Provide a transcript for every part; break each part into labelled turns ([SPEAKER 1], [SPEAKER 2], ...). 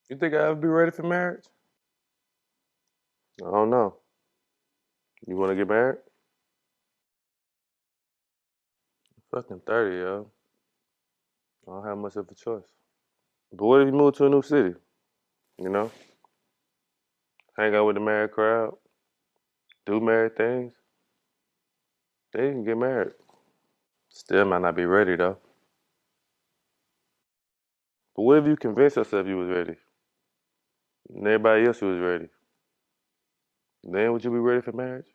[SPEAKER 1] You think I'll ever be ready for marriage? I don't know. You want to get married? Fucking 30, yo. I don't have much of a choice. But what if you move to a new city? You know, hang out with the married crowd, do married things. Then you can get married. Still might not be ready though. But what if you convinced yourself you was ready, and everybody else was ready? Then would you be ready for marriage?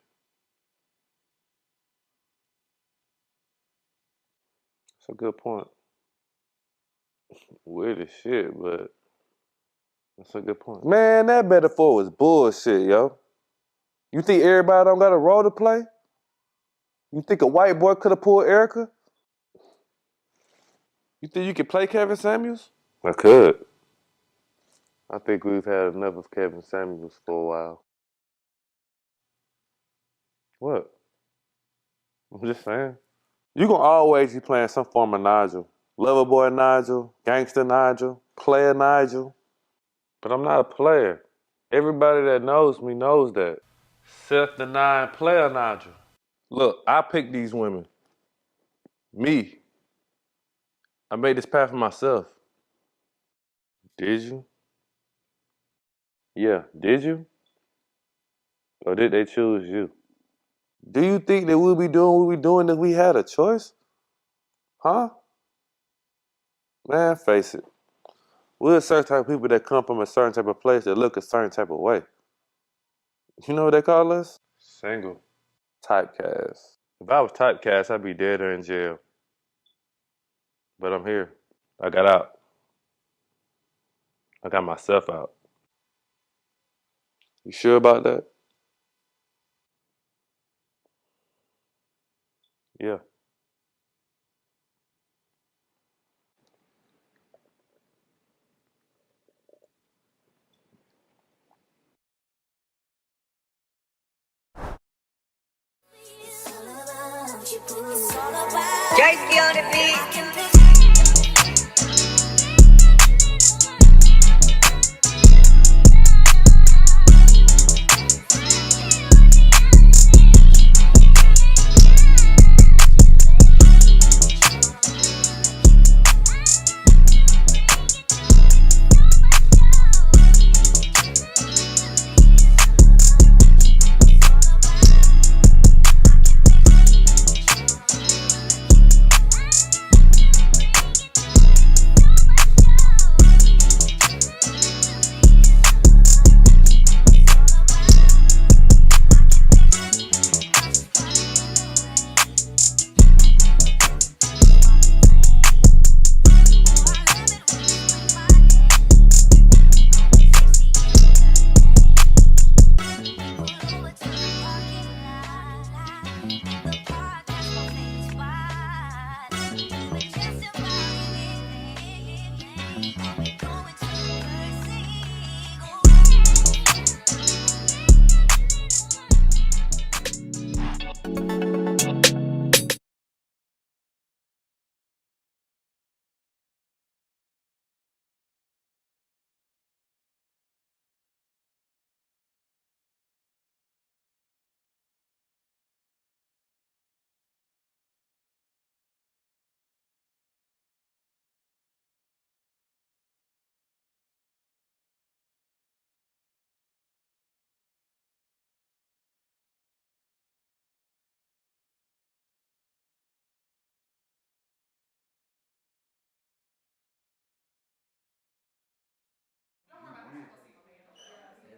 [SPEAKER 1] That's a good point. Weird as shit, but that's a good point. Man, that metaphor was bullshit, yo. You think everybody don't got a role to play? You think a white boy could have pulled Erica? You think you could play Kevin Samuels? I could. I think we've had enough of Kevin Samuels for a while. What? I'm just saying. You gonna always be playing some form of Nigel. Lover boy Nigel, gangster Nigel, player Nigel. But I'm not a player. Everybody that knows me knows that. Self-denying player Nigel. Look, I picked these women. Me. I made this path for myself. Did you? Yeah, did you? Or did they choose you? Do you think that we'll be doing what we're doing if we had a choice? Huh? Man, face it. We're a certain type of people that come from a certain type of place that look a certain type of way. You know what they call us? Single. Typecast. If I was typecast, I'd be dead or in jail. But I'm here. I got out. I got myself out. You sure about that? Yeah.
[SPEAKER 2] Jayski on the beat.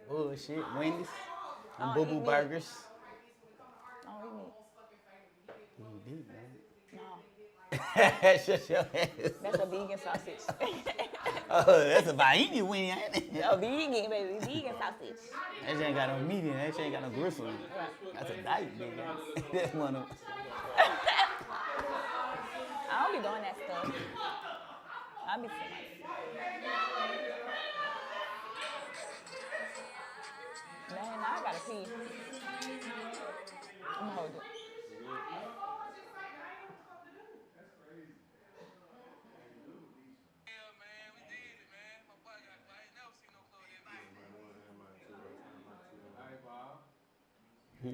[SPEAKER 3] Bullshit, Wendy's, and Boo Boo Burgers.
[SPEAKER 4] Oh,
[SPEAKER 3] You deep, man.
[SPEAKER 4] no.
[SPEAKER 3] Shut your ass.
[SPEAKER 4] That's a vegan sausage.
[SPEAKER 3] Oh, that's a Bahini Winnie, ain't it?
[SPEAKER 4] A vegan, baby. Vegan sausage.
[SPEAKER 3] That shit ain't got no meat in it. That shit ain't got no gristle in it. That's a diet, nigga. That's one of
[SPEAKER 4] I don't be doing that stuff. I be somebody. Man, now I gotta pee. I'm gonna hold it.
[SPEAKER 3] Yeah.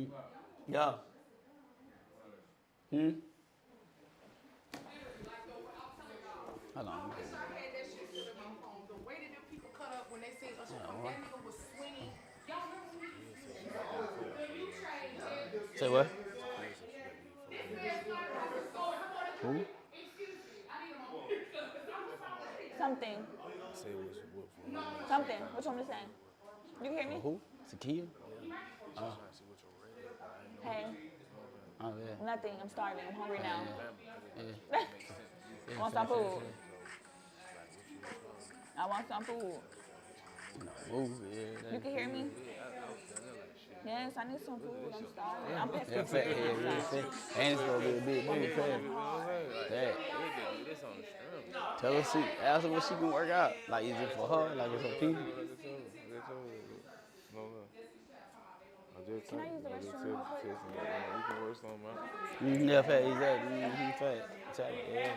[SPEAKER 3] Hold on.
[SPEAKER 2] The way that them people cut up when they seen Usher come, that nigga was swinging. Y'all remember when you changed it?
[SPEAKER 3] Say what?
[SPEAKER 4] Something. Something. What you want me to say? You hear me?
[SPEAKER 3] Who? Sakia?
[SPEAKER 4] Hey,
[SPEAKER 3] Oh, yeah.
[SPEAKER 4] nothing. I'm starving. I'm hungry now.
[SPEAKER 3] Yeah.
[SPEAKER 4] I want some food. I want some food.
[SPEAKER 3] Move, yeah.
[SPEAKER 4] You can hear me? Yes, I need some food. I'm starving. I'm pissed.
[SPEAKER 3] Yeah, fat, yeah. And it's gonna be a big booty fat. That. Tell her ask her what she can work out. Like, is it for her? Like, it's for people?
[SPEAKER 4] Can I use the restroom real quick?
[SPEAKER 5] You can work something out.
[SPEAKER 3] Yeah, fat, exactly. Fat. Exactly, yeah.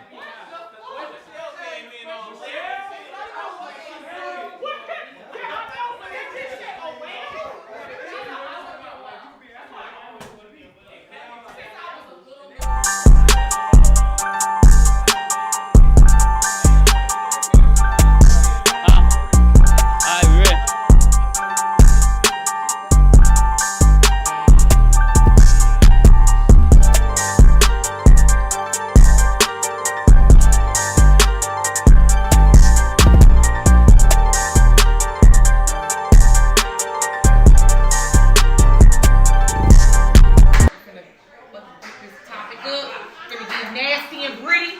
[SPEAKER 2] Nasty and gritty,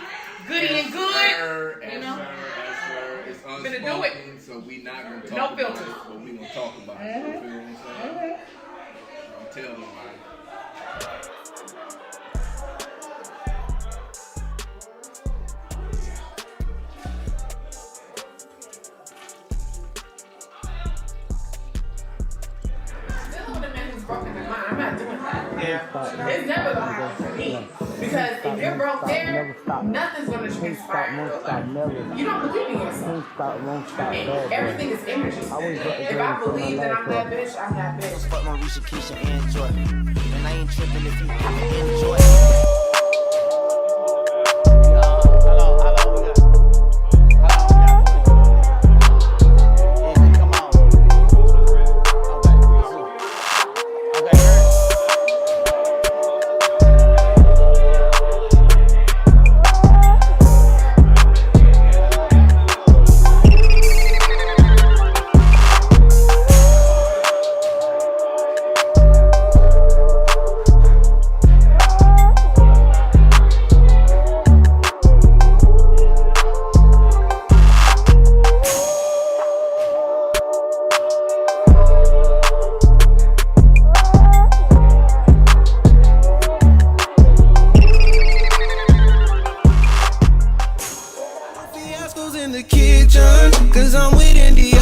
[SPEAKER 2] goody and good.
[SPEAKER 5] You know? It's
[SPEAKER 2] Finna do it.
[SPEAKER 5] unspoken, so we not gonna talk
[SPEAKER 2] No
[SPEAKER 5] about
[SPEAKER 2] filters.
[SPEAKER 5] it, but we gonna talk about it. You feel what I'm saying? I'm telling you, man.
[SPEAKER 2] Dealing with a man who's broken in mind, I'm not doing that. Yeah. It's never gonna happen for me. Because if you're broke there, nothing's gonna transpire in your life. You don't believe in yourself. And everything is energy. If I believe that I'm that bitch, I'm that bitch.
[SPEAKER 6] Fuck Marisha, Keisha, and Jordan. And I ain't tripping if you enjoy. Cause I'm with India.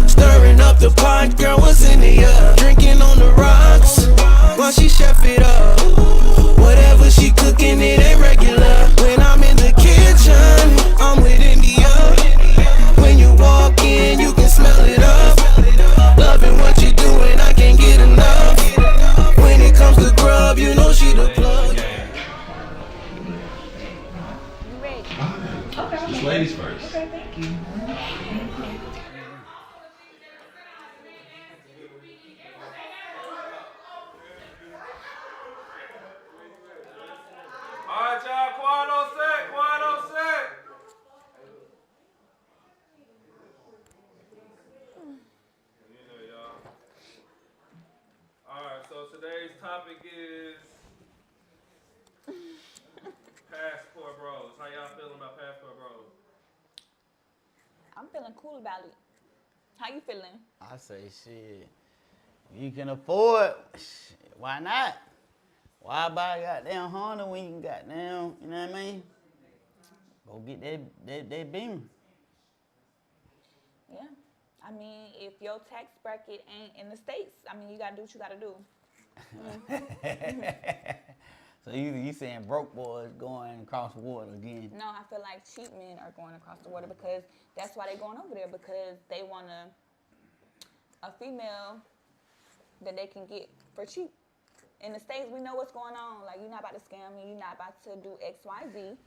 [SPEAKER 6] Stirring up the pot, girl, what's in the drinking on the rocks while she chef it up. Whatever she cooking, it ain't regular. When I'm in the kitchen, I'm with India. When you walk in, you can smell it up. Loving what you're doing, I can't get enough. When it comes to grub, you know she the plug.
[SPEAKER 4] You ready?
[SPEAKER 7] Just ladies first.
[SPEAKER 2] Okay, thank you.
[SPEAKER 1] All right, y'all, quiet on set, quiet on set. Y'all. All right, so today's topic is passport bros. How y'all feeling about passport bros?
[SPEAKER 4] I'm feeling cool about it. How you feeling?
[SPEAKER 3] I say, shit, you can afford, shit, why not? Why buy a goddamn Honda when you can goddamn, you know what I mean? Go get that Beamer.
[SPEAKER 4] Yeah. I mean, if your tax bracket ain't in the States, I mean, you gotta do what you gotta do.
[SPEAKER 3] So you saying broke boys going across the water again?
[SPEAKER 4] No, I feel like cheap men are going across the water because that's why they're going over there, because they want a female that they can get for cheap. In the States, we know what's going on. Like, you're not about to scam me. You're not about to do X, Y, Z.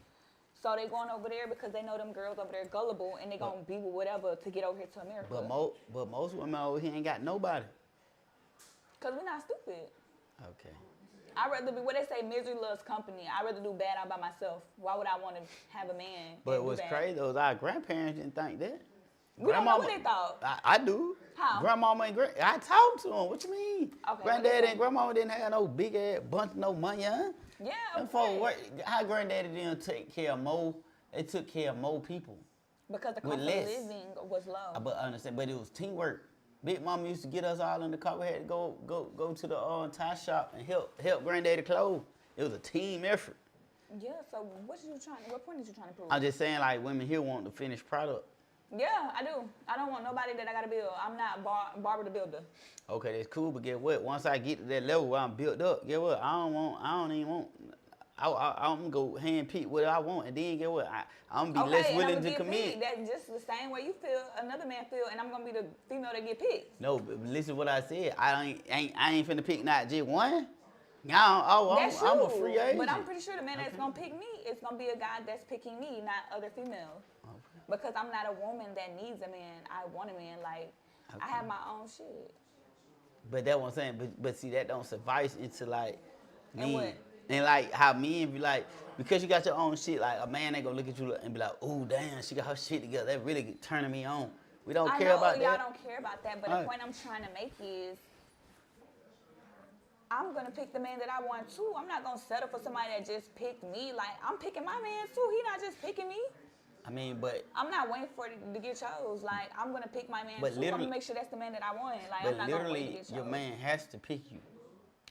[SPEAKER 4] So they going over there because they know them girls over there gullible and they gonna be with whatever to get over here to America.
[SPEAKER 3] But most women over here ain't got nobody.
[SPEAKER 4] Cause we're not stupid.
[SPEAKER 3] Okay.
[SPEAKER 4] I'd rather be, what they say, misery loves company. I'd rather do bad all by myself. Why would I want to have a man?
[SPEAKER 3] But what's crazy though is our grandparents didn't think that.
[SPEAKER 4] We don't know what they thought.
[SPEAKER 3] I do.
[SPEAKER 4] How?
[SPEAKER 3] Grandmama and I talked to them. What you mean?
[SPEAKER 4] Okay,
[SPEAKER 3] Granddaddy and grandmama didn't have no big ass bunch of no money, huh?
[SPEAKER 4] Yeah,
[SPEAKER 3] Them folks how granddaddy didn't take care of more. They took care of more people.
[SPEAKER 4] Because the cost of living was low.
[SPEAKER 3] But I understand, but it was teamwork. Big mama used to get us all in the car. We had to go to the tie shop and help granddaddy clothes. It was a team effort.
[SPEAKER 4] Yeah, so what point are you trying to prove?
[SPEAKER 3] I'm just saying, like, women here want the finished product.
[SPEAKER 4] Yeah, I do. I don't want nobody that I gotta build. I'm not Barbara the Builder.
[SPEAKER 3] Okay, that's cool, but get what? Once I get to that level where I'm built up, get what? I'm gonna go hand pick what I want, and then get what? I'm gonna be less willing to commit.
[SPEAKER 4] That's just the same way you feel, another man feel, and I'm gonna be the female that get picked.
[SPEAKER 3] No, but listen to what I said. I ain't finna pick not just one. I'm a free agent.
[SPEAKER 4] But I'm pretty sure the man that's gonna pick me is gonna be a guy that's picking me, not other females. Okay. Because I'm not a woman that needs a man. I want a man. Like, I have my own shit.
[SPEAKER 3] But that's what I'm saying. But see, that don't suffice into like me.
[SPEAKER 4] And what?
[SPEAKER 3] And like how men be like, because you got your own shit, like a man ain't gonna look at you and be like, oh damn, she got her shit together. That really turning me on. We don't care about that.
[SPEAKER 4] Y'all don't care about that, but the point I'm trying to make is I'm gonna pick the man that I want too. I'm not gonna settle for somebody that just picked me. Like, I'm picking my man too. He not just picking me.
[SPEAKER 3] I mean, but
[SPEAKER 4] I'm not waiting for it to get chose. Like, I'm gonna pick my man too. I'm gonna make sure that's the man that I want. Like, I'm not gonna wait to get chose.
[SPEAKER 3] Your man has to pick you.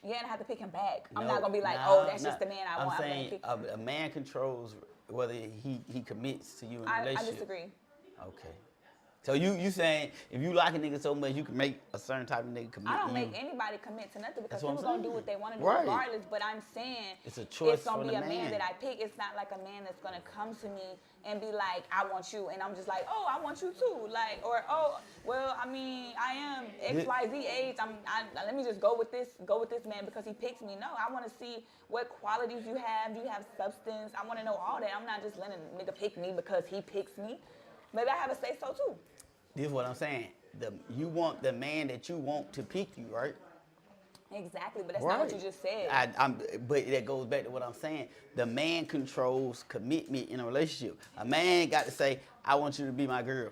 [SPEAKER 4] Yeah, and I have to pick him back. I'm not gonna be like, oh, that's just the man I want.
[SPEAKER 3] I'm saying
[SPEAKER 4] pick
[SPEAKER 3] a man controls whether he commits to you in a relationship.
[SPEAKER 4] I disagree.
[SPEAKER 3] Okay. So you saying if you like a nigga so much you can make a certain type of nigga commit?
[SPEAKER 4] I don't make anybody commit to nothing because people gonna do what they want to do
[SPEAKER 3] right.
[SPEAKER 4] regardless. But I'm saying
[SPEAKER 3] it's a choice.
[SPEAKER 4] It's gonna be a man that I pick. It's not like a man that's gonna come to me and be like, I want you, and I'm just like, oh, I want you too, like, or oh, well, I mean, I am XYZ age. Let me just go with this man because he picks me. No, I want to see what qualities you have. Do you have substance? I want to know all that. I'm not just letting a nigga pick me because he picks me. Maybe I have a say so too.
[SPEAKER 3] This is what I'm saying. You want the man that you want to pick you, right?
[SPEAKER 4] Exactly, but that's not what you just said.
[SPEAKER 3] But that goes back to what I'm saying. The man controls commitment in a relationship. A man got to say, I want you to be my girl.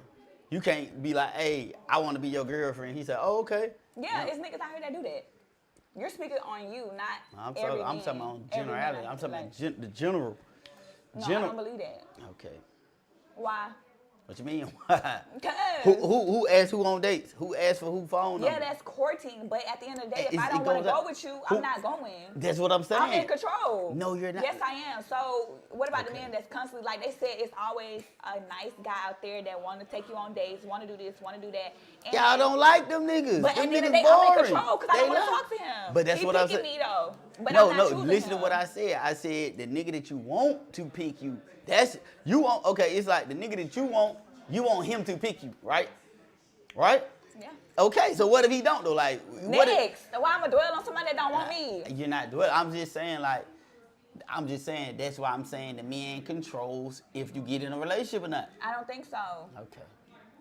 [SPEAKER 3] You can't be like, hey, I want to be your girlfriend. He said, oh, okay.
[SPEAKER 4] Yeah, it's niggas out here that do that. You're speaking on you, not every man.
[SPEAKER 3] I'm talking on generality. I'm talking about the general.
[SPEAKER 4] No, I don't believe that.
[SPEAKER 3] Okay.
[SPEAKER 4] Why?
[SPEAKER 3] What you mean? Why? Who asked who on dates? Who asked for who phone number?
[SPEAKER 4] Yeah, that's courting. But at the end of the day, if I don't want to go with you, I'm not going.
[SPEAKER 3] That's what I'm saying.
[SPEAKER 4] I'm in control.
[SPEAKER 3] No, you're not.
[SPEAKER 4] Yes, I am. So what about the man that's constantly, like they said, it's always a nice guy out there that want to take you on dates, want to do this, want to do that. And
[SPEAKER 3] y'all don't like them niggas.
[SPEAKER 4] But
[SPEAKER 3] them
[SPEAKER 4] at the end of
[SPEAKER 3] niggas
[SPEAKER 4] the day, I'm in
[SPEAKER 3] boring.
[SPEAKER 4] control because I don't want to talk to him.
[SPEAKER 3] But that's what I'm saying.
[SPEAKER 4] He's picking me though. But
[SPEAKER 3] no,
[SPEAKER 4] I'm not choosing
[SPEAKER 3] listen
[SPEAKER 4] him.
[SPEAKER 3] to what I said. I said the nigga that you want to pick you, that's, you want, okay, it's like the nigga that you want him to pick you, right? Right?
[SPEAKER 4] Yeah.
[SPEAKER 3] Okay, so what if he don't though? Like,
[SPEAKER 4] next, why I'm gonna dwell on somebody that don't want me?
[SPEAKER 3] You're not dwelling. I'm just saying that's why I'm saying the man controls if you get in a relationship or not.
[SPEAKER 4] I don't think so.
[SPEAKER 3] Okay.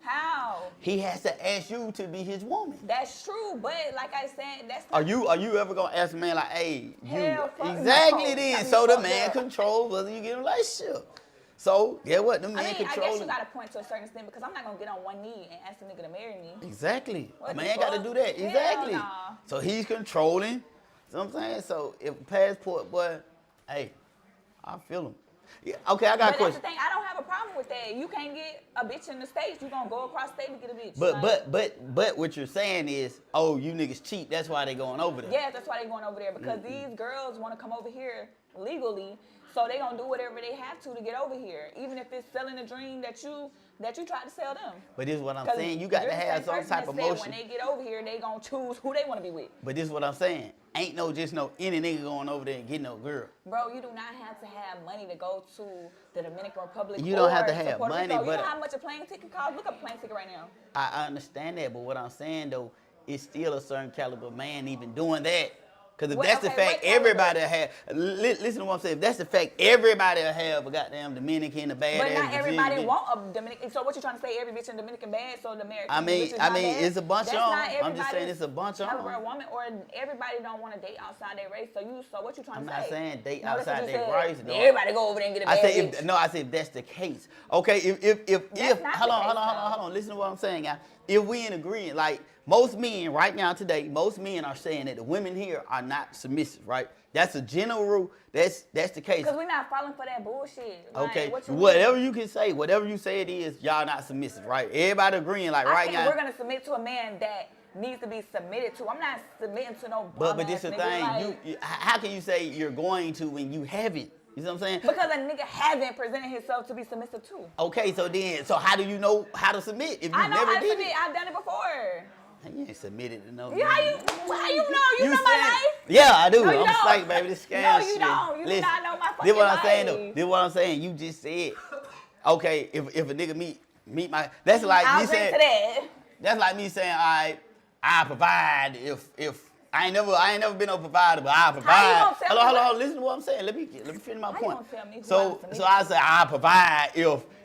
[SPEAKER 4] How?
[SPEAKER 3] He has to ask you to be his woman.
[SPEAKER 4] That's true, but like I said, that's
[SPEAKER 3] Are
[SPEAKER 4] not...
[SPEAKER 3] you ever gonna ask a man like, hey,
[SPEAKER 4] Hell,
[SPEAKER 3] exactly
[SPEAKER 4] no.
[SPEAKER 3] then? So the man controls whether you get in a relationship. So, yeah, what? The man controls.
[SPEAKER 4] I guess you got to point to a certain extent because I'm not going to get on one knee and ask a nigga to marry me.
[SPEAKER 3] Exactly.
[SPEAKER 4] What
[SPEAKER 3] a man got to do that.
[SPEAKER 4] Hell
[SPEAKER 3] exactly.
[SPEAKER 4] Nah.
[SPEAKER 3] So he's controlling. You know what I'm saying? So if passport, boy, hey, I feel him. Yeah, okay, I got a question.
[SPEAKER 4] But that's the thing. I don't have a problem with that. You can't get a bitch in the States. You going to go across state to get a bitch.
[SPEAKER 3] But what you're saying is, oh, you niggas cheat. That's why they going over there.
[SPEAKER 4] Yes, that's why they going over there because these girls want to come over here legally. So they gonna do whatever they have to get over here, even if it's selling a dream that you tried to sell them.
[SPEAKER 3] But this is what I'm saying. You got to have some type of motion.
[SPEAKER 4] When they get over here, they gonna choose who they want to be with.
[SPEAKER 3] But this is what I'm saying. Ain't no any nigga going over there and getting no girl.
[SPEAKER 4] Bro, you do not have to have money to go to the Dominican Republic.
[SPEAKER 3] You don't have to have money,
[SPEAKER 4] Rico.
[SPEAKER 3] but
[SPEAKER 4] you know how much a plane ticket costs? Look up a plane ticket right now.
[SPEAKER 3] I understand that, but what I'm saying though, it's still a certain caliber man even doing that. Because if
[SPEAKER 4] What-
[SPEAKER 3] that's the
[SPEAKER 4] okay,
[SPEAKER 3] fact,
[SPEAKER 4] what caliber?
[SPEAKER 3] everybody have. Listen to what I'm saying. If that's the fact, everybody will have a goddamn Dominican, a bad
[SPEAKER 4] But
[SPEAKER 3] ass
[SPEAKER 4] not everybody
[SPEAKER 3] Brazilian.
[SPEAKER 4] want a Dominican. So what you trying to say? Every bitch in Dominican bad, so the American.
[SPEAKER 3] I mean,
[SPEAKER 4] bitch is not bad?
[SPEAKER 3] it's a bunch
[SPEAKER 4] That's
[SPEAKER 3] of
[SPEAKER 4] not
[SPEAKER 3] them. I'm just saying
[SPEAKER 4] everybody's
[SPEAKER 3] it's a bunch of
[SPEAKER 4] caliber
[SPEAKER 3] them.
[SPEAKER 4] woman, or everybody don't want to date outside their race. So what you trying
[SPEAKER 3] I'm
[SPEAKER 4] to
[SPEAKER 3] not
[SPEAKER 4] say?
[SPEAKER 3] saying date
[SPEAKER 4] No, that's what
[SPEAKER 3] outside
[SPEAKER 4] you
[SPEAKER 3] their
[SPEAKER 4] said.
[SPEAKER 3] race. No.
[SPEAKER 4] Everybody go over there and get a bad
[SPEAKER 3] I say
[SPEAKER 4] bitch.
[SPEAKER 3] I said if that's the case. Okay, if
[SPEAKER 4] That's not
[SPEAKER 3] hold
[SPEAKER 4] the
[SPEAKER 3] on,
[SPEAKER 4] case,
[SPEAKER 3] hold on. Listen to what I'm saying, guys. If we in agreement, like most men right now today, most men are saying that the women here are not submissive, right? That's a general rule. That's the case.
[SPEAKER 4] Because we're not falling for that bullshit. Like,
[SPEAKER 3] Okay,
[SPEAKER 4] what you
[SPEAKER 3] whatever
[SPEAKER 4] mean?
[SPEAKER 3] you can say, whatever you say it is, y'all not submissive, right? Everybody agreeing, like
[SPEAKER 4] I
[SPEAKER 3] right
[SPEAKER 4] think
[SPEAKER 3] now.
[SPEAKER 4] we're gonna submit to a man that needs to be submitted to. I'm not submitting to no.
[SPEAKER 3] But
[SPEAKER 4] bum
[SPEAKER 3] this is
[SPEAKER 4] ass
[SPEAKER 3] the
[SPEAKER 4] nigga,
[SPEAKER 3] thing.
[SPEAKER 4] like,
[SPEAKER 3] How can you say you're going to when you haven't? You know what I'm saying?
[SPEAKER 4] because a nigga haven't presented himself to be submissive to.
[SPEAKER 3] Okay, so how do you know how to submit if you
[SPEAKER 4] I know
[SPEAKER 3] never
[SPEAKER 4] how to
[SPEAKER 3] did
[SPEAKER 4] submit.
[SPEAKER 3] it?
[SPEAKER 4] I've done it before.
[SPEAKER 3] You ain't submitted to no.
[SPEAKER 4] Yeah, how you know? You know
[SPEAKER 3] said-
[SPEAKER 4] my life.
[SPEAKER 3] Yeah, I do.
[SPEAKER 4] No, you
[SPEAKER 3] I'm
[SPEAKER 4] don't.
[SPEAKER 3] psyched, baby. This scam
[SPEAKER 4] No, you
[SPEAKER 3] shit.
[SPEAKER 4] don't. You do
[SPEAKER 3] Listen,
[SPEAKER 4] not know my
[SPEAKER 3] This what I'm
[SPEAKER 4] fucking
[SPEAKER 3] saying though.
[SPEAKER 4] life.
[SPEAKER 3] This what I'm saying. You just said, okay, if a nigga meet my, that's like
[SPEAKER 4] I'll
[SPEAKER 3] me
[SPEAKER 4] agree
[SPEAKER 3] saying,
[SPEAKER 4] to that.
[SPEAKER 3] that's like me saying, all right, I provide if I ain't never been a provider, but I provide.
[SPEAKER 4] gonna tell me
[SPEAKER 3] Hold
[SPEAKER 4] what-
[SPEAKER 3] on. Listen to what I'm saying. Let me finish my
[SPEAKER 4] How you
[SPEAKER 3] point.
[SPEAKER 4] gonna tell me who
[SPEAKER 3] So
[SPEAKER 4] I'm submitting
[SPEAKER 3] I say I provide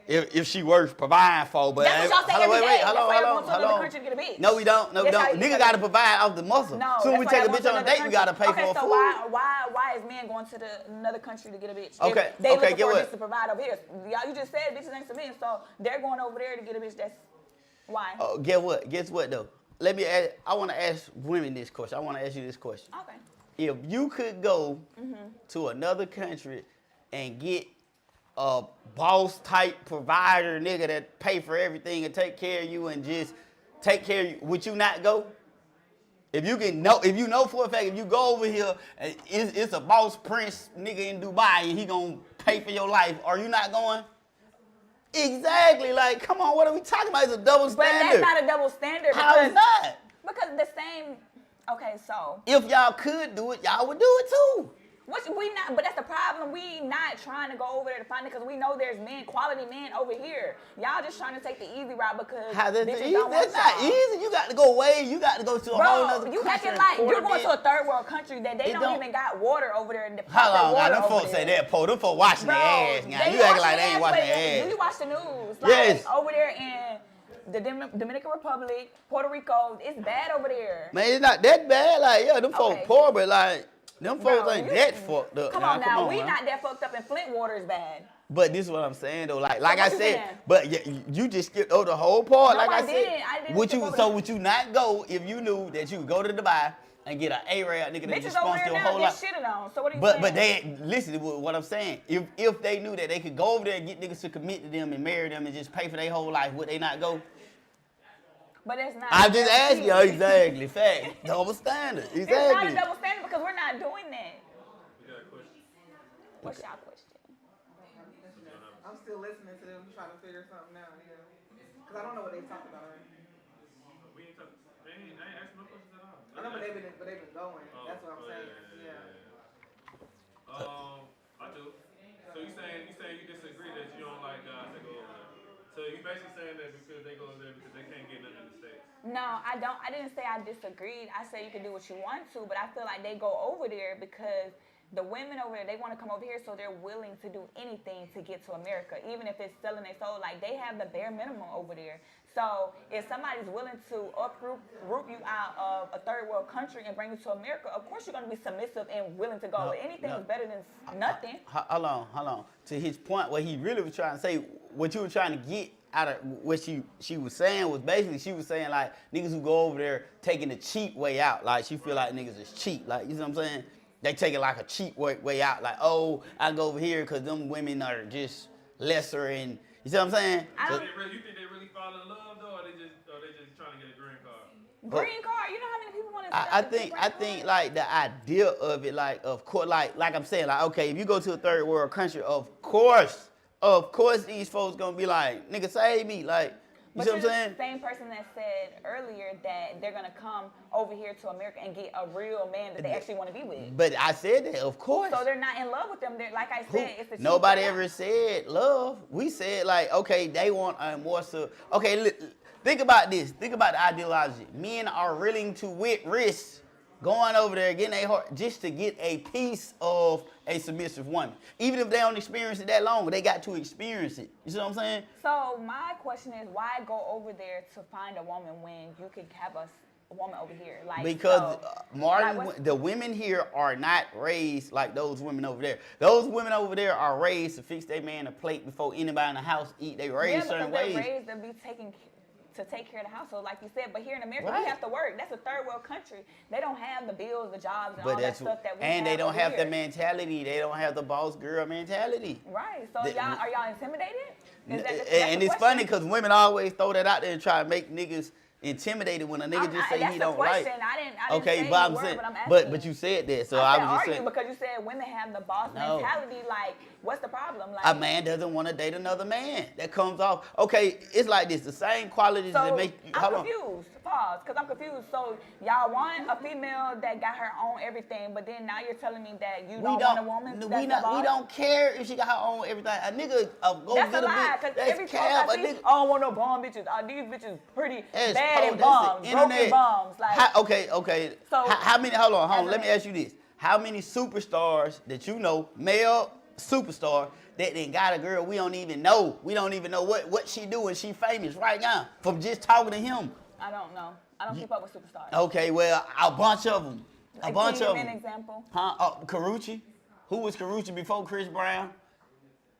[SPEAKER 3] if she worth providing for, but
[SPEAKER 4] That's what y'all say
[SPEAKER 3] hold on,
[SPEAKER 4] every
[SPEAKER 3] wait,
[SPEAKER 4] day.
[SPEAKER 3] hold
[SPEAKER 4] That's
[SPEAKER 3] on,
[SPEAKER 4] why y'all
[SPEAKER 3] hold
[SPEAKER 4] going to
[SPEAKER 3] on,
[SPEAKER 4] another
[SPEAKER 3] hold on.
[SPEAKER 4] country to get a bitch.
[SPEAKER 3] No, we don't. No, we
[SPEAKER 4] That's how
[SPEAKER 3] don't.
[SPEAKER 4] you
[SPEAKER 3] Nigga
[SPEAKER 4] gotta-
[SPEAKER 3] gotta provide off the muscle.
[SPEAKER 4] No,
[SPEAKER 3] Soon we
[SPEAKER 4] that's why
[SPEAKER 3] take a
[SPEAKER 4] y'all going
[SPEAKER 3] bitch
[SPEAKER 4] to
[SPEAKER 3] on a
[SPEAKER 4] another
[SPEAKER 3] date, we gotta pay
[SPEAKER 4] country.
[SPEAKER 3] for
[SPEAKER 4] Okay,
[SPEAKER 3] her
[SPEAKER 4] so
[SPEAKER 3] food.
[SPEAKER 4] why is men going to another country to get a bitch? If
[SPEAKER 3] Okay,
[SPEAKER 4] they
[SPEAKER 3] okay,
[SPEAKER 4] looking
[SPEAKER 3] get
[SPEAKER 4] for a
[SPEAKER 3] what?
[SPEAKER 4] bitch to provide over here. Y'all, you just said bitches ain't submitting, so they're going over there to get a bitch. That's why.
[SPEAKER 3] Oh, get what? Guess what though? Let me ask. I want to ask women this question. I want to ask you this question.
[SPEAKER 4] Okay.
[SPEAKER 3] If you could go to another country and get a boss type provider nigga that pay for everything and take care of you and just take care of you, would you not go? If you know for a fact, if you go over here, and it's a boss prince nigga in Dubai and he gonna pay for your life, are you not going? Exactly. Like, come on, what are we talking about? It's a double
[SPEAKER 4] But
[SPEAKER 3] standard.
[SPEAKER 4] that's not a double standard.
[SPEAKER 3] How is not?
[SPEAKER 4] Because the same. Okay, so
[SPEAKER 3] If y'all could do it, y'all would do it too.
[SPEAKER 4] we not. But that's the problem. We not trying to go over there to find it because we know there's quality men over here. Y'all just trying to take the easy route because
[SPEAKER 3] How that's
[SPEAKER 4] bitches
[SPEAKER 3] easy?
[SPEAKER 4] don't want
[SPEAKER 3] That's not
[SPEAKER 4] y'all.
[SPEAKER 3] easy. You got to go away. You got to go to a whole
[SPEAKER 4] Bro,
[SPEAKER 3] other
[SPEAKER 4] you
[SPEAKER 3] country.
[SPEAKER 4] acting like
[SPEAKER 3] and
[SPEAKER 4] you're going to a
[SPEAKER 3] coordinate.
[SPEAKER 4] third world country that they
[SPEAKER 3] It
[SPEAKER 4] don't
[SPEAKER 3] don't-
[SPEAKER 4] even got water over there.
[SPEAKER 3] How long?
[SPEAKER 4] water
[SPEAKER 3] Them
[SPEAKER 4] over
[SPEAKER 3] folks say
[SPEAKER 4] there.
[SPEAKER 3] that po. Them folks washing
[SPEAKER 4] Bro,
[SPEAKER 3] their ass. Now.
[SPEAKER 4] they
[SPEAKER 3] You acting
[SPEAKER 4] washing
[SPEAKER 3] like they ain't
[SPEAKER 4] their
[SPEAKER 3] washing
[SPEAKER 4] ass, but
[SPEAKER 3] their
[SPEAKER 4] do you
[SPEAKER 3] ass.
[SPEAKER 4] watch the news? Like,
[SPEAKER 3] Yes.
[SPEAKER 4] over there in the Dominican Republic, Puerto Rico, it's bad over there.
[SPEAKER 3] Man, it's not that bad. Like, yeah, them folks
[SPEAKER 4] Okay.
[SPEAKER 3] poor, but like, them folks
[SPEAKER 4] Bro,
[SPEAKER 3] ain't
[SPEAKER 4] you-
[SPEAKER 3] that fucked up.
[SPEAKER 4] Come on now, we
[SPEAKER 3] man.
[SPEAKER 4] not that fucked up and Flint water is bad.
[SPEAKER 3] But this is what I'm saying though. Like
[SPEAKER 4] what
[SPEAKER 3] I
[SPEAKER 4] you
[SPEAKER 3] said,
[SPEAKER 4] saying?
[SPEAKER 3] but you just skipped over the whole part.
[SPEAKER 4] No,
[SPEAKER 3] like
[SPEAKER 4] I
[SPEAKER 3] I said,
[SPEAKER 4] didn't. I didn't
[SPEAKER 3] would
[SPEAKER 4] skip
[SPEAKER 3] you?
[SPEAKER 4] over
[SPEAKER 3] So
[SPEAKER 4] the-
[SPEAKER 3] would you not go if you knew that you could go to Dubai and get an A-Rab nigga that
[SPEAKER 4] Bitches
[SPEAKER 3] just
[SPEAKER 4] over
[SPEAKER 3] sponsor
[SPEAKER 4] there
[SPEAKER 3] your
[SPEAKER 4] now
[SPEAKER 3] whole
[SPEAKER 4] get
[SPEAKER 3] life?
[SPEAKER 4] shitted on. So what are you
[SPEAKER 3] But
[SPEAKER 4] saying?
[SPEAKER 3] they listen to what I'm saying. If they knew that they could go over there and get niggas to commit to them and marry them and just pay for their whole life, would they not go?
[SPEAKER 4] But it's not.
[SPEAKER 3] I just asked you
[SPEAKER 4] guaranteed.
[SPEAKER 3] exactly. Fact. Double standard.
[SPEAKER 4] It's not a
[SPEAKER 3] Exactly.
[SPEAKER 4] double standard because we're not doing that.
[SPEAKER 5] We got a question.
[SPEAKER 4] What's your question?
[SPEAKER 2] I'm still listening to them trying to figure something out, yeah. Because I don't know what they talked about already.
[SPEAKER 5] We ain't talking. I ain't asking no questions at all.
[SPEAKER 2] I know, but they've been going. That's what I'm saying. Yeah.
[SPEAKER 5] I do. So you saying you disagree that you don't like guys that go over there? So you basically saying that because they go over there because they can't get nothing in the States?
[SPEAKER 4] No, I don't. I didn't say I disagreed. I said you can do what you want to, but I feel like they go over there because the women over there, they want to come over here, so they're willing to do anything to get to America, even if it's selling their soul. Like, they have the bare minimum over there. So if somebody's willing to root you out of a third world country and bring you to America, of course you're going to be submissive and willing to go. Anything is better than nothing.
[SPEAKER 3] Hold on. To his point, what he really was trying to say, what you were trying to get out of what she was saying was basically she was saying like niggas who go over there taking the cheap way out. Like she feel like niggas is cheap. Like, you know what I'm saying? They take it like a cheap way out. Like, oh, I go over here because them women are just lesser and you see what I'm saying?
[SPEAKER 5] You think they really fall in love though, or they just trying to get a green card?
[SPEAKER 4] Green card, you know how many people want to
[SPEAKER 3] I think like the idea of it, like of course, like I'm saying, like okay, if you go to a third world country, of course these folks gonna be like, nigga, save me, like you see what I'm saying?
[SPEAKER 4] The same person that said earlier that they're gonna come over here to America and get a real man that they actually want to be with.
[SPEAKER 3] But I said that, of course.
[SPEAKER 4] So they're not in love with them. They're, like I said, it's a cheap
[SPEAKER 3] Nobody
[SPEAKER 4] way
[SPEAKER 3] ever
[SPEAKER 4] out.
[SPEAKER 3] said love. We said like, okay, they want a more so. Okay, Think about this. Think about the ideology. Men are willing to risk going over there, getting a heart just to get a piece of a submissive woman. Even if they don't experience it that long, they got to experience it. You see what I'm saying?
[SPEAKER 4] So my question is, why go over there to find a woman when you could have a woman over here? Like,
[SPEAKER 3] because Martin,
[SPEAKER 4] like
[SPEAKER 3] the women here are not raised like those women over there. Those women over there are raised to fix their man a plate before anybody in the house eat. They raised certain ways.
[SPEAKER 4] They're raised to take care of the household, like you said. But here in America,
[SPEAKER 3] Right.
[SPEAKER 4] we have to work. That's a third world country. They don't have the bills, the jobs, and
[SPEAKER 3] But
[SPEAKER 4] all that stuff that we have.
[SPEAKER 3] And they don't
[SPEAKER 4] over
[SPEAKER 3] have
[SPEAKER 4] here.
[SPEAKER 3] the mentality. They don't have the boss girl mentality.
[SPEAKER 4] Right. So
[SPEAKER 3] They-
[SPEAKER 4] are y'all intimidated? Is that
[SPEAKER 3] And
[SPEAKER 4] the
[SPEAKER 3] it's
[SPEAKER 4] question?
[SPEAKER 3] funny because women always throw that out there and try to make niggas intimidated when a nigga just say
[SPEAKER 4] that's
[SPEAKER 3] he
[SPEAKER 4] the
[SPEAKER 3] don't
[SPEAKER 4] question.
[SPEAKER 3] like.
[SPEAKER 4] I didn't
[SPEAKER 3] Okay,
[SPEAKER 4] say
[SPEAKER 3] but
[SPEAKER 4] the
[SPEAKER 3] I'm
[SPEAKER 4] word,
[SPEAKER 3] saying,
[SPEAKER 4] but I'm
[SPEAKER 3] but
[SPEAKER 4] asking.
[SPEAKER 3] you said that, so
[SPEAKER 4] I
[SPEAKER 3] I
[SPEAKER 4] said,
[SPEAKER 3] was just
[SPEAKER 4] are you?
[SPEAKER 3] saying.
[SPEAKER 4] Because you said women have the boss
[SPEAKER 3] No.
[SPEAKER 4] mentality. Like, what's the problem? Like,
[SPEAKER 3] A man doesn't want to date another man. That comes off. Okay, it's like this. The same qualities that
[SPEAKER 4] so
[SPEAKER 3] make you.
[SPEAKER 4] I'm
[SPEAKER 3] Hold on.
[SPEAKER 4] confused. Pause, because I'm confused. So y'all want a female that got her own everything, but then now you're telling me that you don't want a woman
[SPEAKER 3] no,
[SPEAKER 4] that's
[SPEAKER 3] we
[SPEAKER 4] the
[SPEAKER 3] not. We
[SPEAKER 4] boss?
[SPEAKER 3] don't care if she got her own everything. A nigga go
[SPEAKER 4] That's
[SPEAKER 3] get
[SPEAKER 4] a lie,
[SPEAKER 3] bitch.
[SPEAKER 4] because
[SPEAKER 3] That's
[SPEAKER 4] every
[SPEAKER 3] cap.
[SPEAKER 4] post
[SPEAKER 3] A
[SPEAKER 4] I see,
[SPEAKER 3] nigga.
[SPEAKER 4] I don't want no bum bitches. These bitches pretty
[SPEAKER 3] That's
[SPEAKER 4] bad and
[SPEAKER 3] that's
[SPEAKER 4] bums,
[SPEAKER 3] the
[SPEAKER 4] broken
[SPEAKER 3] internet.
[SPEAKER 4] bums. Like,
[SPEAKER 3] Okay.
[SPEAKER 4] So,
[SPEAKER 3] how many? Hold on.
[SPEAKER 4] as a
[SPEAKER 3] Let me
[SPEAKER 4] man-
[SPEAKER 3] ask you this: how many superstars that you know, male superstar, that then got a girl we don't even know? We don't even know what she doing. She famous right now from just talking to him.
[SPEAKER 4] I don't know. I don't keep up with superstars.
[SPEAKER 3] Okay, well, a bunch of them. A bunch
[SPEAKER 4] Can you
[SPEAKER 3] of
[SPEAKER 4] give me
[SPEAKER 3] them.
[SPEAKER 4] an example?
[SPEAKER 3] Huh? Karuchi. Who was Karuchi before Chris Brown?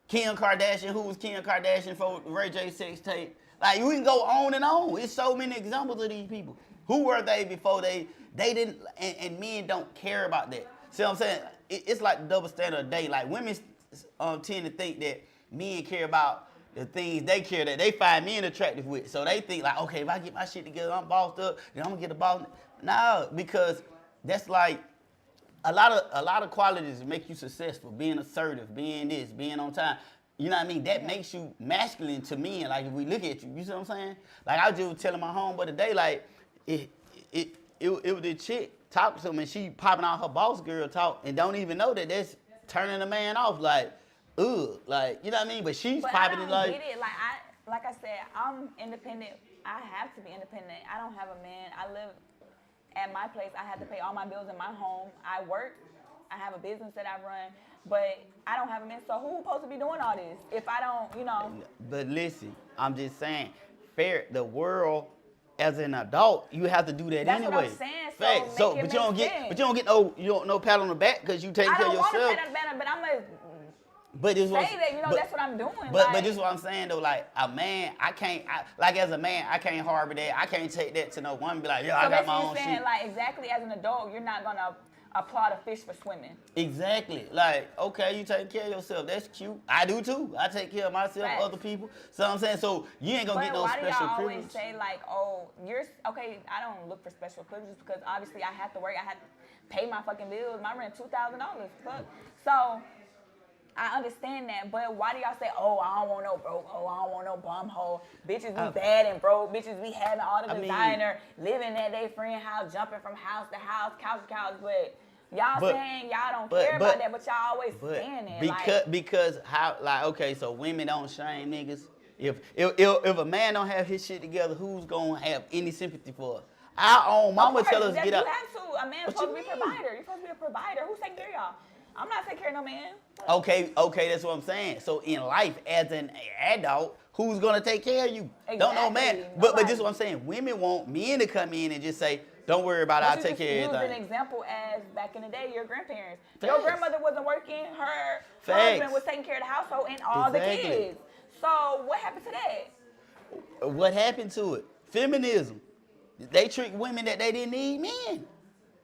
[SPEAKER 3] Kim Kardashian. Who was Kim Kardashian before Ray J sex tape? Like, we can go on and on. It's so many examples of these people. Who were they before they didn't, and men don't care about that. See what I'm saying? It's like the double standard of day. Like, women tend to think that men care about the things they care that they find men attractive with. So they think like, okay, if I get my shit together, I'm bossed up, then I'm gonna get a boss. No, because that's like a lot of qualities that make you successful. Being assertive, being this, being on time. You know what I mean? That makes you masculine to men. Like, if we look at you, you see what I'm saying? Like, I was just telling my homeboy today, like, it was the chick talking to me, and she popping out her boss girl talk and don't even know that that's turning a man off. Like, ugh, like, you know what I mean? But she's
[SPEAKER 4] But
[SPEAKER 3] popping
[SPEAKER 4] I
[SPEAKER 3] it
[SPEAKER 4] don't
[SPEAKER 3] like.
[SPEAKER 4] get it. Like I said, I'm independent. I have to be independent. I don't have a man. I live at my place. I have to pay all my bills in my home. I work. I have a business that I run. But I don't have a man. So who's supposed to be doing all this if I don't, you know?
[SPEAKER 3] But listen, I'm just saying, the world as an adult, you have to do that
[SPEAKER 4] That's
[SPEAKER 3] anyway.
[SPEAKER 4] what I'm saying. So
[SPEAKER 3] Facts.
[SPEAKER 4] make
[SPEAKER 3] So,
[SPEAKER 4] it
[SPEAKER 3] but you don't
[SPEAKER 4] make
[SPEAKER 3] get,
[SPEAKER 4] sense.
[SPEAKER 3] but you don't get no pat on the back because you taking
[SPEAKER 4] I
[SPEAKER 3] care of
[SPEAKER 4] don't want to
[SPEAKER 3] yourself.
[SPEAKER 4] pay that better, but I'm going to
[SPEAKER 3] But this
[SPEAKER 4] say
[SPEAKER 3] was,
[SPEAKER 4] that, you know,
[SPEAKER 3] but,
[SPEAKER 4] that's what I'm doing.
[SPEAKER 3] But
[SPEAKER 4] like,
[SPEAKER 3] this is what I'm saying though. Like, a man, like as a man, I can't harbor that. I can't take that to no woman. Be like, yo,
[SPEAKER 4] so
[SPEAKER 3] I got my
[SPEAKER 4] basically
[SPEAKER 3] own
[SPEAKER 4] you're saying,
[SPEAKER 3] shit.
[SPEAKER 4] like, exactly as an adult, you're not going to applaud a fish for swimming.
[SPEAKER 3] Exactly. Like, okay, you take care of yourself. That's cute. I do too. I take care of myself,
[SPEAKER 4] Facts.
[SPEAKER 3] other people. So I'm saying, so you ain't gonna
[SPEAKER 4] But
[SPEAKER 3] get no
[SPEAKER 4] why do
[SPEAKER 3] special
[SPEAKER 4] y'all
[SPEAKER 3] privilege.
[SPEAKER 4] always say like, oh, you're okay? I don't look for special privileges because obviously I have to work. I have to pay my fucking bills. My rent $2,000. Fuck. So I understand that, but why do y'all say, oh, I don't want no broke hoe, I don't want no bum hoe. Bitches be bad and broke. Bitches be having all the designer, living at their friend house, jumping from house to house, couch to couch. But y'all saying y'all don't care about that, but y'all always saying it.
[SPEAKER 3] Because how, like, okay, so women don't shame niggas. If a man don't have his shit together, who's gonna have any sympathy for us? Our own mama tell us get out.
[SPEAKER 4] You have to. A man's supposed to be a provider. You're supposed to be a provider. Who's taking care of y'all? I'm not taking care of no man.
[SPEAKER 3] Okay, that's what I'm saying. So in life, as an adult, who's gonna take care of you?
[SPEAKER 4] Exactly.
[SPEAKER 3] Don't know, man. But
[SPEAKER 4] Nobody.
[SPEAKER 3] this is what I'm saying. Women want men to come in and just say, "Don't worry about it. I'll take care of
[SPEAKER 4] Use
[SPEAKER 3] everything."
[SPEAKER 4] an example as back in the day, your grandparents.
[SPEAKER 3] Facts.
[SPEAKER 4] Your grandmother wasn't working. Her
[SPEAKER 3] Facts.
[SPEAKER 4] husband was taking care of the household and all the
[SPEAKER 3] Exactly.
[SPEAKER 4] kids. So what happened to that?
[SPEAKER 3] What happened to it? Feminism. They treat women that they didn't need men.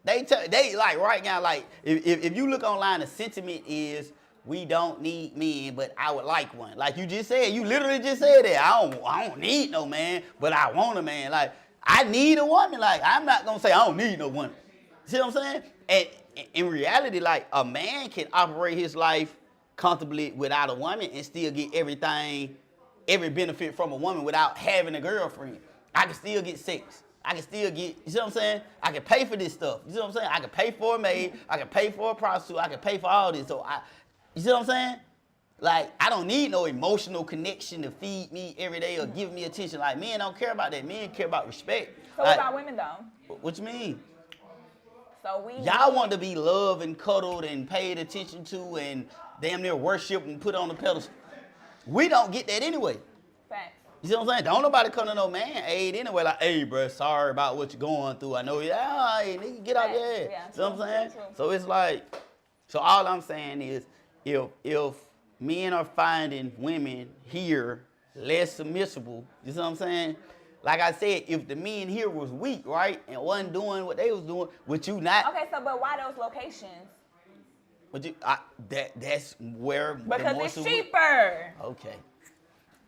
[SPEAKER 3] They like right now, like if you look online, the sentiment is we don't need men, but I would like one. Like you just said, you literally just said that. I don't need no man, but I want a man. Like I need a woman. Like I'm not gonna say I don't need no woman. See what I'm saying? And in reality, like a man can operate his life comfortably without a woman and still get every benefit from a woman without having a girlfriend. I can still get sex. I can still get, you see what I'm saying? I can pay for this stuff. You see what I'm saying? I can pay for a maid. I can pay for a prostitute. I can pay for all this. So you see what I'm saying? Like, I don't need no emotional connection to feed me every day or give me attention. Like, men don't care about that. Men care about respect.
[SPEAKER 4] So
[SPEAKER 3] like,
[SPEAKER 4] what about women though?
[SPEAKER 3] What you mean?
[SPEAKER 4] So we
[SPEAKER 3] Y'all want to be loved and cuddled and paid attention to and damn near worshiped and put on the pedestal. We don't get that anyway.
[SPEAKER 4] Facts.
[SPEAKER 3] You see what I'm saying? Don't nobody come to no man aid anyway. Like, hey, bro, sorry about what you're going through. I know you. Hey, nigga, get out there.
[SPEAKER 4] Yeah,
[SPEAKER 3] See what I'm saying?
[SPEAKER 4] true.
[SPEAKER 3] So it's like, so all I'm saying is, if men are finding women here less submissible, you see what I'm saying? Like I said, if the men here was weak, right, and wasn't doing what they was doing, would you not?
[SPEAKER 4] Okay, so but why those locations?
[SPEAKER 3] Would you? That's where.
[SPEAKER 4] Because it's cheaper.
[SPEAKER 3] Okay.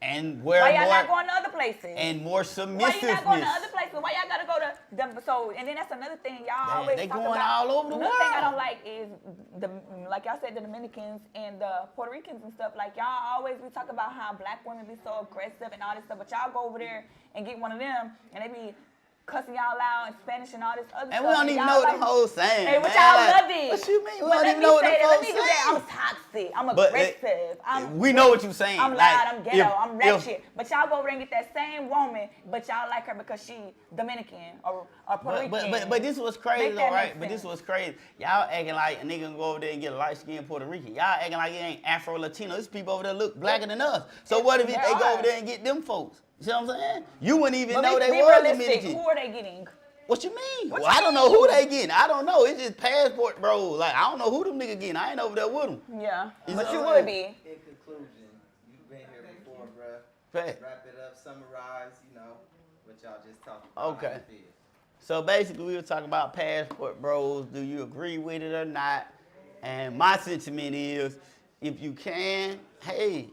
[SPEAKER 3] And where
[SPEAKER 4] Why y'all
[SPEAKER 3] more,
[SPEAKER 4] not going to other places?
[SPEAKER 3] and more
[SPEAKER 4] Why
[SPEAKER 3] submissiveness.
[SPEAKER 4] you not going to other places? Why y'all gotta go to the so? And then that's another thing y'all always
[SPEAKER 3] they
[SPEAKER 4] talk
[SPEAKER 3] going
[SPEAKER 4] about.
[SPEAKER 3] all over the
[SPEAKER 4] Another thing I
[SPEAKER 3] world.
[SPEAKER 4] don't like is like y'all said, the Dominicans and the Puerto Ricans and stuff. Like y'all always we talk about how black women be so aggressive and all this stuff, but y'all go over there and get one of them and they be cussing y'all out in Spanish and all this other
[SPEAKER 3] And
[SPEAKER 4] stuff.
[SPEAKER 3] we don't even know what the whole saying.
[SPEAKER 4] Hey, what
[SPEAKER 3] man.
[SPEAKER 4] y'all
[SPEAKER 3] Like,
[SPEAKER 4] love it.
[SPEAKER 3] What you mean? We
[SPEAKER 4] But
[SPEAKER 3] don't
[SPEAKER 4] let
[SPEAKER 3] even
[SPEAKER 4] me
[SPEAKER 3] know what
[SPEAKER 4] say
[SPEAKER 3] the
[SPEAKER 4] that. Let
[SPEAKER 3] folks
[SPEAKER 4] me do that. I'm
[SPEAKER 3] saying.
[SPEAKER 4] toxic. I'm
[SPEAKER 3] But
[SPEAKER 4] aggressive.
[SPEAKER 3] we know what you're saying.
[SPEAKER 4] I'm
[SPEAKER 3] Like,
[SPEAKER 4] loud. I'm ghetto.
[SPEAKER 3] if-
[SPEAKER 4] I'm ratchet. But y'all go over there and get that same woman, but y'all like her because she Dominican or Puerto Rican.
[SPEAKER 3] But this was crazy
[SPEAKER 4] Make
[SPEAKER 3] though,
[SPEAKER 4] that
[SPEAKER 3] right?
[SPEAKER 4] make
[SPEAKER 3] But this
[SPEAKER 4] sense.
[SPEAKER 3] was crazy. Y'all acting like a nigga can go over there and get a light skinned Puerto Rican. Y'all acting like it ain't Afro Latino. There's people over there look blacker than us. So what if they
[SPEAKER 4] There
[SPEAKER 3] go
[SPEAKER 4] are.
[SPEAKER 3] over there and get them folks? You see what I'm saying? You wouldn't even
[SPEAKER 4] But
[SPEAKER 3] know they
[SPEAKER 4] be
[SPEAKER 3] was
[SPEAKER 4] realistic.
[SPEAKER 3] Dominican.
[SPEAKER 4] Who are they getting?
[SPEAKER 3] What you mean?
[SPEAKER 4] What
[SPEAKER 3] Well,
[SPEAKER 4] you
[SPEAKER 3] I don't know who
[SPEAKER 4] mean?
[SPEAKER 3] they getting. I don't know. It's just passport, bro. Like, I don't know who them niggas getting. I ain't over there with them.
[SPEAKER 4] Yeah,
[SPEAKER 3] You
[SPEAKER 4] but
[SPEAKER 3] know
[SPEAKER 4] you
[SPEAKER 3] what
[SPEAKER 4] would
[SPEAKER 3] I'm
[SPEAKER 4] be.
[SPEAKER 8] In conclusion, you've been here before, bruh.
[SPEAKER 3] Fact.
[SPEAKER 8] Wrap it up, summarize, what y'all just talked about.
[SPEAKER 3] Okay.
[SPEAKER 8] How you feel.
[SPEAKER 3] So basically, we were talking about passport bros. Do you agree with it or not? And my sentiment is, if you can, hey,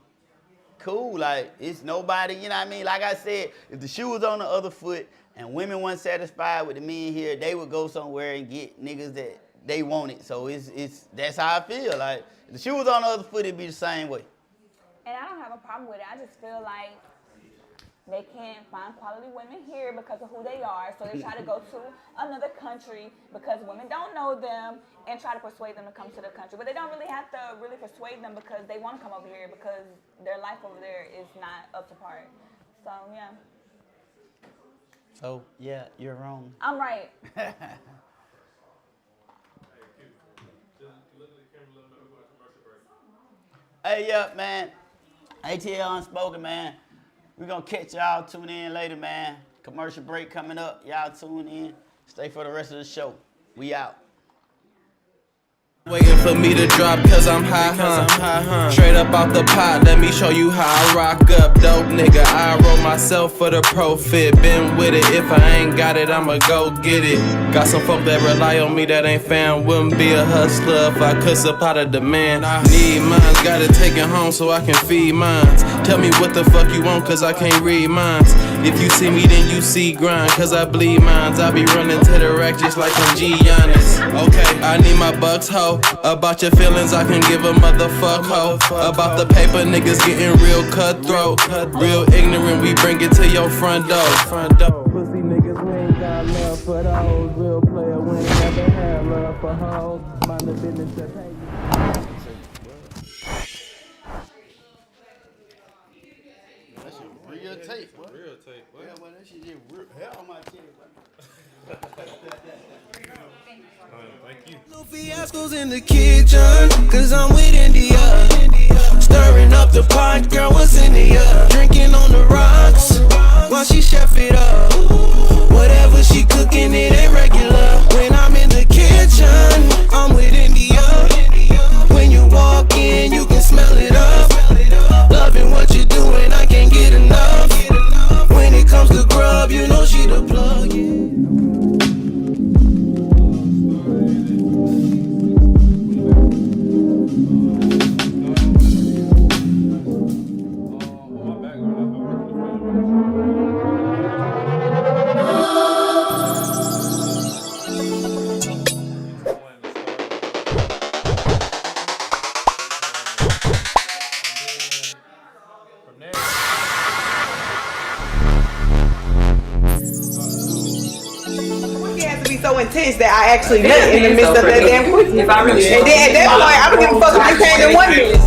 [SPEAKER 3] cool. Like, it's nobody, you know what I mean? Like I said, if the shoe was on the other foot and women weren't satisfied with the men here, they would go somewhere and get niggas that they wanted. So that's how I feel. Like, if the shoe was on the other foot, it'd be the same way.
[SPEAKER 4] And I don't have a problem with it. I just feel like they can't find quality women here because of who they are. So they try to go to another country because women don't know them and try to persuade them to come to the country. But they don't really have to really persuade them because they want to come over here because their life over there is not up to par. So, yeah.
[SPEAKER 3] So, yeah, you're wrong.
[SPEAKER 4] I'm right.
[SPEAKER 3] Hey, yeah, man. ATL Unspoken, man. We're going to catch y'all. Tune in later, man. Commercial break coming up. Y'all tune in. Stay for the rest of the show. We out.
[SPEAKER 6] Waiting for me to drop cause I'm high, huh? Straight up off the pot, let me show you how I rock up. Dope nigga, I roll myself for the profit. Been with it, if I ain't got it, I'ma go get it. Got some folk that rely on me that ain't found. Wouldn't be a hustler if I could supply the demand. Need mines, gotta take it home so I can feed mines. Tell me what the fuck you want cause I can't read mines. If you see me then you see grind cause I bleed mines. I be running to the rack just like I'm Giannis. Okay, I need my bucks, ho. About your feelings, I can give a motherfuck ho. About the paper, niggas getting real cutthroat. Real ignorant, we bring it to your front door. Pussy niggas, we ain't got love for those. Real player, we ain't never had love for hoes. Mind the business that pay you.
[SPEAKER 3] That's a real tape, boy.
[SPEAKER 5] Real tape, boy.
[SPEAKER 3] Yeah, boy, that shit just real hell on my tape, boy.
[SPEAKER 5] Thank you.
[SPEAKER 6] No fiascos in the kitchen, cause I'm with India. Stirring up the pot, girl, what's in the drinking on the rocks, while she chef it up. Whatever she cooking, it ain't regular. When I'm in the kitchen, I'm with India. When you walk in, you can smell it up. Loving what you're doing, I can't get enough. When it comes to grub, you know she the plug, yeah.
[SPEAKER 9] So intense that I actually nut in the midst of that damn quickie. And then at that point, I don't give a fuck if you came in 1 minute.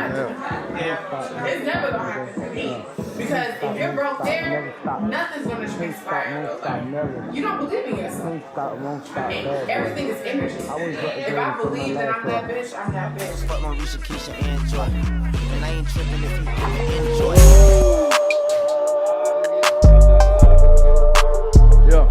[SPEAKER 2] not doing that. It's never gonna happen for me. Because if you're broke there, nothing's gonna transpire. You don't believe in yourself. And everything is energy. If I believe that I'm that bitch, I'm that bitch.
[SPEAKER 6] Fuck Marisha, Keisha, and Jordan. And I ain't tripping if you enjoy it.
[SPEAKER 10] Yeah.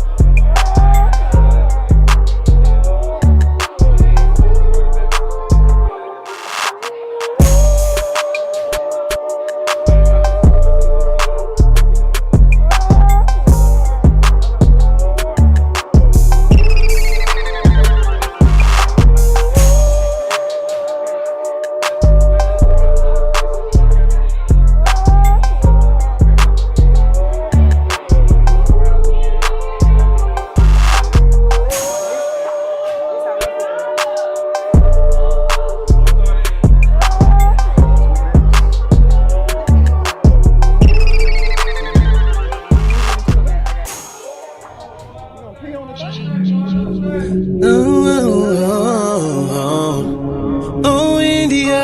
[SPEAKER 6] Oh, India.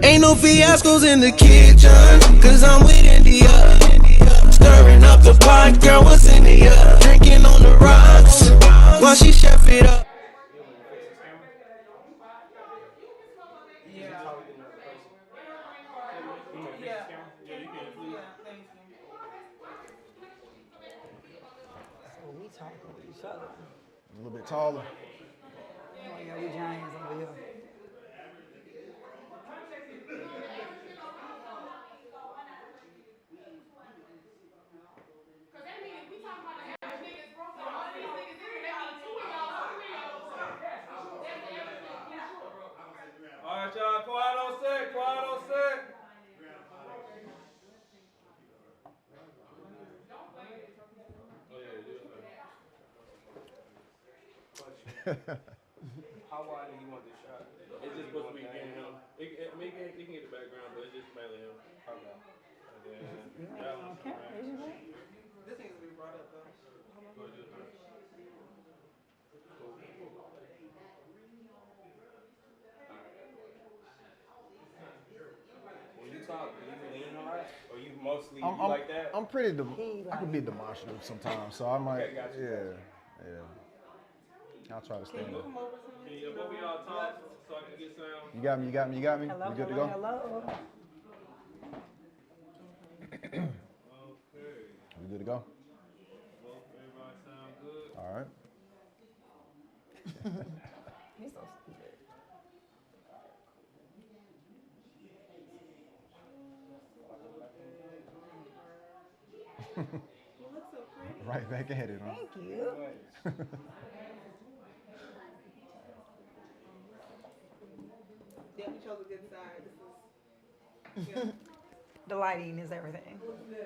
[SPEAKER 6] Ain't no fiascos in the kitchen, cause I'm with India. Stirring up the pot, girl, what's in the drinking on the rocks, while she chef it up.
[SPEAKER 11] We talking with each other.
[SPEAKER 10] A little bit taller.
[SPEAKER 11] Oh yeah, we giants over here.
[SPEAKER 5] All right, y'all, quiet on set, quiet on set.
[SPEAKER 1] How wide do you want this shot?
[SPEAKER 5] It's just supposed to be getting him. I mean, he can get the background, but it's just mainly him.
[SPEAKER 1] Okay.
[SPEAKER 2] This needs to be brought up though.
[SPEAKER 1] When you talk, do you lean a lot? Or you mostly
[SPEAKER 10] I'm
[SPEAKER 1] like that?
[SPEAKER 10] I'm pretty. I can be demonstrative sometimes, so I might.
[SPEAKER 1] Okay, gotcha.
[SPEAKER 10] Yeah. I'll try to stand up.
[SPEAKER 5] Can both of y'all talk so I can get sound?
[SPEAKER 10] You got me. You got me. You got me.
[SPEAKER 11] Hello,
[SPEAKER 10] We good to
[SPEAKER 11] hello,
[SPEAKER 10] go?
[SPEAKER 11] hello.
[SPEAKER 5] Okay.
[SPEAKER 10] We good to go?
[SPEAKER 5] Everybody sound good?
[SPEAKER 10] All right.
[SPEAKER 11] He's so stupid.
[SPEAKER 10] Right back at it, huh?
[SPEAKER 11] Thank you.
[SPEAKER 2] Yeah, we chose a good side. This is
[SPEAKER 11] The lighting is everything.
[SPEAKER 5] Oh, yeah.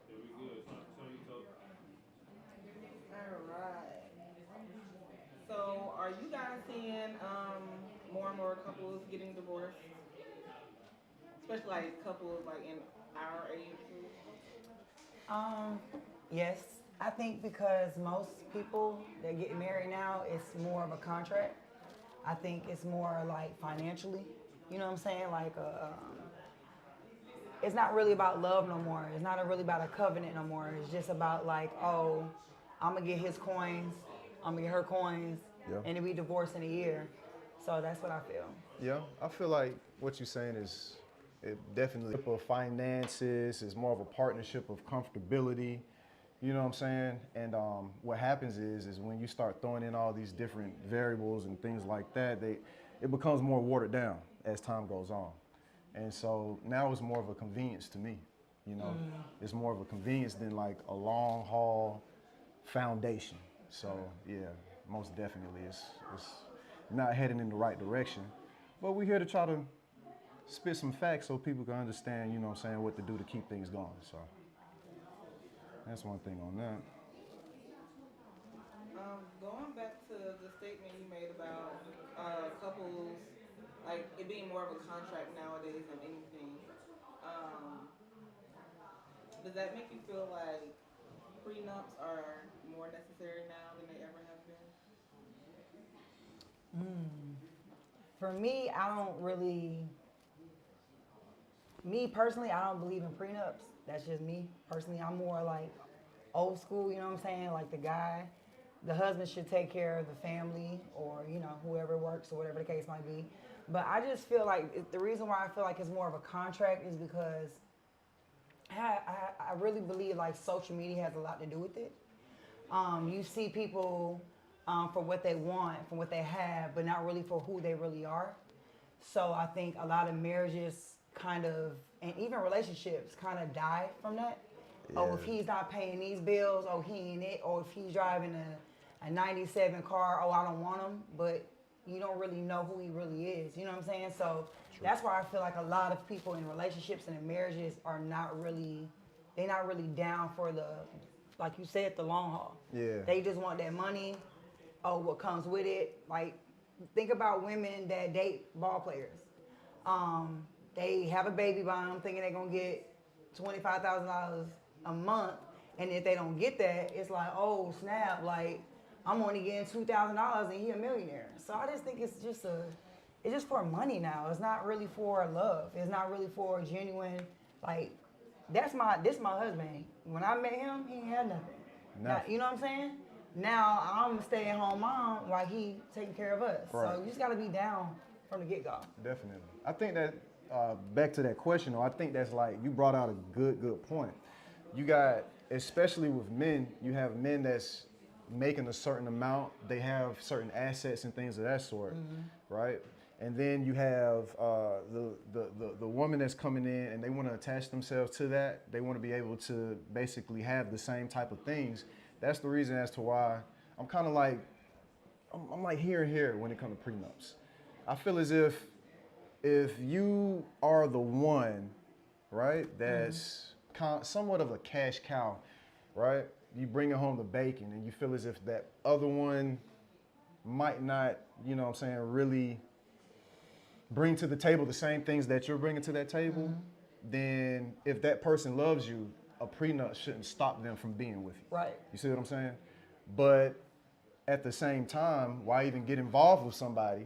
[SPEAKER 5] Yeah, we good. So you talk.
[SPEAKER 2] Alright. So are you guys seeing more and more couples getting divorced? Especially like couples like in our age group?
[SPEAKER 11] Yes. I think because most people that get married now, it's more of a contract. I think it's more like financially. You know what I'm saying? Like it's not really about love no more. It's not really about a covenant no more. It's just about like, oh, I'm gonna get his coins, I'm gonna get her coins,
[SPEAKER 10] Yeah.
[SPEAKER 11] and then we divorce in a year. So that's what I feel.
[SPEAKER 10] Yeah, I feel like what you're saying is it definitely of finances. It's more of a partnership of comfortability. You know what I'm saying? And what happens is when you start throwing in all these different variables and things like that, it becomes more watered down as time goes on. And so now it's more of a convenience to me. You know, it's more of a convenience than like a long haul foundation. So yeah, most definitely, it's not heading in the right direction. But we're here to try to spit some facts so people can understand, you know what I'm saying, what to do to keep things going. So that's one thing on that.
[SPEAKER 2] Going back to the statement you made about couples, like it being more of a contract nowadays than anything, does that make you feel like prenups are more necessary now than they ever have been?
[SPEAKER 11] For me, me personally, I don't believe in prenups. That's just me personally. I'm more like old school, you know what I'm saying? Like the husband should take care of the family or, whoever works or whatever the case might be. But I just feel like the reason why I feel like it's more of a contract is because I really believe like social media has a lot to do with it. You see people for what they want, for what they have, but not really for who they really are. So I think a lot of marriages and even relationships kind of die from that. Yeah. Oh, if he's not paying these bills, oh, he ain't it. Or if he's driving a 97 car, oh, I don't want him. But you don't really know who he really is. You know what I'm saying? So that's why I feel like a lot of people in relationships and in marriages they're not really down for like you said, the long haul. Yeah. They just want that money, what comes with it. Like, think about women that date ball players. They have a baby by them thinking they're going to get $25,000 a month. And if they don't get that, it's like, oh, snap, like, I'm only getting $2,000 and he a millionaire. So I just think it's just for money now. It's not really for love. It's not really for genuine, like, this my husband. When I met him, he ain't had nothing. Now, you know what I'm saying? Now I'm a stay-at-home mom while he taking care of us. Right. So you just gotta be down from the get-go. Definitely. I think that back to that question, though, I think that's like you brought out a good point. You got, especially with men, you have men that's making a certain amount. They have certain assets and things of that sort, right? And then you have the woman that's coming in and they want to attach themselves to that. They want to be able to basically have the same type of things. That's the reason as to why I'm kind of like, I'm like here and here when it comes to prenups. I feel as if you are the one, right, that's somewhat of a cash cow, right? You bringing home the bacon and you feel as if that other one might not, you know what I'm saying, really bring to the table the same things that you're bringing to that table, then if that person loves you, a prenup shouldn't stop them from being with you. Right. You see what I'm saying? But at the same time, why even get involved with somebody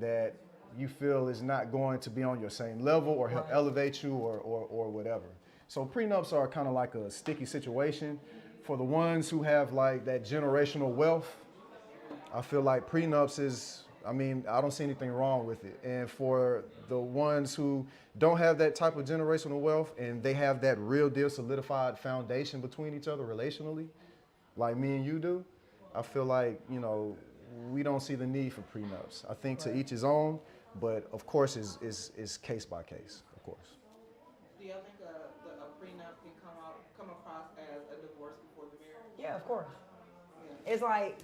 [SPEAKER 11] that you feel is not going to be on your same level or help elevate you or whatever? So prenups are kind of like a sticky situation. For the ones who have like that generational wealth, I feel like prenups is, I don't see anything wrong with it. And for the ones who don't have that type of generational wealth and they have that real deal solidified foundation between each other relationally, like me and you do, I feel like, we don't see the need for prenups. I think to each his own, but of course is case by case, of course.
[SPEAKER 9] Do y'all think a prenup can come across as a divorce before the marriage?
[SPEAKER 11] Yeah, of course. Yeah. It's like,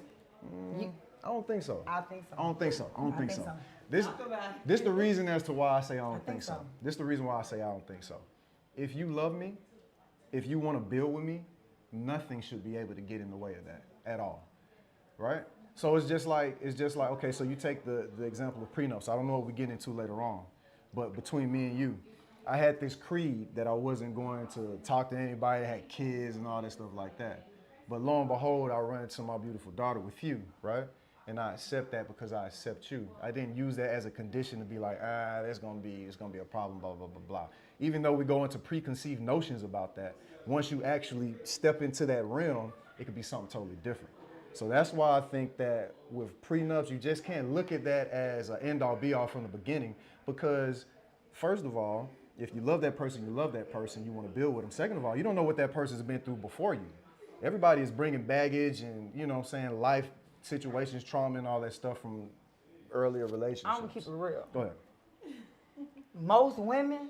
[SPEAKER 10] I don't think so.
[SPEAKER 11] I think so.
[SPEAKER 10] I don't think so. This the reason as to why I say I don't think so. This the reason why I say I don't think so. If you love me, if you want to build with me, nothing should be able to get in the way of that at all, right? So it's just like okay. So you take the example of prenups. I don't know what we get into later on, but between me and you, I had this creed that I wasn't going to talk to anybody that had kids and all that stuff like that. But lo and behold, I run into my beautiful daughter with you, right? And I accept that because I accept you. I didn't use that as a condition to be like, it's gonna be a problem, blah, blah, blah, blah. Even though we go into preconceived notions about that, once you actually step into that realm, it could be something totally different. So that's why I think that with prenups, you just can't look at that as an end all be all from the beginning, because first of all, if you love that person, you want to build with them. Second of all, you don't know what that person's been through before you. Everybody is bringing baggage and, life situations, trauma and all that stuff from earlier relationships.
[SPEAKER 11] I'm gonna keep it real.
[SPEAKER 10] Go ahead.
[SPEAKER 11] Most women,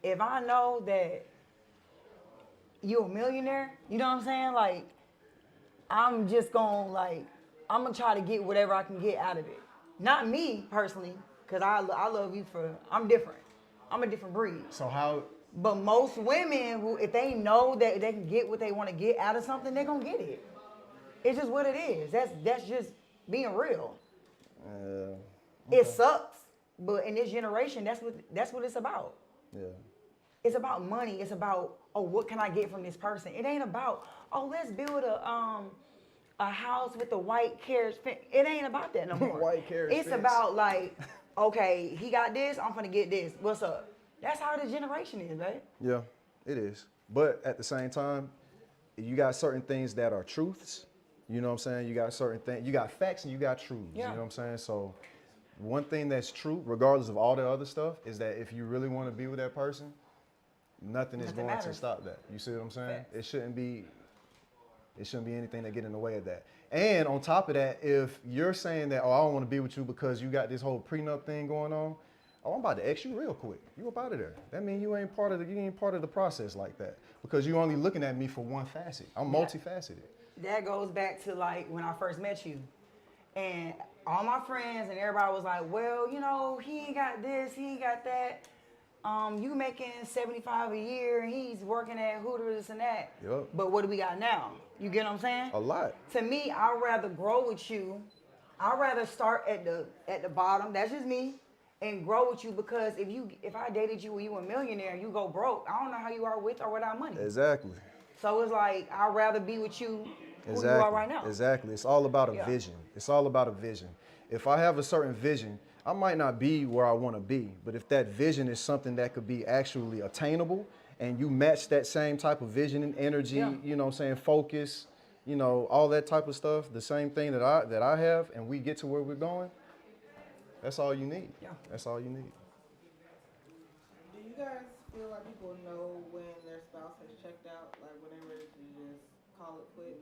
[SPEAKER 11] if I know that you're a millionaire, you know what I'm saying? Like, I'm just gonna I'm gonna try to get whatever I can get out of it. Not me personally, because I love you I'm different. I'm a different breed.
[SPEAKER 10] So how?
[SPEAKER 11] But most women, if they know that they can get what they want to get out of something, they're gonna get it. It's just what it is. That's just being real. Okay. It sucks, but in this generation, that's what it's about. Yeah. It's about money. It's about, what can I get from this person? It ain't about, let's build a house with a white carriage fence. It ain't about that no more.
[SPEAKER 10] White carriage
[SPEAKER 11] It's
[SPEAKER 10] fence.
[SPEAKER 11] about like, okay, he got this, I'm finna get this. What's up? That's how the generation is, right?
[SPEAKER 10] Yeah, it is. But at the same time, you got certain things that are truths. You know what I'm saying? You got certain things, you got facts and you got truths.
[SPEAKER 11] Yeah.
[SPEAKER 10] You know what I'm saying? So one thing that's true, regardless of all the other stuff, is that if you really want to be with that person, nothing is going to
[SPEAKER 11] matters.
[SPEAKER 10] stop that. You see what I'm saying?
[SPEAKER 11] Facts.
[SPEAKER 10] It shouldn't be anything that get in the way of that. And on top of that, if you're saying that, oh, I don't want to be with you because you got this whole prenup thing going on, oh, I'm about to X you real quick. You up out of there. That means you ain't part of the process like that. Because you're only looking at me for one facet. I'm multifaceted.
[SPEAKER 11] That goes back to like when I first met you. And all my friends and everybody was like, well, you know, he ain't got this, he ain't got that. You making 75 a year and he's working at Hooters and that.
[SPEAKER 10] Yep.
[SPEAKER 11] But what do we got now? You get what I'm saying?
[SPEAKER 10] A lot.
[SPEAKER 11] To me, I'd rather grow with you. I'd rather start at the bottom. That's just me. And grow with you, because if I dated you when you were a millionaire and you go broke, I don't know how you are with or without money.
[SPEAKER 10] Exactly.
[SPEAKER 11] So it's like, I'd rather be with you who you are right now.
[SPEAKER 10] Exactly. It's all about a vision. It's all about a vision. If I have a certain vision, I might not be where I want to be, but if that vision is something that could be actually attainable and you match that same type of vision and energy, you know what I'm saying, focus, you know, all that type of stuff, the same thing that I have, and we get to where we're going, that's all you need.
[SPEAKER 11] Yeah.
[SPEAKER 10] That's all you need.
[SPEAKER 9] Do you guys feel like people know when their spouse has checked out, like when they're ready to just call it quits?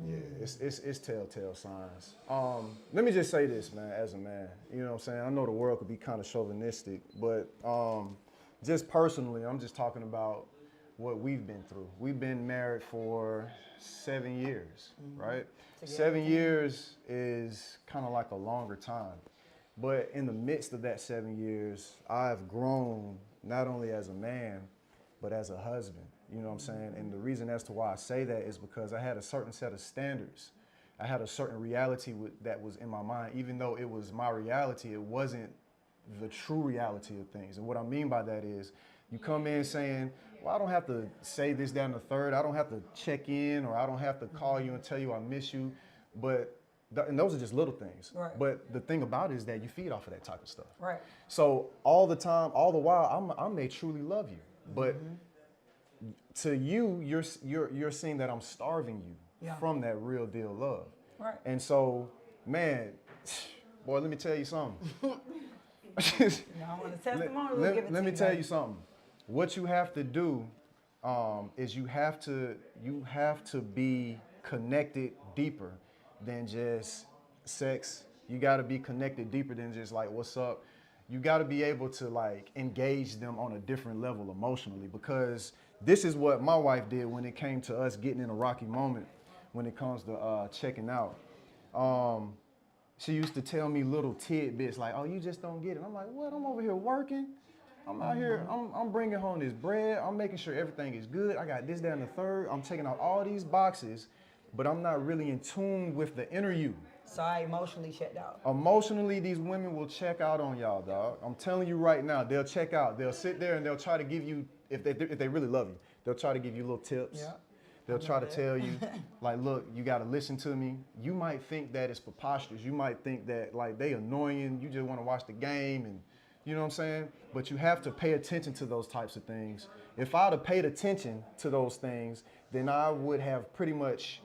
[SPEAKER 10] Yeah, it's telltale signs. Let me just say this, man, as a man, you know what I'm saying? I know the world could be kind of chauvinistic, but just personally, I'm just talking about what we've been through. We've been married for 7 years, right? 7 years is kind of like a longer time. But in the midst of that 7 years, I've grown not only as a man, but as a husband. You know what I'm saying? And the reason as to why I say that is because I had a certain set of standards. I had a certain reality that was in my mind. Even though it was my reality, it wasn't the true reality of things. And what I mean by that is, you come in saying, well, I don't have to say this, that, and the third. I don't have to check in, or I don't have to call you and tell you I miss you. And those are just little things.
[SPEAKER 11] Right.
[SPEAKER 10] But the thing about it is that you feed off of that type of stuff.
[SPEAKER 11] Right.
[SPEAKER 10] So all the time, all the while, I may truly love you. But to you, you're seeing that I'm starving you from that real deal love.
[SPEAKER 11] Right.
[SPEAKER 10] And so, man, boy, let me tell you something.
[SPEAKER 11] I want a testimony.
[SPEAKER 10] Let me tell you something. What you have to do is you have to be connected deeper than just sex. You got to be connected deeper than just like, what's up? You got to be able to like engage them on a different level emotionally, because this is what my wife did when it came to us getting in a rocky moment when it comes to checking out. She used to tell me little tidbits like, oh, you just don't get it. I'm like, what? I'm over here working. I'm out here, I'm bringing home this bread. I'm making sure everything is good. I got this, that, and the third. I'm checking out all these boxes, but I'm not really in tune with the inner you.
[SPEAKER 11] So I emotionally checked out.
[SPEAKER 10] Emotionally, these women will check out on y'all, dog. I'm telling you right now, they'll check out. They'll sit there and they'll try to give you, if they really love you, they'll try to give you little tips.
[SPEAKER 11] Yeah.
[SPEAKER 10] They'll try to tell you, like, look, you got to listen to me. You might think that it's preposterous. You might think that, like, they annoying. You just want to watch the game and, you know what I'm saying? But you have to pay attention to those types of things. If I'd have paid attention to those things, then I would have pretty much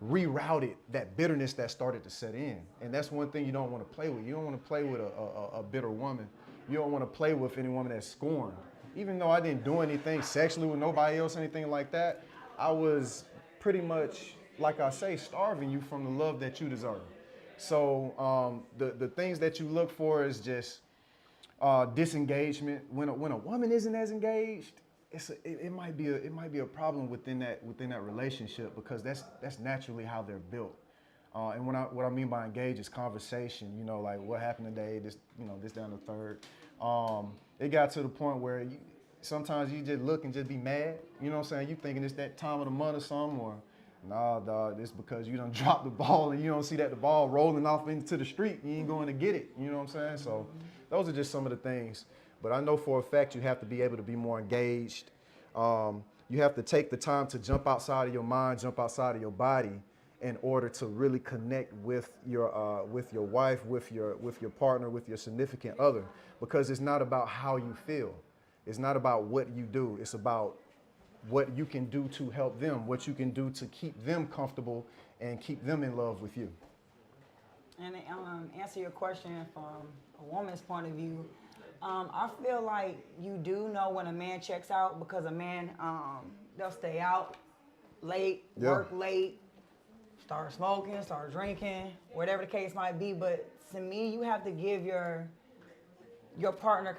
[SPEAKER 10] rerouted that bitterness that started to set in. And that's one thing you don't want to play with. You don't want to play with a bitter woman. You don't want to play with any woman that's scorned. Even though I didn't do anything sexually with nobody else, anything like that, I was pretty much, like I say, starving you from the love that you deserve. So the things that you look for is just disengagement. When a woman isn't as engaged, it might be a problem within that relationship, because that's naturally how they're built. And what I mean by engage is conversation. You know, like what happened today, this down the third. It got to the point where sometimes you just look and just be mad. You know what I'm saying? You thinking it's that time of the month or something, or nah, dog, this because you done dropped the ball and you don't see that the ball rolling off into the street. You ain't going to get it. You know what I'm saying? So those are just some of the things. But I know for a fact you have to be able to be more engaged. You You have to take the time to jump outside of your mind, jump outside of your body, in order to really connect with your wife, with your partner, with your significant other, because it's not about how you feel. It's not about what you do. It's about what you can do to help them, what you can do to keep them comfortable and keep them in love with you.
[SPEAKER 11] And answer your question from a woman's point of view, I feel like you do know when a man checks out, because a man, they'll stay out late, work late, start smoking, start drinking, whatever the case might be. But to me, you have to give your partner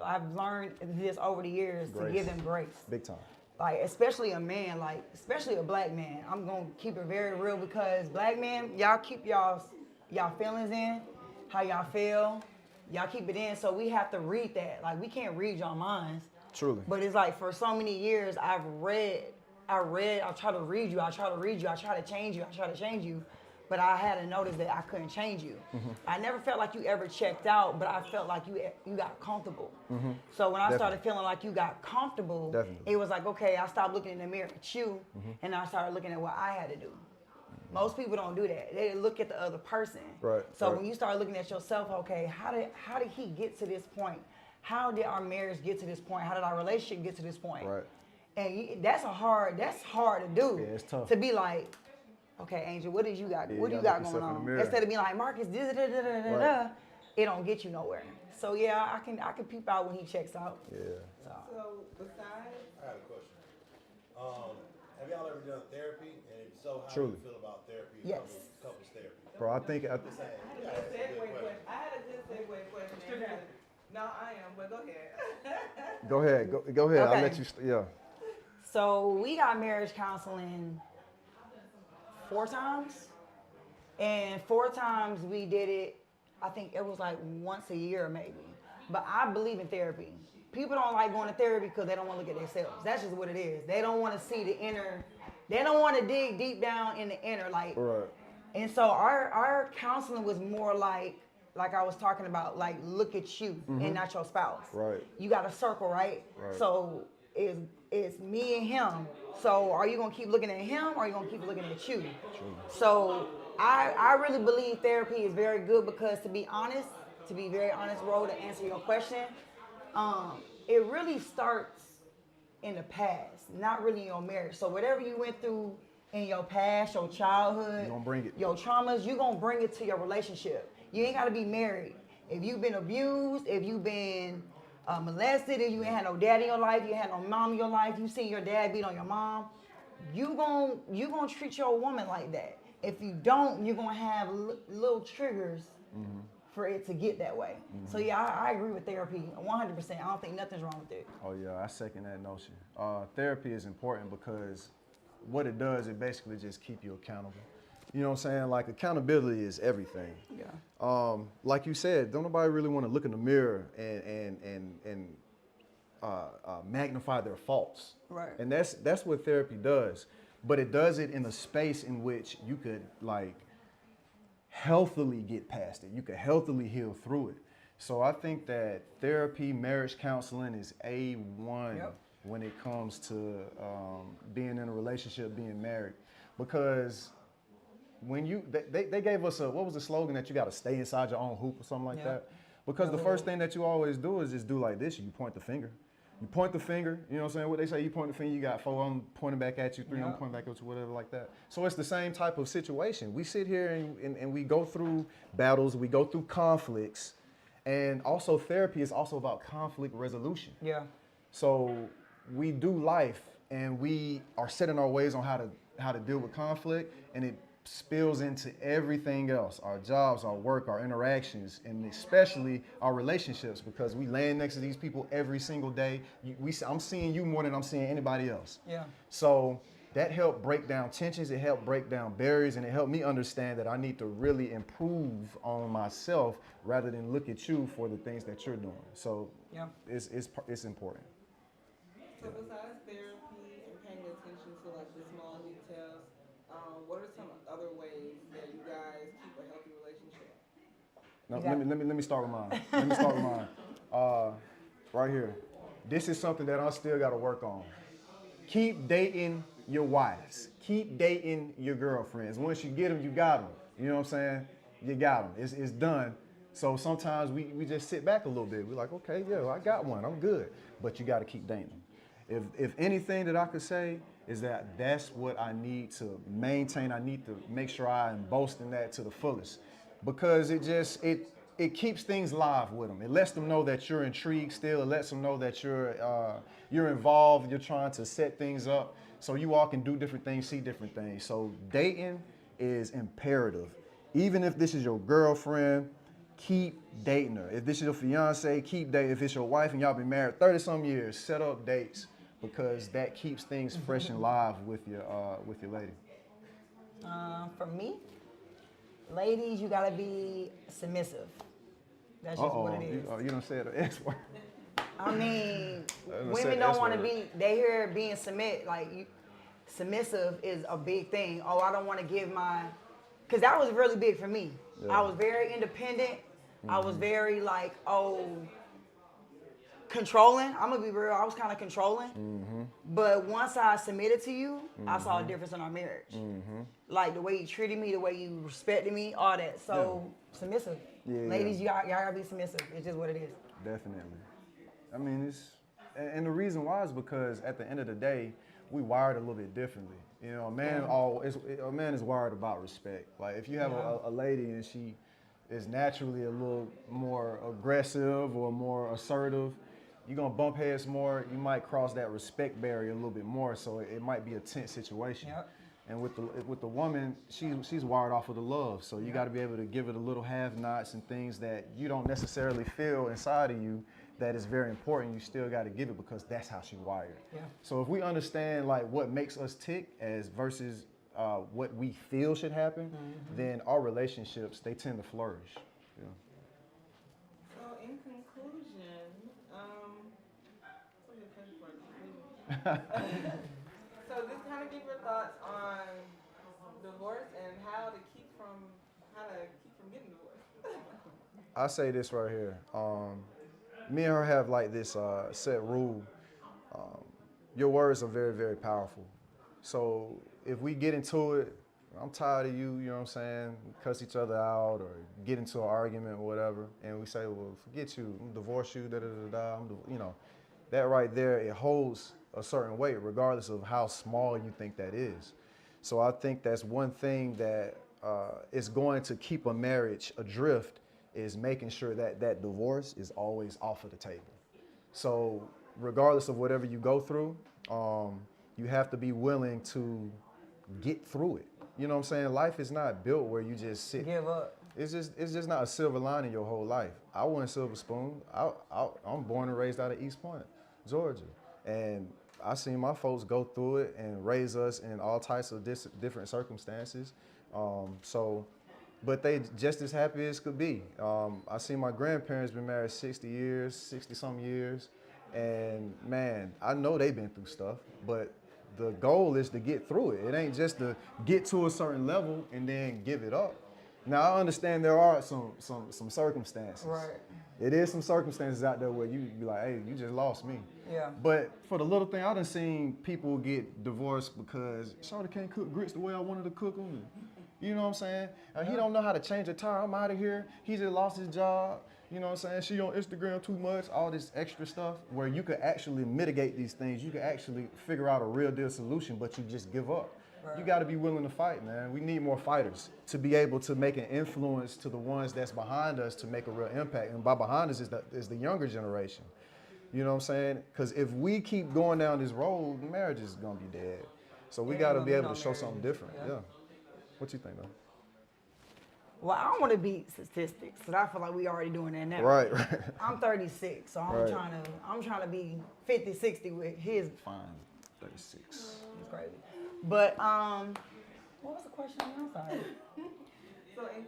[SPEAKER 11] I've learned this over the years, to give them grace.
[SPEAKER 10] Big time.
[SPEAKER 11] Like, especially a man, like, especially a black man. I'm going to keep it very real, because black men, y'all keep y'all feelings in, how y'all feel. Y'all keep it in, so we have to read that. Like, we can't read y'all minds.
[SPEAKER 10] Truly.
[SPEAKER 11] But it's like, for so many years, I try to read you, I try to change you, but I had to notice that I couldn't change you. Mm-hmm. I never felt like you ever checked out, but I felt like you got comfortable. Mm-hmm. So when I started feeling like you got comfortable, it was like, okay, I stopped looking in the mirror at you, and I started looking at what I had to do. Most people don't do that. They look at the other person.
[SPEAKER 10] Right.
[SPEAKER 11] So when you start looking at yourself, okay, how did he get to this point? How did our marriage get to this point? How did our relationship get to this point?
[SPEAKER 10] Right.
[SPEAKER 11] And that's hard to do.
[SPEAKER 10] Yeah, it's tough.
[SPEAKER 11] To be like, okay, Angel, what did you got?
[SPEAKER 10] Yeah,
[SPEAKER 11] what do you got going on? Instead of being like, Marcus, right. It don't get you nowhere. So yeah, I can peep out when he checks out.
[SPEAKER 10] Yeah.
[SPEAKER 9] So besides,
[SPEAKER 12] I have a question. Have y'all ever done therapy? And if so, how
[SPEAKER 10] Truly.
[SPEAKER 12] do you feel about therapy?
[SPEAKER 11] Yes.
[SPEAKER 12] Couples therapy.
[SPEAKER 10] Bro, I think.
[SPEAKER 9] I had a good segue question. No, I am, but go ahead.
[SPEAKER 10] Go ahead. Go ahead.
[SPEAKER 11] Okay.
[SPEAKER 10] I'll let you. Yeah.
[SPEAKER 11] So we got marriage counseling 4 times, and 4 times we did it. I think it was like once a year maybe. But I believe in therapy. People don't like going to therapy because they don't want to look at themselves. That's just what it is. They don't want to see the inner. They don't want to dig deep down in the inner, like.
[SPEAKER 10] Right.
[SPEAKER 11] And so our counseling was more like I was talking about, like, look at you and not your spouse.
[SPEAKER 10] Right.
[SPEAKER 11] You got a circle, right? So it's me and him. So are you gonna keep looking at him, or are you gonna keep looking at you? True. So I really believe therapy is very good, because to be very honest, Ro, to answer your question, it really starts in the past, not really in your marriage. So whatever you went through in your past, your childhood,
[SPEAKER 10] You gonna bring it.
[SPEAKER 11] your traumas, you're gonna bring it to your relationship. You ain't gotta be married. If you've been abused, if you've been molested, if you ain't had no dad in your life, you ain't had no mom in your life, you seen your dad beat on your mom, you gonna treat your woman like that. If you don't, you're gonna have little triggers for it to get that way. So yeah, I agree with therapy 100%. I don't think nothing's wrong with it.
[SPEAKER 10] Oh yeah, I second that notion. Therapy is important because what it does, it basically just keep you accountable. You know what I'm saying? Like, accountability is everything.
[SPEAKER 11] Yeah.
[SPEAKER 10] Like you said, don't nobody really want to look in the mirror and magnify their faults.
[SPEAKER 11] Right.
[SPEAKER 10] And that's what therapy does. But it does it in a space in which you could, like, healthily get past it. You could healthily heal through it. So I think that therapy, marriage counseling is A1 when it comes to being in a relationship, being married. Because when they gave us what was the slogan, that you got to stay inside your own hoop or something like that? Because the first thing that you always do is just do like this. You point the finger. You point the finger, you know what I'm saying? What they say, you point the finger, you got 4 of them pointing back at you, 3 of them pointing back at you, whatever like that. So it's the same type of situation. We sit here and we go through battles, we go through conflicts, and also therapy is also about conflict resolution.
[SPEAKER 11] Yeah.
[SPEAKER 10] So we do life, and we are set in our ways on how to deal with conflict, and it spills into everything else, our jobs, our work, our interactions, and especially our relationships, because we land next to these people every single day. I'm seeing you more than I'm seeing anybody else.
[SPEAKER 11] Yeah.
[SPEAKER 10] So that helped break down tensions, it helped break down barriers, and it helped me understand that I need to really improve on myself rather than look at you for the things that you're doing. So it's important.
[SPEAKER 9] So besides therapy and paying attention to, like, the small details, what are some other ways that you guys keep a healthy relationship?
[SPEAKER 10] No, let me start with mine. Right here. This is something that I still got to work on. keep dating your wives. Keep dating your girlfriends. Once you get them, you got them. You know what I'm saying? You got them. It's done. So sometimes we just sit back a little bit. We're like, okay, yeah, I got one. I'm good. But you got to keep dating them. If anything that I could say is that that's what I need to maintain. I need to make sure I am boasting that to the fullest, because it keeps things live with them. It lets them know that you're intrigued still. It lets them know that you're involved. You're trying to set things up so you all can do different things, see different things. So dating is imperative. Even if this is your girlfriend, keep dating her. If this is your fiance, keep dating. If it's your wife and y'all been married 30-some years, set up dates, because that keeps things fresh and live with your lady.
[SPEAKER 11] For me, ladies, you gotta be submissive. That's just what it is.
[SPEAKER 10] You don't say the S word.
[SPEAKER 11] I mean, women don't want to be. They hear being submissive is a big thing. Oh, I don't want to give my, because that was really big for me.
[SPEAKER 10] Yeah.
[SPEAKER 11] I was very independent. I was very controlling. I'm gonna be real. I was kind of controlling. But once I submitted to you, I saw a difference in our marriage. Like the way you treated me, the way you respected me, all that. So submissive.
[SPEAKER 10] Yeah.
[SPEAKER 11] Ladies, y'all gotta be submissive. It's just what it is.
[SPEAKER 10] Definitely. I mean, and the reason why is because at the end of the day, we wired a little bit differently. You know, a man is wired about respect. Like if you have a lady and she is naturally a little more aggressive or more assertive, you're gonna bump heads more. You might cross that respect barrier a little bit more, so it might be a tense situation.
[SPEAKER 11] Yep.
[SPEAKER 10] And with the woman, she's wired off of the love. So you got to be able to give it a little have-nots and things that you don't necessarily feel inside of you that is very important. You still got to give it because that's how she wired.
[SPEAKER 11] Yeah.
[SPEAKER 10] So if we understand like what makes us tick as versus what we feel should happen, then our relationships, they tend to flourish. Yeah.
[SPEAKER 9] So in conclusion, so just kind of give your thoughts on divorce and how to keep from getting divorced.
[SPEAKER 10] I say this right here. Me and her have like this set rule. Your words are very, very powerful. So if we get into it, I'm tired of you, you know what I'm saying, we cuss each other out or get into an argument or whatever, and we say, well, forget you, I'm divorce you, you know, that right there, it holds a certain weight regardless of how small you think that is. So I think that's one thing that is going to keep a marriage adrift, is making sure that that divorce is always off of the table. So regardless of whatever you go through, you have to be willing to get through it. You know what I'm saying? Life is not built where you just sit.
[SPEAKER 11] Give up.
[SPEAKER 10] It's just not a silver lining your whole life. I wasn't silver spoon. I'm born and raised out of East Point, Georgia. And I seen my folks go through it and raise us in all types of different circumstances. But they just as happy as could be. I see my grandparents been married 60 some years. And man, I know they've been through stuff, but the goal is to get through it. It ain't just to get to a certain level and then give it up. Now I understand there are some circumstances.
[SPEAKER 11] Right.
[SPEAKER 10] It is some circumstances out there where you be like, hey, you just lost me.
[SPEAKER 11] Yeah.
[SPEAKER 10] But for the little thing, I done seen people get divorced because Shawty can't cook grits the way I wanted to cook them. You know what I'm saying? He don't know how to change a tire. I'm out of here. He just lost his job. You know what I'm saying? She on Instagram too much, all this extra stuff, where you could actually mitigate these things. You could actually figure out a real deal solution, but you just give up. Right. You got to be willing to fight, man. We need more fighters to be able to make an influence to the ones that's behind us to make a real impact. And by behind us is the younger generation. You know what I'm saying? Because if we keep going down this road, marriage is going to be dead. So we got to be able to show something different. Yeah. What you think, though?
[SPEAKER 11] Well, I don't want to beat statistics, because I feel like we already doing that now.
[SPEAKER 10] Right.
[SPEAKER 11] I'm 36, so I'm trying to be 50, 60 with his.
[SPEAKER 10] Fine, 36.
[SPEAKER 11] It's crazy. But what was the question? I'm sorry.
[SPEAKER 9] So in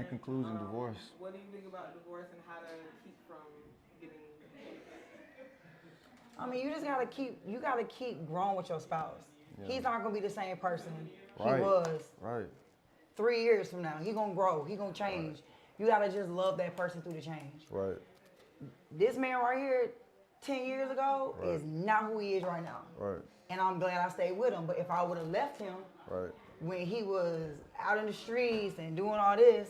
[SPEAKER 9] conclusion,
[SPEAKER 10] divorce.
[SPEAKER 9] What do you think about divorce and how to keep from getting?
[SPEAKER 11] I mean, you just gotta keep growing with your spouse. Yeah. He's not gonna be the same person he was.
[SPEAKER 10] Right.
[SPEAKER 11] 3 years from now, he gonna grow. He gonna change. Right. You gotta just love that person through the change.
[SPEAKER 10] Right.
[SPEAKER 11] This man right here, 10 years ago is not who he is right now.
[SPEAKER 10] Right.
[SPEAKER 11] And I'm glad I stayed with him. But if I would have left him when he was out in the streets and doing all this,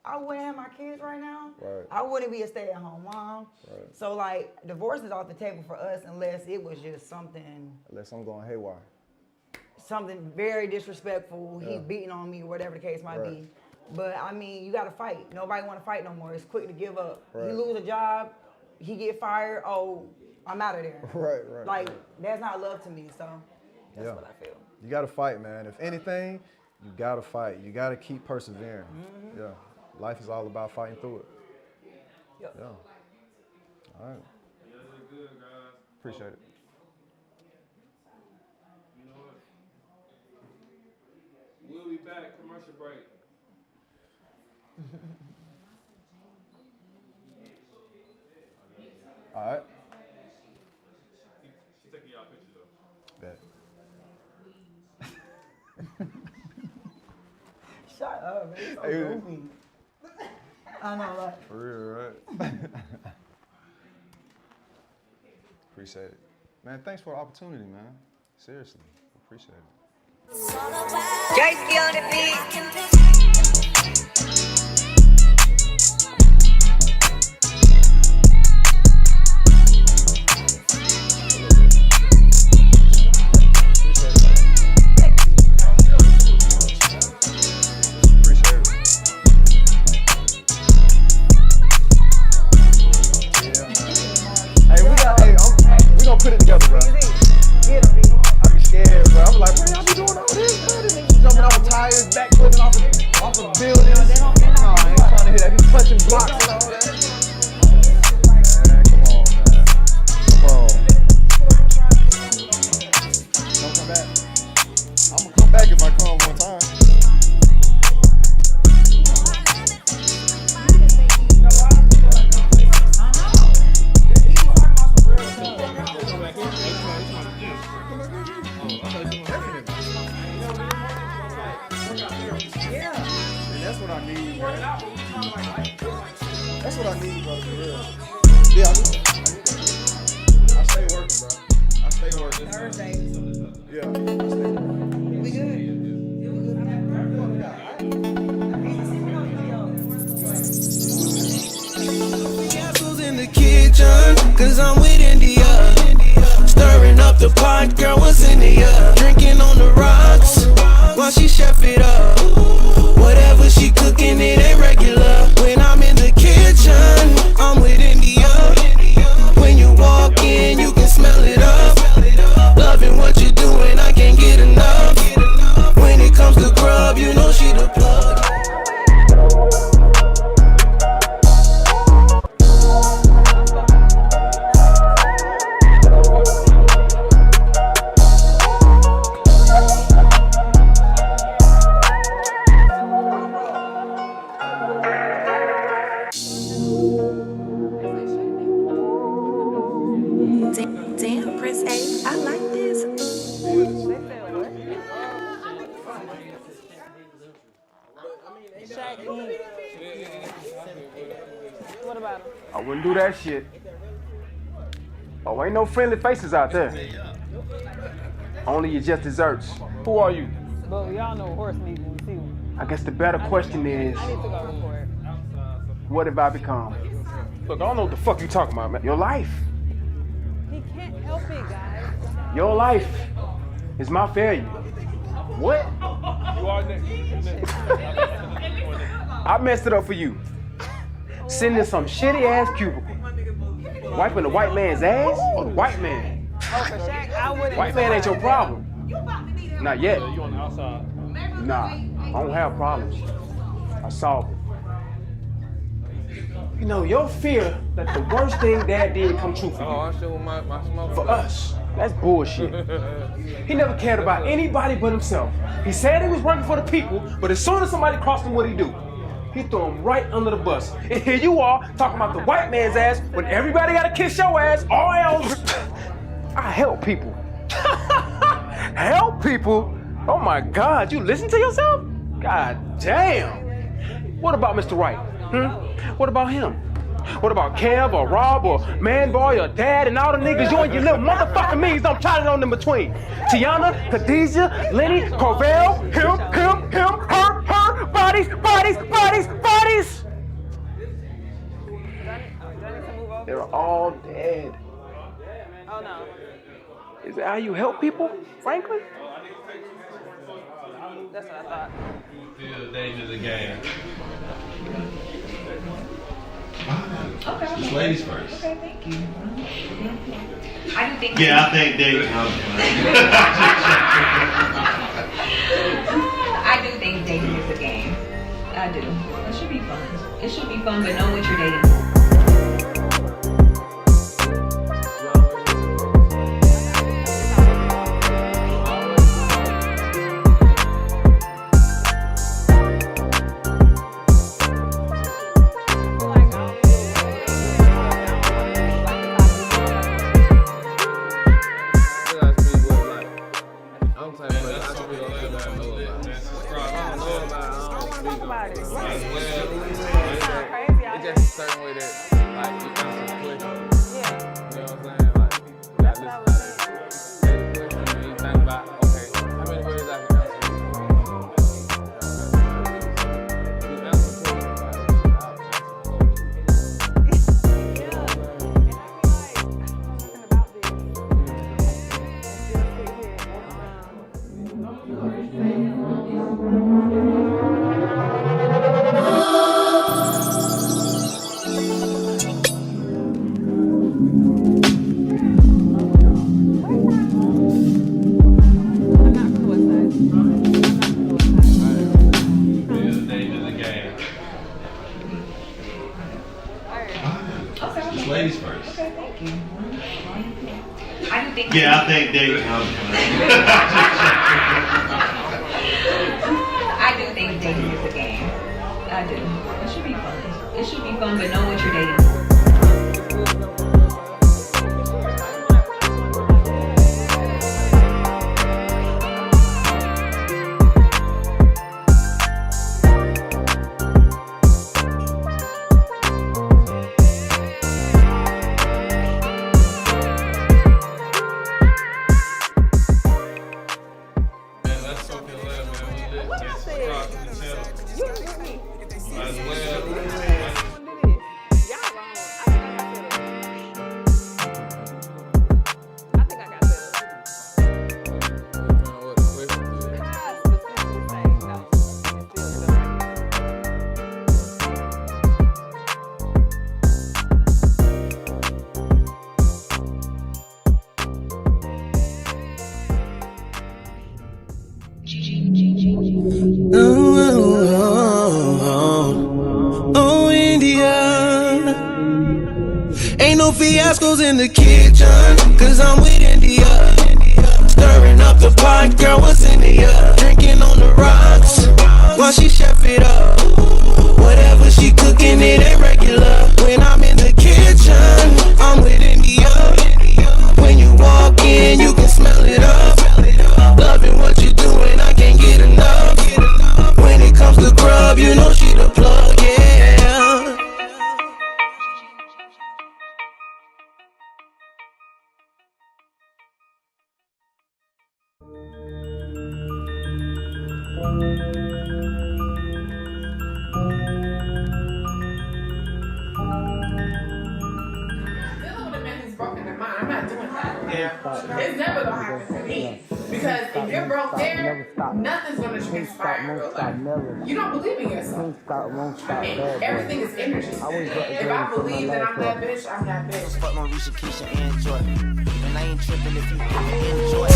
[SPEAKER 11] I wouldn't have my kids right now.
[SPEAKER 10] Right.
[SPEAKER 11] I wouldn't be a stay-at-home mom.
[SPEAKER 10] Right.
[SPEAKER 11] So like, divorce is off the table for us unless it was just something.
[SPEAKER 10] Unless I'm going haywire.
[SPEAKER 11] Something very disrespectful. He's beating on me, whatever the case might be. But I mean, you got to fight. Nobody want to fight no more. It's quick to give up.
[SPEAKER 10] Right.
[SPEAKER 11] He lose a job, he get fired. Oh, I'm out of there.
[SPEAKER 10] Right.
[SPEAKER 11] Like that's not love to me. So that's what I feel.
[SPEAKER 10] You got to fight, man. If anything, you got to fight. You got to keep persevering. Yeah. Life is all about fighting through it.
[SPEAKER 11] Yep.
[SPEAKER 10] Yeah. All right.
[SPEAKER 5] Yeah, that's good, guys.
[SPEAKER 10] Appreciate it.
[SPEAKER 5] You know what? We'll be back. Commercial break.
[SPEAKER 10] All right.
[SPEAKER 5] She's taking y'all picture though.
[SPEAKER 10] Bet.
[SPEAKER 11] Shut up, man. So goofy. I know, right?
[SPEAKER 10] For real, right? Appreciate it. Man, thanks for the opportunity, man. Seriously. Appreciate it.
[SPEAKER 6] Jayski on the beat.
[SPEAKER 10] Put it together, bro. I be scared, bro. I'm like, bro, y'all be doing all this, bro. This nigga jumping off of tires, backflipping off of buildings. No, I ain't trying to hear that. He's punching blocks and all that. Man, come on, man. Come on. Don't come back. I'm gonna come back if I come one time. That's what I need, bro, for real. Yeah, I need that. I stay working, bro. I stay working.
[SPEAKER 11] Thursday.
[SPEAKER 10] Yeah, I stay working.
[SPEAKER 11] We good?
[SPEAKER 6] Castles in the kitchen, cause I'm with India. Stirring up the pot, girl, what's in the drinking on the rocks, while she chef it up. Whatever she cooking, it ain't regular. When I'm in the kitchen, I'm with India. When you walk in, you can smell it up. Loving what you're doing, I can't get enough. When it comes to grub, you know she the plug.
[SPEAKER 13] Damn, Prince A, I like this.
[SPEAKER 2] What about him?
[SPEAKER 14] I wouldn't do that shit. Oh, ain't no friendly faces out there. Only your just desserts. Who are you?
[SPEAKER 2] But we all know horse meat when we see one.
[SPEAKER 14] I guess the better question is,
[SPEAKER 2] I need to go report.
[SPEAKER 14] what have I become?
[SPEAKER 15] Look, I don't know what the fuck you talking about, man.
[SPEAKER 14] Your life.
[SPEAKER 2] He can't help it, guys.
[SPEAKER 14] Your life is my failure. What?
[SPEAKER 15] You are next.
[SPEAKER 14] I messed it up for you. Sitting in some shitty ass cubicle. Wiping the white man's ass or the white man?
[SPEAKER 2] Oh, for Shaq, I wouldn't.
[SPEAKER 14] White man ain't your problem. Not yet.
[SPEAKER 15] You on the outside.
[SPEAKER 14] Nah, I don't have problems. I solve them. You know, your fear that the worst thing Dad did come true for you.
[SPEAKER 5] Oh, I show my smoke.
[SPEAKER 14] For us, that's bullshit. He never cared about anybody but himself. He said he was working for the people, but as soon as somebody crossed him, what'd he do? He threw him right under the bus. And here you are, talking about the white man's ass when everybody gotta kiss your ass, or else. I help people. Help people? Oh my God, you listen to yourself? God damn. What about Mr. Wright? What about him? What about Kev or Rob or Manboy or Dad and all the niggas you and your little motherfucking me's don't try it on in between? Tiana, Khadijah, Lenny, Corvell, him, her, bodies. They're all dead.
[SPEAKER 4] Oh no.
[SPEAKER 14] Is that how you help people, frankly?
[SPEAKER 4] That's what I thought.
[SPEAKER 7] Still dangerous the game.
[SPEAKER 13] Okay.
[SPEAKER 7] Just ladies first.
[SPEAKER 13] Okay, thank you. I do think.
[SPEAKER 7] Yeah, I think dating.
[SPEAKER 13] I do think dating is a game. I do. It should be fun. It should be fun, but know what you're dating for.
[SPEAKER 7] Just ladies first.
[SPEAKER 13] Okay, thank you. I do think.
[SPEAKER 7] Yeah, I think dating.
[SPEAKER 13] I do think dating is a game. I do. It should be fun. It should be fun, but know what you're dating for.
[SPEAKER 6] Oh, India. Ain't no fiascos in the kitchen, cause I'm with India. Stirring up the pot, girl, what's in the drinking on the rocks, while she chef it up. Whatever she cooking, it ain't regular. When I'm in the kitchen, I'm with India. When you walk in, you can smell it up. Loving what you're doing, I can't get enough. When it comes to grub, you know she the plug, yeah.
[SPEAKER 2] Dealing with a man who's broken in mind, I'm not doing that. Yeah. It's never gonna happen for me. Because if you're broke there, nothing's gonna transpire in real life. You don't believe in yourself. Everything is energy. If I believe that I'm that bitch, I'm that bitch.
[SPEAKER 6] Fuck Marisha, Keisha, and Jordan. And I ain't tripping if you enjoy.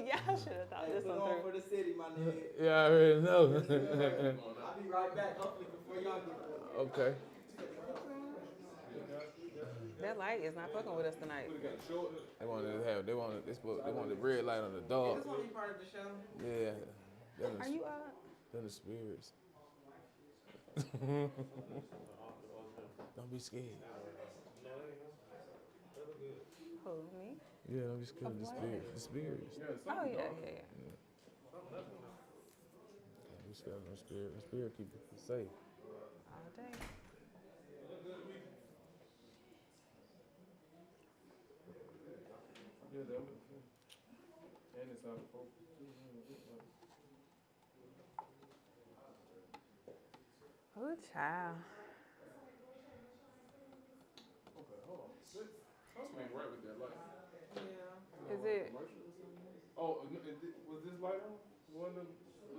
[SPEAKER 4] Y'all should have thought this one through.
[SPEAKER 8] For the city, my nigga.
[SPEAKER 15] Yeah, I already know.
[SPEAKER 8] I'll be right back, hopefully before y'all get there.
[SPEAKER 15] Okay.
[SPEAKER 2] That light is not fucking with us tonight.
[SPEAKER 16] They wanted the red light on the dog.
[SPEAKER 9] This only part of the show.
[SPEAKER 16] Yeah.
[SPEAKER 2] Are you up?
[SPEAKER 16] They're the spirits. Don't be scared.
[SPEAKER 2] Who, me?
[SPEAKER 16] Yeah, don't be scared of the spirits. The spirits.
[SPEAKER 2] Oh, yeah.
[SPEAKER 16] Don't be scared of the spirit. The spirit keep you safe.
[SPEAKER 2] All day.
[SPEAKER 15] And it's out of focus.
[SPEAKER 2] Oh, child.
[SPEAKER 15] Okay, hold on. Something ain't right with that light.
[SPEAKER 9] Yeah.
[SPEAKER 2] Is it?
[SPEAKER 15] Oh, was this light on? Was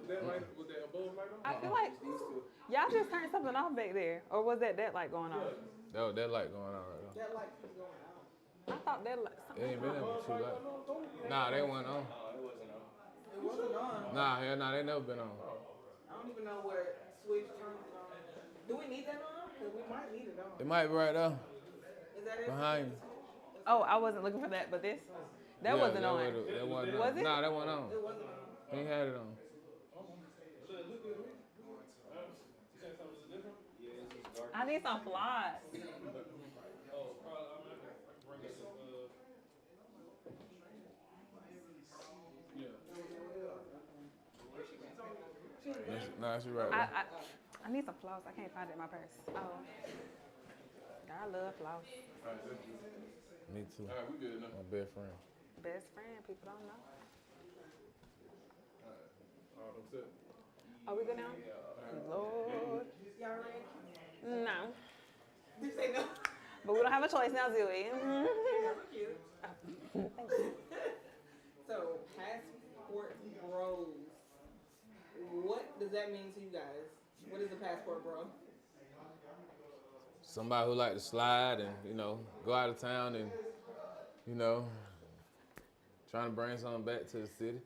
[SPEAKER 15] that light? Was that above light on?
[SPEAKER 2] I feel like y'all just turned something off back there. Or was that light going on?
[SPEAKER 16] That light going on right now.
[SPEAKER 9] That light keeps going out.
[SPEAKER 2] I thought that light.
[SPEAKER 16] It ain't been there but 2 lights. Nah, they weren't on.
[SPEAKER 9] It wasn't on.
[SPEAKER 16] Nah, they never been on.
[SPEAKER 9] I don't even know what switch turns it on. Do we need that on? Because we might need it on.
[SPEAKER 16] It might be right there.
[SPEAKER 9] Is that it?
[SPEAKER 16] Behind you.
[SPEAKER 2] Oh, I wasn't looking for that, but this? That
[SPEAKER 16] Yeah,
[SPEAKER 2] wasn't on.
[SPEAKER 16] That wasn't
[SPEAKER 2] Was
[SPEAKER 16] on.
[SPEAKER 2] it?
[SPEAKER 16] Nah, that wasn't on.
[SPEAKER 9] It wasn't on.
[SPEAKER 16] He ain't had it on.
[SPEAKER 2] I need some flies.
[SPEAKER 16] Nah, she right there.
[SPEAKER 2] I need some floss. I can't find it in my purse. Oh. I love floss.
[SPEAKER 16] Me too.
[SPEAKER 15] All right, we good now.
[SPEAKER 16] My best friend.
[SPEAKER 2] Best friend, people don't know.
[SPEAKER 15] All them set.
[SPEAKER 2] Are we good now? Lord.
[SPEAKER 9] Y'all ready?
[SPEAKER 2] No.
[SPEAKER 9] You say no?
[SPEAKER 2] But we don't have a choice now, do we?
[SPEAKER 9] Cute.
[SPEAKER 2] Thank you.
[SPEAKER 9] So, passport bros. What does that mean to you guys? What is a passport bro?
[SPEAKER 16] Somebody who like to slide and, go out of town and, trying to bring something back to the city.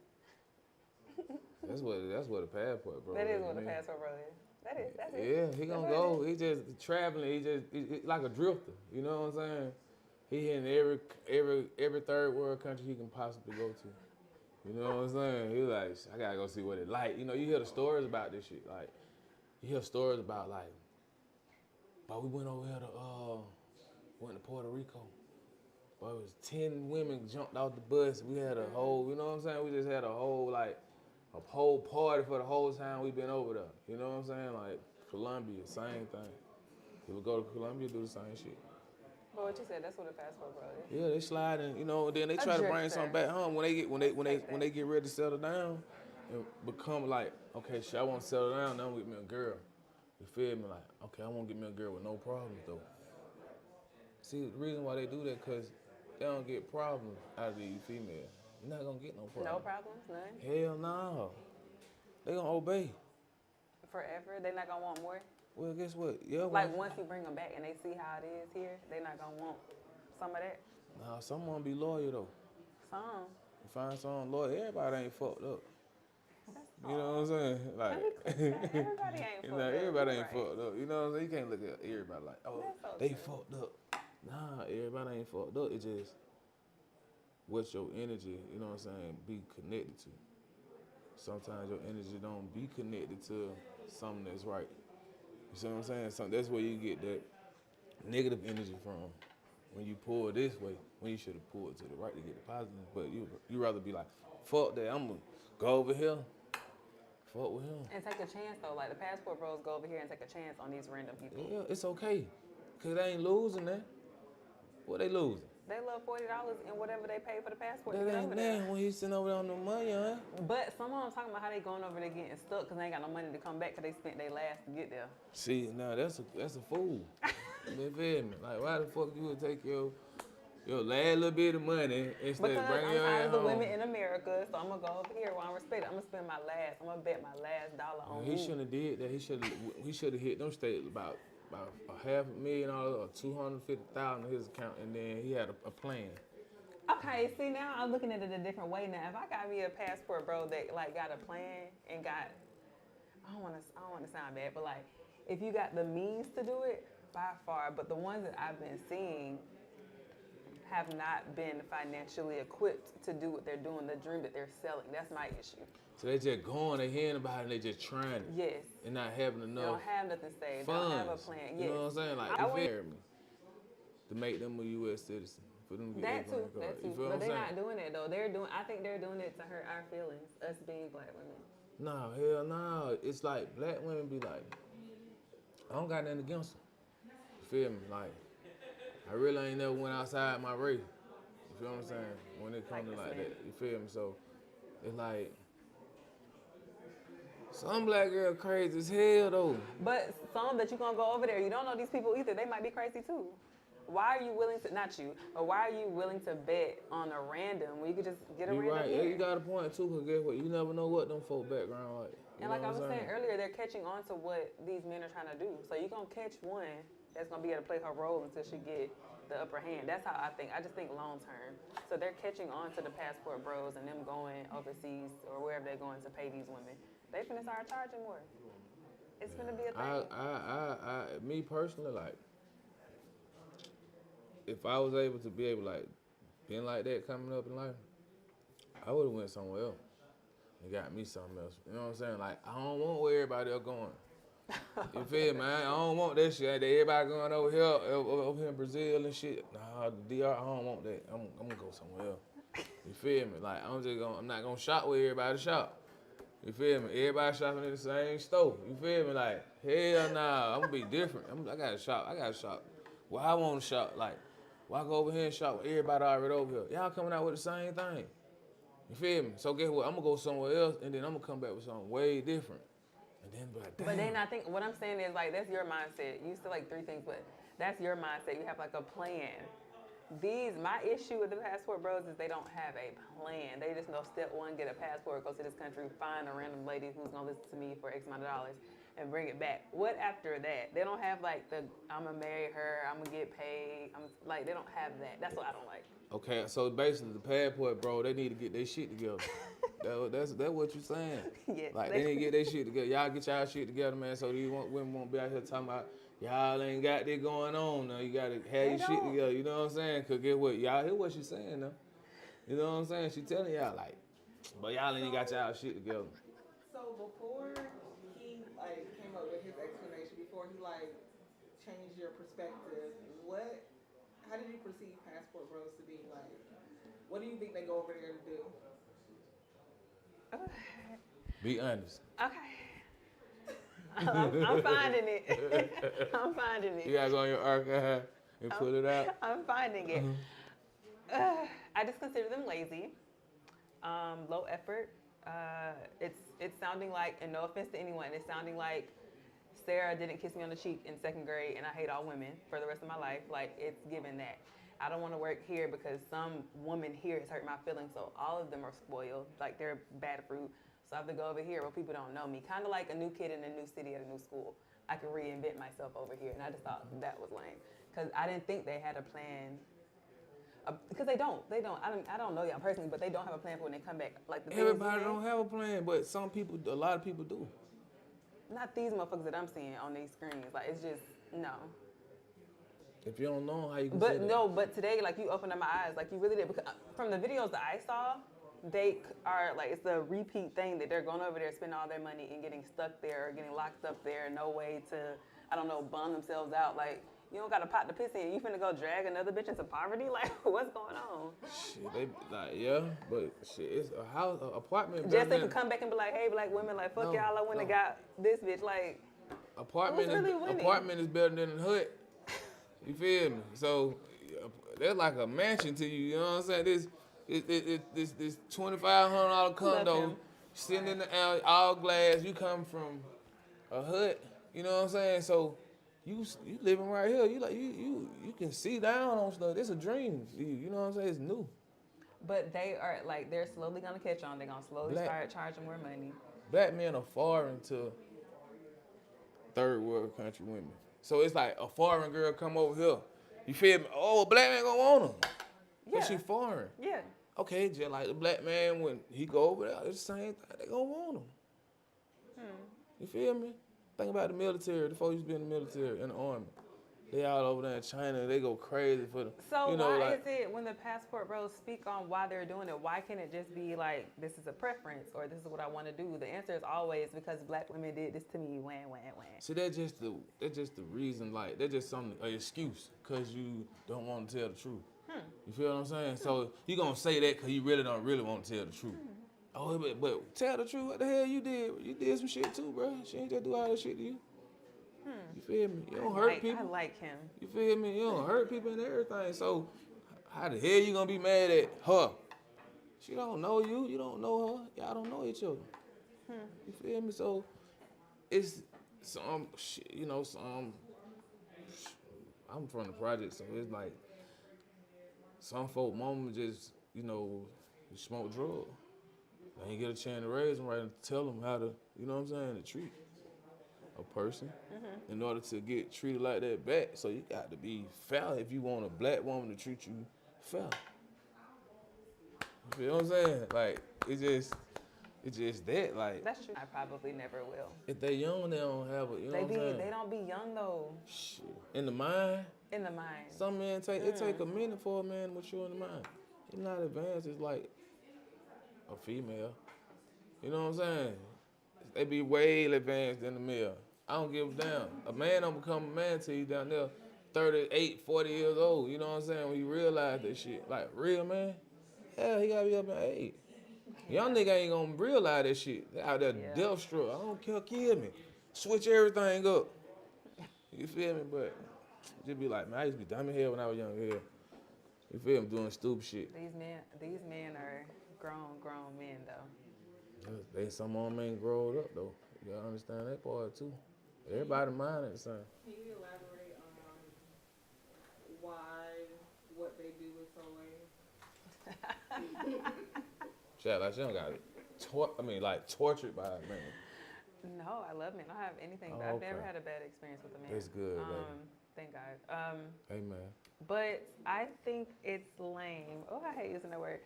[SPEAKER 16] That's what a passport bro is.
[SPEAKER 2] That is what
[SPEAKER 16] to
[SPEAKER 2] a
[SPEAKER 16] me.
[SPEAKER 2] passport bro is. That's it.
[SPEAKER 16] Yeah, he gonna go. He just traveling. He like a drifter. You know what I'm saying? He in every third world country he can possibly go to. You know what I'm saying? He like, I gotta go see what it like. You hear the stories about this shit. Like, you hear stories about like, but we went over here went to Puerto Rico. But it was 10 women jumped off the bus. We had a whole, you know what I'm saying? We just had a whole party for the whole time we been over there. You know what I'm saying? Like Colombia, same thing. People go to Colombia, do the same shit.
[SPEAKER 2] But what you said, that's what a passport bro is.
[SPEAKER 16] Yeah, they slide and then they try to bring something back home when they get ready to settle down and become like, okay, shit, I want to settle down, now I'm gonna get me a girl. You feel me? Like, okay, I want to get me a girl with no problems though. See, the reason why they do that, cause they don't get problems out of these females. You're not gonna get no problems.
[SPEAKER 2] No problems, none?
[SPEAKER 16] Hell no. They gonna obey.
[SPEAKER 2] Forever? They not gonna want more?
[SPEAKER 16] Well, guess what? Yeah.
[SPEAKER 2] Like once you bring them back and they see how it is here, they not gonna want some of that?
[SPEAKER 16] Nah, someone be loyal though.
[SPEAKER 2] Some.
[SPEAKER 16] You find someone loyal, everybody ain't fucked up. You know what I'm saying? Like,
[SPEAKER 2] everybody ain't fucked up.
[SPEAKER 16] Everybody ain't
[SPEAKER 2] Right.
[SPEAKER 16] fucked up. You know what I'm saying? You can't look at everybody like, oh, they fucked up. Nah, everybody ain't fucked up. It's just what's your energy, you know what I'm saying, be connected to. Sometimes your energy don't be connected to something that's right. You see what I'm saying? So that's where you get that negative energy from. When you pull this way, when you should have pulled to the right to get the positive. But you rather be like, fuck that, I'm gonna go over here, fuck with him.
[SPEAKER 2] And take a chance though, like the passport bros go over here and take a chance on these random people.
[SPEAKER 16] Yeah, it's okay, cause they ain't losing that. What they losing?
[SPEAKER 2] They love $40 in whatever they pay for the passport
[SPEAKER 16] That
[SPEAKER 2] to get
[SPEAKER 16] ain't
[SPEAKER 2] over there.
[SPEAKER 16] nothing when he's sitting over there on the money, huh?
[SPEAKER 2] But some of them talking about how they going over there getting stuck because they ain't got no money to come back because they spent their last to get there.
[SPEAKER 16] See, now that's a fool. You feel me? Like, why the fuck you would take your last little bit of money instead
[SPEAKER 2] Because
[SPEAKER 16] of bringing
[SPEAKER 2] I'm
[SPEAKER 16] your
[SPEAKER 2] tired
[SPEAKER 16] ass
[SPEAKER 2] of the
[SPEAKER 16] home?
[SPEAKER 2] women in America, so I'm gonna go over here where I'm respected. I'm gonna spend my last. I'm gonna bet my last dollar on
[SPEAKER 16] He
[SPEAKER 2] me.
[SPEAKER 16] shouldn't have did that. He should have hit them states about $500,000 or $250,000 in his account, and then he had a plan.
[SPEAKER 2] Okay, see now I'm looking at it a different way now. If I got me a passport, bro, that like got a plan and got, I don't want to sound bad, but like if you got the means to do it,
[SPEAKER 17] by far. But the ones that I've been seeing have not been financially equipped to do what they're doing, the dream that they're selling. That's my issue.
[SPEAKER 16] So they just going, they hearing about it, and they just trying it.
[SPEAKER 17] Yes.
[SPEAKER 16] And not having enough.
[SPEAKER 17] They don't have nothing saved. They
[SPEAKER 16] funds.
[SPEAKER 17] don't have a plan. Yes.
[SPEAKER 16] You know what I'm saying? Like,
[SPEAKER 17] I
[SPEAKER 16] you
[SPEAKER 17] would-
[SPEAKER 16] feel me? To make them a U.S. citizen. For them to get
[SPEAKER 17] That
[SPEAKER 16] their
[SPEAKER 17] too,
[SPEAKER 16] green card.
[SPEAKER 17] that too.
[SPEAKER 16] You feel
[SPEAKER 17] But
[SPEAKER 16] what I'm
[SPEAKER 17] they're
[SPEAKER 16] saying?
[SPEAKER 17] not doing it though. I think they're doing it to hurt our feelings, us being black women.
[SPEAKER 16] No, hell no. It's like black women be like, I don't got nothing against them. You feel me? Like, I really ain't never went outside my race. You feel what I'm saying? When it comes to like that. You feel me? So, it's like, some black girl crazy as hell though.
[SPEAKER 17] But some that you gonna go over there, you don't know these people either. They might be crazy too. Why are you willing to, not you, but why are you willing to bet on a random when you could just get a
[SPEAKER 16] You
[SPEAKER 17] random
[SPEAKER 16] right.
[SPEAKER 17] here?
[SPEAKER 16] Yeah, you got a point too, because guess what? You never know what them folk background like. You
[SPEAKER 17] And like
[SPEAKER 16] know
[SPEAKER 17] I
[SPEAKER 16] what
[SPEAKER 17] was
[SPEAKER 16] I'm
[SPEAKER 17] saying earlier, they're catching on to what these men are trying to do. So you're gonna catch one that's gonna be able to play her role until she get the upper hand. That's how I think. I just think long term. So they're catching on to the passport bros and them going overseas or wherever they're going to pay these women. They finna start charging more. It's gonna be a thing.
[SPEAKER 16] Me personally, like, if I was able to be able, like, being like that coming up in life, I would have went somewhere else and got me something else. You know what I'm saying? Like, I don't want where everybody else going. You feel me, man? I don't want that shit. Everybody going over here in Brazil and shit. Nah, the DR, I don't want that. I'm gonna go somewhere else. You feel me? Like, I'm not gonna shop where everybody shop. You feel me? Everybody shopping in the same store. You feel me? Like, hell nah, I'm gonna be different. I gotta shop. Well, I wanna shop. Like, why go over here and shop with everybody already over here? Y'all coming out with the same thing. You feel me? So guess what? I'm gonna go somewhere else and then I'm gonna come back with something way different. And then be like, damn.
[SPEAKER 17] But then I think what I'm saying is like that's your mindset. You said like 3 things, but that's your mindset. You have like a plan. My issue with the passport bros is they don't have a plan. They just know step 1, get a passport, go to this country, find a random lady who's gonna listen to me for X amount of dollars and bring it back. What after that? They don't have like I'm gonna marry her, I'm gonna get paid. They don't have that. That's what I don't like.
[SPEAKER 16] Okay, so basically the passport, bro, they need to get their shit together. That's what you saying.
[SPEAKER 17] Yes,
[SPEAKER 16] like they need to get their shit together. Y'all get y'all shit together, man. So these women won't be out here talking about y'all ain't got that going on. Now you gotta have your shit together. You know what I'm saying? Cause get what y'all hear what she's saying now. You know what I'm saying? She telling y'all like, but y'all ain't got y'all shit together.
[SPEAKER 9] So before he came up with his explanation, before he changed your perspective, how did you perceive passport bros to be like? What do you think they go over there to do?
[SPEAKER 16] Be honest.
[SPEAKER 17] Okay. I'm finding it. I'm finding it.
[SPEAKER 16] You gotta go on your archive and pull it out.
[SPEAKER 17] I'm finding it. I just consider them lazy, low effort. It's sounding like, and no offense to anyone, it's sounding like Sarah didn't kiss me on the cheek in 2nd grade and I hate all women for the rest of my life. Like, it's given that. I don't want to work here because some woman here has hurt my feelings, so all of them are spoiled. Like, they're bad fruit. So I have to go over here where people don't know me. Kind of like a new kid in a new city at a new school. I can reinvent myself over here. And I just thought that was lame. Because I didn't think they had a plan. Because they don't. I don't know y'all personally, but they don't have a plan for when they come back. Like
[SPEAKER 16] Everybody don't have a plan, but some people, a lot of people do.
[SPEAKER 17] Not these motherfuckers that I'm seeing on these screens. Like, it's just, no.
[SPEAKER 16] If you don't know how you can
[SPEAKER 17] But
[SPEAKER 16] say that.
[SPEAKER 17] no, but today, like, you opened up my eyes. Like, you really did. Because from the videos that I saw, they are, like, it's a repeat thing that they're going over there, spending all their money and getting stuck there or getting locked up there. No way to, I don't know, bum themselves out. Like, you don't got a pot to piss in. You finna go drag another bitch into poverty? Like, what's going on?
[SPEAKER 16] Shit, they but shit, it's a house, an apartment.
[SPEAKER 17] Just they can come back and be like, hey, black women, like, fuck y'all, I went and got this bitch. Like,
[SPEAKER 16] apartment
[SPEAKER 17] who's really winning?
[SPEAKER 16] Apartment is better than a hut. You feel me? So they're like a mansion to you. You know what I'm saying? This $2,500 condo sitting in the alley, all glass. You come from a hut. You know what I'm saying? So you living right here. You can see down on stuff. It's a dream. You know what I'm saying? It's new.
[SPEAKER 17] But they are like, they're slowly gonna catch on. They're gonna slowly start charging more money.
[SPEAKER 16] Black men are foreign to 3rd world country women. So it's like a foreign girl come over here. You feel me? Oh, a black man gonna want her.
[SPEAKER 17] Yeah.
[SPEAKER 16] But she foreign.
[SPEAKER 17] Yeah.
[SPEAKER 16] Okay, just like the black man when he go over there, it's the same thing. They gonna want him. You feel me? Think about the military. The folks used to be in the military, in the army. They all over there in China. They go crazy for the.
[SPEAKER 17] So
[SPEAKER 16] you know,
[SPEAKER 17] why
[SPEAKER 16] like,
[SPEAKER 17] is it when the passport bros speak on why they're doing it, why can't it just be like, this is a preference or this is what I want to do? The answer is always because black women did this to me, wham.
[SPEAKER 16] See, that's just the reason. Like, that's just an excuse because you don't want to tell the truth. You feel what I'm saying? So you gonna say that because you really don't really want to tell the truth. Oh, but tell the truth. What the hell you did? You did some shit too, bro. She ain't just do all that shit to you. You feel me? You don't hurt people.
[SPEAKER 17] I like him.
[SPEAKER 16] You feel me? You don't hurt people and everything. So how the hell you gonna be mad at her? She don't know you. You don't know her. Y'all don't know each other. You feel me? So it's some shit, you know, I'm from the project, so it's like some folk mama just, you know, you smoke drugs. They ain't get a chance to raise them right and tell them how to, you know what I'm saying, to treat a person in order to get treated like that back. So you got to be fair if you want a black woman to treat you fair. You know what I'm saying? Like, it's just that, like.
[SPEAKER 17] That's true. I probably never will.
[SPEAKER 16] If they young, they don't have a, you know what I'm saying?
[SPEAKER 17] They don't be young though.
[SPEAKER 16] Shit. In the mind?
[SPEAKER 17] In the mind.
[SPEAKER 16] Some men it take a minute for a man to mature in the mind. He's not advanced, it's like a female. You know what I'm saying? They be way advanced than the male. I don't give a damn. A man don't become a man till you down there 38, 40 years old. You know what I'm saying? When you realize that shit. Like, real man, hell, he gotta be up in age. Young nigga ain't gonna realize that shit. They out there death stroke. I don't care, kill me. Switch everything up. You feel me? But just be like, man, I used to be dumb in hell when I was young. Yeah. You feel me? Doing stupid shit.
[SPEAKER 17] These men are grown men though.
[SPEAKER 16] They some of them ain't growed up though. You gotta understand that part too. Everybody mind it the same.
[SPEAKER 9] Can you elaborate on why what they do is so lame?
[SPEAKER 16] Like she don't got tortured by a man.
[SPEAKER 17] No, I love men. I don't have anything.
[SPEAKER 16] Oh,
[SPEAKER 17] I've
[SPEAKER 16] okay.
[SPEAKER 17] never had a bad experience with a man.
[SPEAKER 16] That's good, baby.
[SPEAKER 17] Thank God.
[SPEAKER 16] Amen.
[SPEAKER 17] But I think it's lame. Oh, I hate using that word.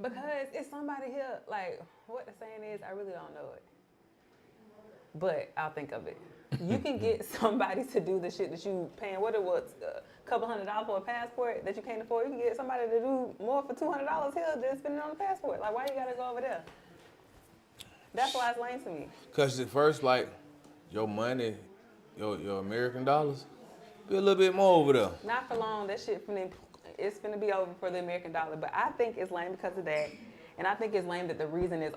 [SPEAKER 17] Because it's somebody here, like, what the saying is, I really don't know it. But I'll think of it. You can get somebody to do the shit that you paying, what it was, a couple $100 for a passport that you can't afford. You can get somebody to do more for $200 here than spending on a passport. Like, why you gotta go over there? That's why it's lame to me.
[SPEAKER 16] Cause at first, like, your money, your American dollars, be a little bit more over there.
[SPEAKER 17] Not for long. That shit it's finna be over for the American dollar. But I think it's lame because of that. And I think it's lame that the reason is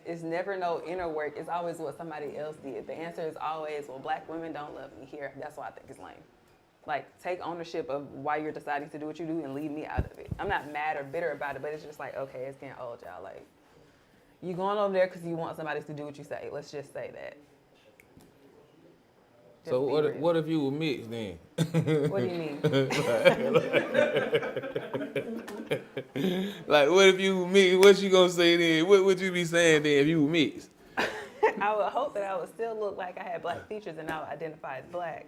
[SPEAKER 17] it's never no inner work. It's always what somebody else did. The answer is always, well, black women don't love me here. That's why I think it's lame. Like, take ownership of why you're deciding to do what you do and leave me out of it. I'm not mad or bitter about it, but it's just like, okay, it's getting old, y'all. Like, you going over there because you want somebody to do what you say. Let's just say that.
[SPEAKER 16] So what if you were mixed then?
[SPEAKER 17] What do you mean?
[SPEAKER 16] Like, what if you were mixed? What you gonna say then? What would you be saying then if you were mixed?
[SPEAKER 17] I would hope that I would still look like I had black features and I would identify as black.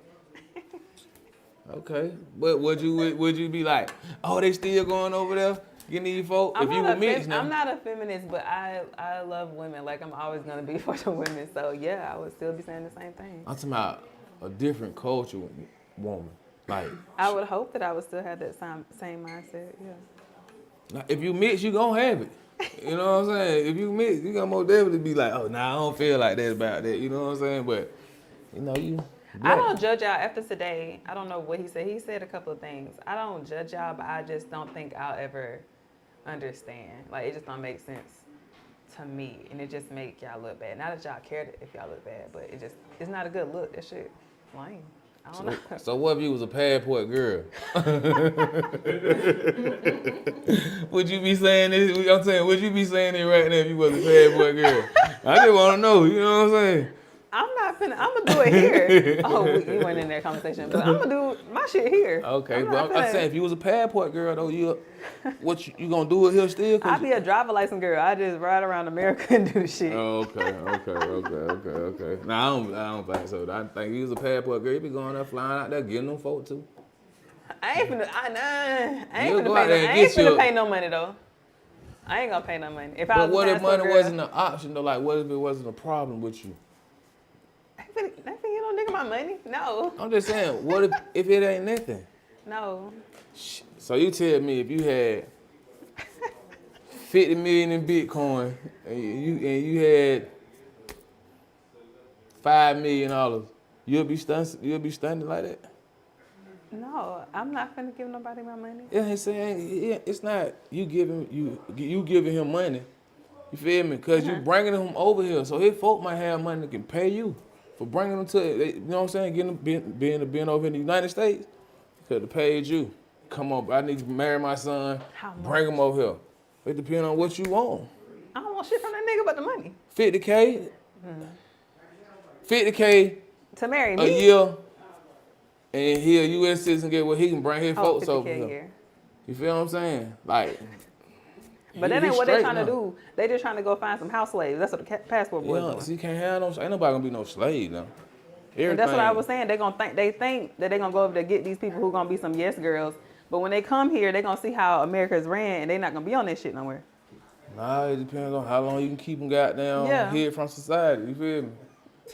[SPEAKER 16] Okay, but would you be like, oh, they still going over there getting these folk? If you were mixed now?
[SPEAKER 17] I'm not a feminist, but I love women. Like, I'm always gonna be for the women. So yeah, I would still be saying the same thing.
[SPEAKER 16] I'm talking about a different culture woman. Like,
[SPEAKER 17] I would hope that I would still have that same mindset. Yeah.
[SPEAKER 16] now, if you mix, you gonna have it. You know what I'm saying? If you mix, you gonna most definitely be like, oh, nah, I don't feel like that about that. You know what I'm saying? But you know, you.
[SPEAKER 17] I don't judge y'all after today. I don't know what he said. He said a couple of things. I don't judge y'all, but I just don't think I'll ever understand. Like, it just don't make sense to me, and it just make y'all look bad. Not that y'all care if y'all look bad, but it's not a good look. That shit lame. I don't know.
[SPEAKER 16] So what if you was a passport girl? Would you be saying this? I'm saying, would you be saying it right now if you was a passport girl? I just want to know. You know what I'm saying?
[SPEAKER 17] I'm gonna do it here. Oh, we went in that conversation, but I'm gonna do my shit here.
[SPEAKER 16] Okay, but I'm saying if you was a passport girl though, you gonna do it here still?
[SPEAKER 17] I'll be a driver license girl. I just ride around America and do shit.
[SPEAKER 16] Oh, okay. Now I don't think so. I think you was a passport girl. You be going there, flying out there, getting them folk too.
[SPEAKER 17] I ain't finna pay no money though. I ain't gonna pay no money.
[SPEAKER 16] But what if money wasn't an option though? Like, what if it wasn't a problem with you?
[SPEAKER 17] They finna get give no nigga my money. No.
[SPEAKER 16] I'm just saying, what if it ain't nothing?
[SPEAKER 17] No.
[SPEAKER 16] So you tell me if you had 50 million in Bitcoin and you had $5 million, you'll be stunned like that?
[SPEAKER 17] No, I'm not finna give nobody my money.
[SPEAKER 16] Yeah, he's saying it's not you giving him money. You feel me? Cause you bringing him over here, so his folk might have money that can pay you for bringing them to. You know what I'm saying? Getting them being over in the United States, could have paid you. Come on, I need to marry my son. Bring him over here. It depends on what you want.
[SPEAKER 17] I don't want shit from that nigga but the money.
[SPEAKER 16] $50K. $50K
[SPEAKER 17] to marry
[SPEAKER 16] a
[SPEAKER 17] me.
[SPEAKER 16] year. And he a U.S. citizen, get what he can bring his folks over
[SPEAKER 17] $50K a
[SPEAKER 16] here.
[SPEAKER 17] year.
[SPEAKER 16] You feel what I'm saying? Like,
[SPEAKER 17] But that ain't what they trying to do. They just trying to go find some house slaves. That's what the passport boys doing.
[SPEAKER 16] So you can't have no. Ain't nobody gonna be no slave now.
[SPEAKER 17] And that's what I was saying. They think that they gonna go over there get these people who gonna be some yes girls. But when they come here, they gonna see how America's ran, and they not gonna be on that shit nowhere.
[SPEAKER 16] Nah, it depends on how long you can keep them goddamn hid from society. You feel me?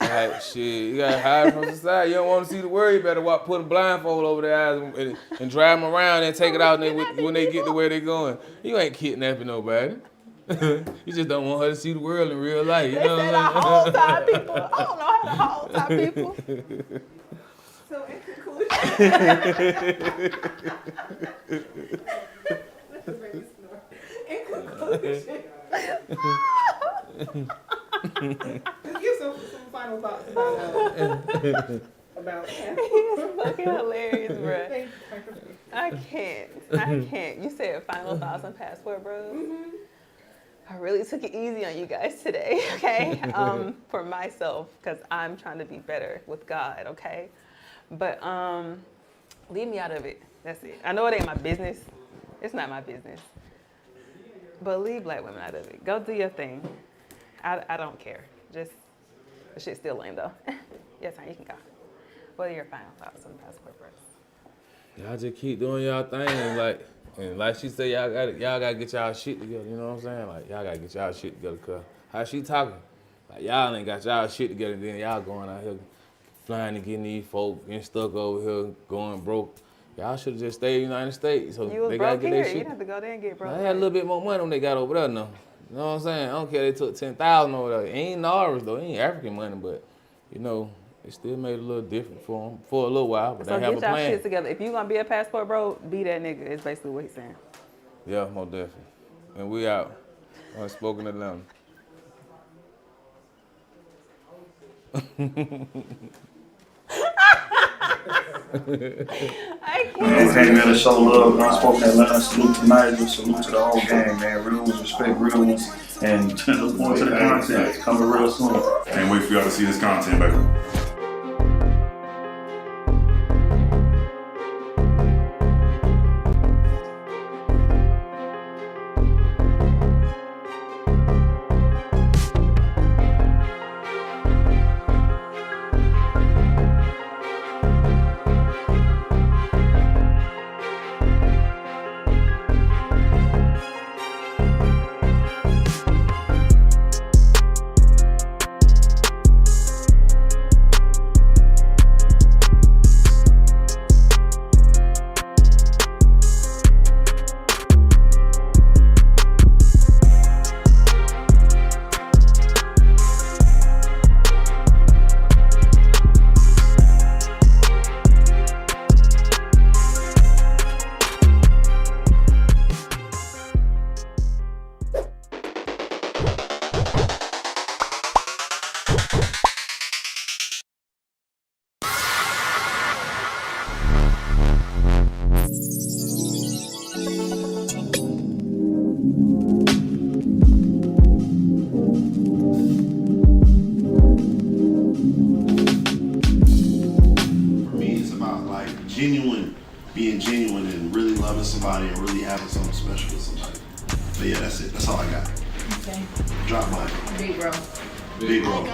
[SPEAKER 16] Like shit, you gotta hide from society. You don't want to see the world. You better put a blindfold over their eyes and drive them around and take it out when they get to where they going. You ain't kidnapping nobody. You just don't want her to see the world in real life. You know what I'm
[SPEAKER 17] saying? People. I don't know how to hold top people.
[SPEAKER 9] So in conclusion, just give some final thoughts about
[SPEAKER 17] He's fucking hilarious, bro. I can't. You said final thoughts on Passport Bros. Mm-hmm. I really took it easy on you guys today, okay? For myself, because I'm trying to be better with God, okay? But leave me out of it. That's it. I know it ain't my business. It's not my business. But leave black women out of it. Go do your thing. I don't care. Just, the shit's still lame though. Yes, you can go. What are your final thoughts on Passport Bros?
[SPEAKER 16] Y'all just keep doing y'all thing, and like she said, y'all gotta get y'all shit together. You know what I'm saying? Like y'all gotta get y'all shit together. Cause how she talking? Like y'all ain't got y'all shit together. Then y'all going out here flying and getting these folk, getting stuck over here, going broke. Y'all should have just stayed in the United States. So
[SPEAKER 17] you was
[SPEAKER 16] they gotta
[SPEAKER 17] broke
[SPEAKER 16] get
[SPEAKER 17] here.
[SPEAKER 16] their shit.
[SPEAKER 17] You'd have to go there and get broke.
[SPEAKER 16] I had a little bit more money when they got over there now. You know what I'm saying? I don't care. They took 10,000 over there. It ain't ours though. It ain't African money, but you know. It still made it a little different for them for a little while, but
[SPEAKER 17] so
[SPEAKER 16] they have a
[SPEAKER 17] get y'all
[SPEAKER 16] plan.
[SPEAKER 17] shit together. If you gonna be a passport bro, be that nigga. Is basically what he's saying.
[SPEAKER 16] Yeah, most definitely. And we out. Unspoken Atlanta.
[SPEAKER 17] I can't.
[SPEAKER 18] Man, came here to show love. Unspoken Atlanta. Salute to Nigel. Salute to the whole gang, man. Real ones respect real ones. And look forward to the content. It's coming real soon.
[SPEAKER 19] Can't wait for y'all to see this content, baby.
[SPEAKER 18] Being genuine and really loving somebody and really having something special with somebody. But yeah, that's it. That's all I got.
[SPEAKER 13] Okay.
[SPEAKER 18] Drop mine.
[SPEAKER 13] Big bro.
[SPEAKER 18] Big bro.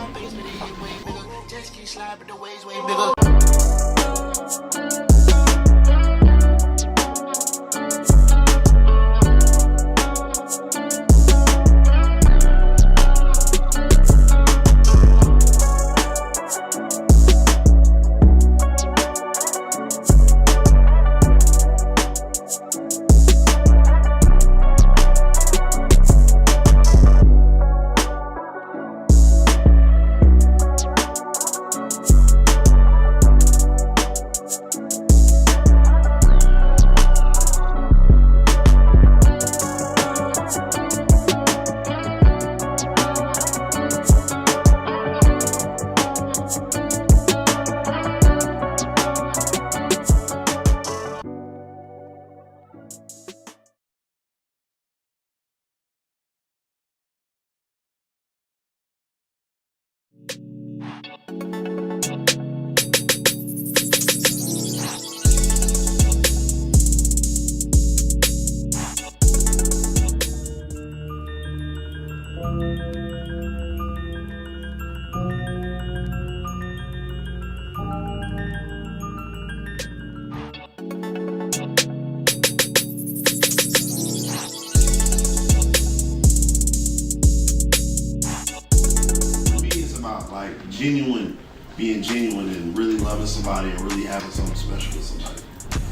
[SPEAKER 12] being genuine and really loving somebody and really having something special with somebody.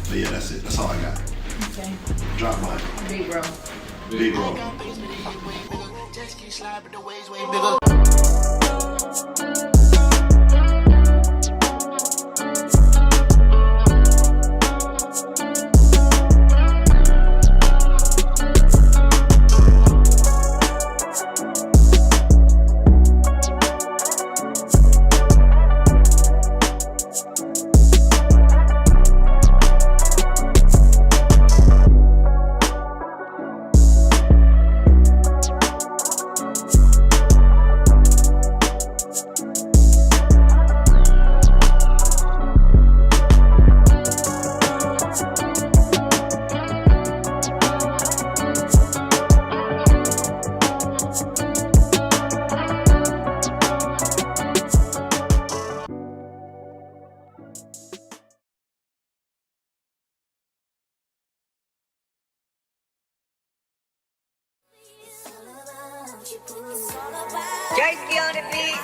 [SPEAKER 12] But yeah, that's it. That's all I got.
[SPEAKER 13] Okay.
[SPEAKER 12] Drop mine.
[SPEAKER 13] Big bro.
[SPEAKER 12] Big bro.
[SPEAKER 6] J-Ski on the beat.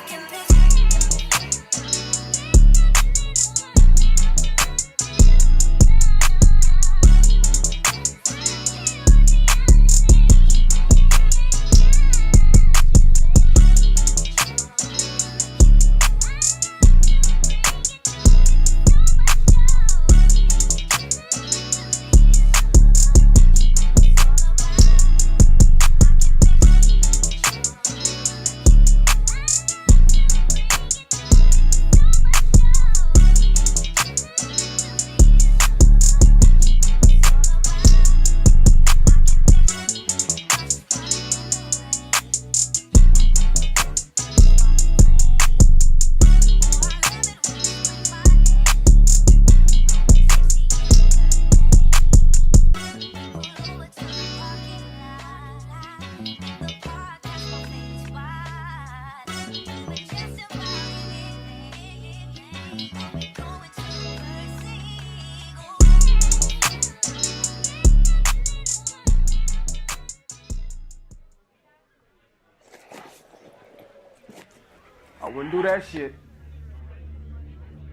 [SPEAKER 14] I wouldn't do that shit.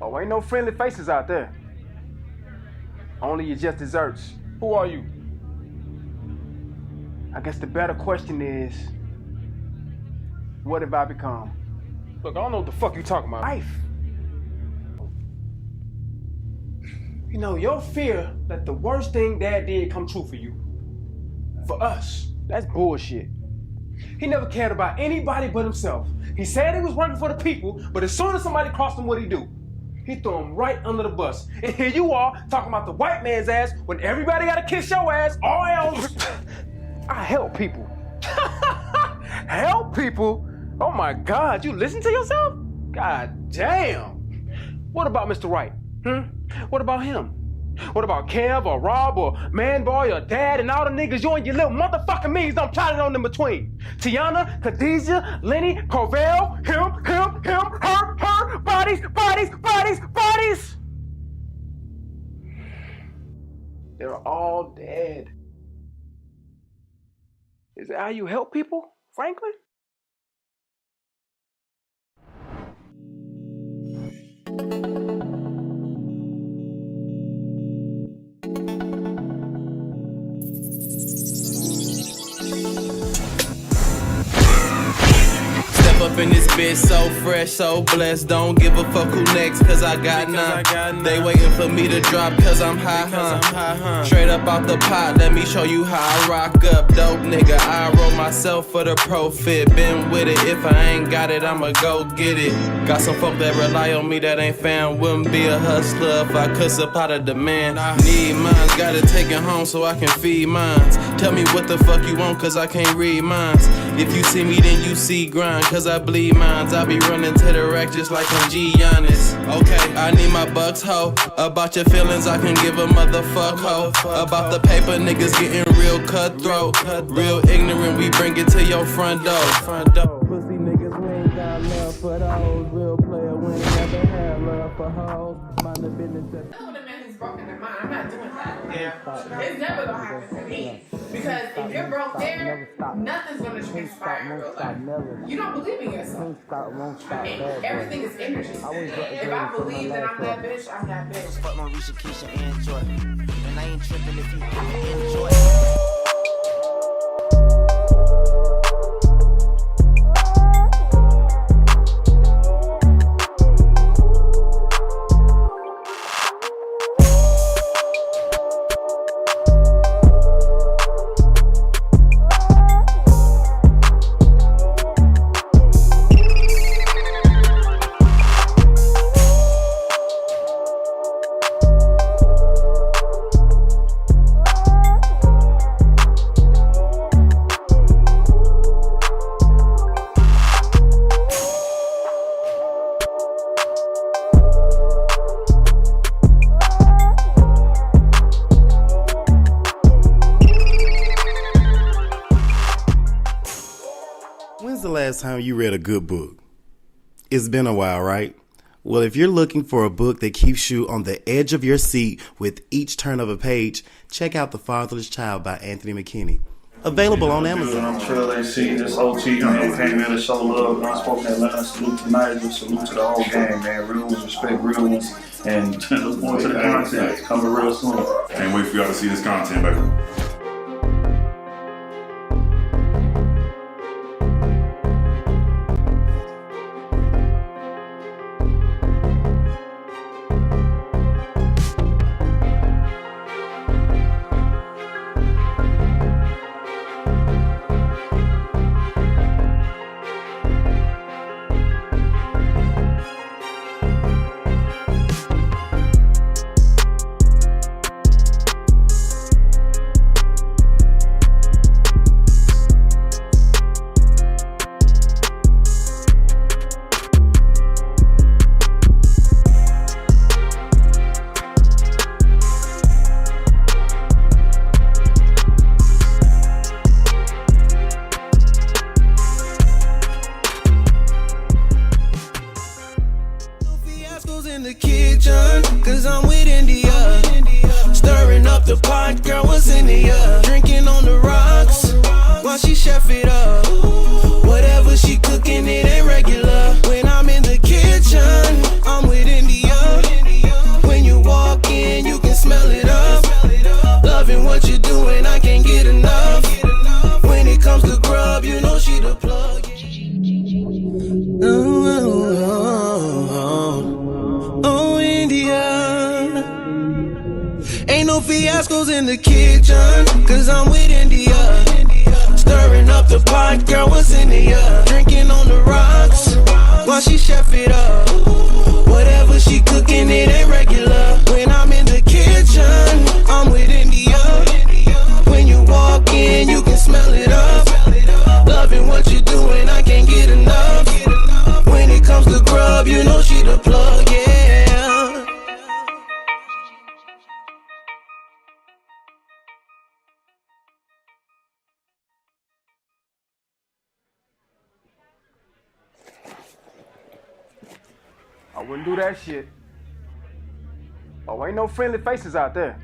[SPEAKER 14] Oh, ain't no friendly faces out there. Only your just desserts. Who are you? I guess the better question is, what have I become? Look, I don't know what the fuck you talking about. Life. You know, your fear that the worst thing Dad did come true for you. For us, that's bullshit. He never cared about anybody but himself. He said he was working for the people, but as soon as somebody crossed him, what'd he do? He threw him right under the bus. And here you are, talking about the white man's ass when everybody gotta kiss your ass, or else. I help people. Help people? Oh my God, you listen to yourself? God damn. What about Mr. Wright? What about him? What about Kev or Rob or Manboy or Dad and all the niggas you and your little motherfucking means don't plotted on in between? Tiana, Khadijah, Lenny, Corvell, him, her, bodies. They're all dead. Is that how you help people, Franklin?
[SPEAKER 6] Up in this bitch, so fresh, so blessed. Don't give a fuck who next, cause I got none. They waiting for me to drop, cause I'm high, huh? Straight up off the pot, let me show you how I rock up. Dope nigga, I roll myself for the profit. Been with it, if I ain't got it, I'ma go get it. Got some folk that rely on me that ain't found. Wouldn't be a hustler if I could supply the demand. Need mines, gotta take it home so I can feed mines. Tell me what the fuck you want, cause I can't read mines. If you see me, then you see grind, cause I bleed mines. I be running to the rack just like I'm Giannis. Okay, I need my bucks, ho. About your feelings, I can give a motherfuck, ho. About the paper, niggas getting real cutthroat. Real ignorant, we bring it to your front door. Pussy niggas, we ain't got love for those. Real player, we ain't never had love for hoes. Mind the business.
[SPEAKER 2] I know when a man is broken in mind, I'm not doing that. Yeah. It's never gonna happen to me. Because if you're broke there, nothing's gonna transpire in real life. You don't believe in yourself. And everything is energy. If I believe that I'm that bitch, I'm that bitch.
[SPEAKER 6] Fuck Marisha, Keisha, and Joy. And I ain't tripping if you enjoy.
[SPEAKER 20] When's the last time you read a good book? It's been a while, right? Well, if you're looking for a book that keeps you on the edge of your seat with each turn of a page, check out The Fatherless Child by Anthony McKinney. Available on Amazon.
[SPEAKER 18] I'm Trill AC, this OT, came in to show love, Unspoken Atlanta, salute to Nigel, salute to the whole gang, man. Real ones respect real ones, and look forward to the content. Coming real soon.
[SPEAKER 19] Can't wait for y'all to see this content, baby.
[SPEAKER 6] In the kitchen, cause I'm with India. Stirring up the pot, girl, what's in the drinking on the rocks while she chef it up. Whatever she cooking, it ain't regular. When I'm in the kitchen, I'm with India. When you walk in, you can smell it up. Loving what you're doing, I can't get enough. When it comes to grub, you know she the plug. Oh, India. Ain't no fiascos in the kitchen, cause I'm with India. Stirring up the pot, girl, what's in the drinking on the rocks while she chef it up. Whatever she cooking, it ain't regular. When I'm in the kitchen, I'm with India. When you walk in, you can smell it up. Loving what you're doing, I can't get enough. When it comes to grub, you know she the plug, yeah.
[SPEAKER 14] I wouldn't do that shit. Oh, ain't no friendly faces out there.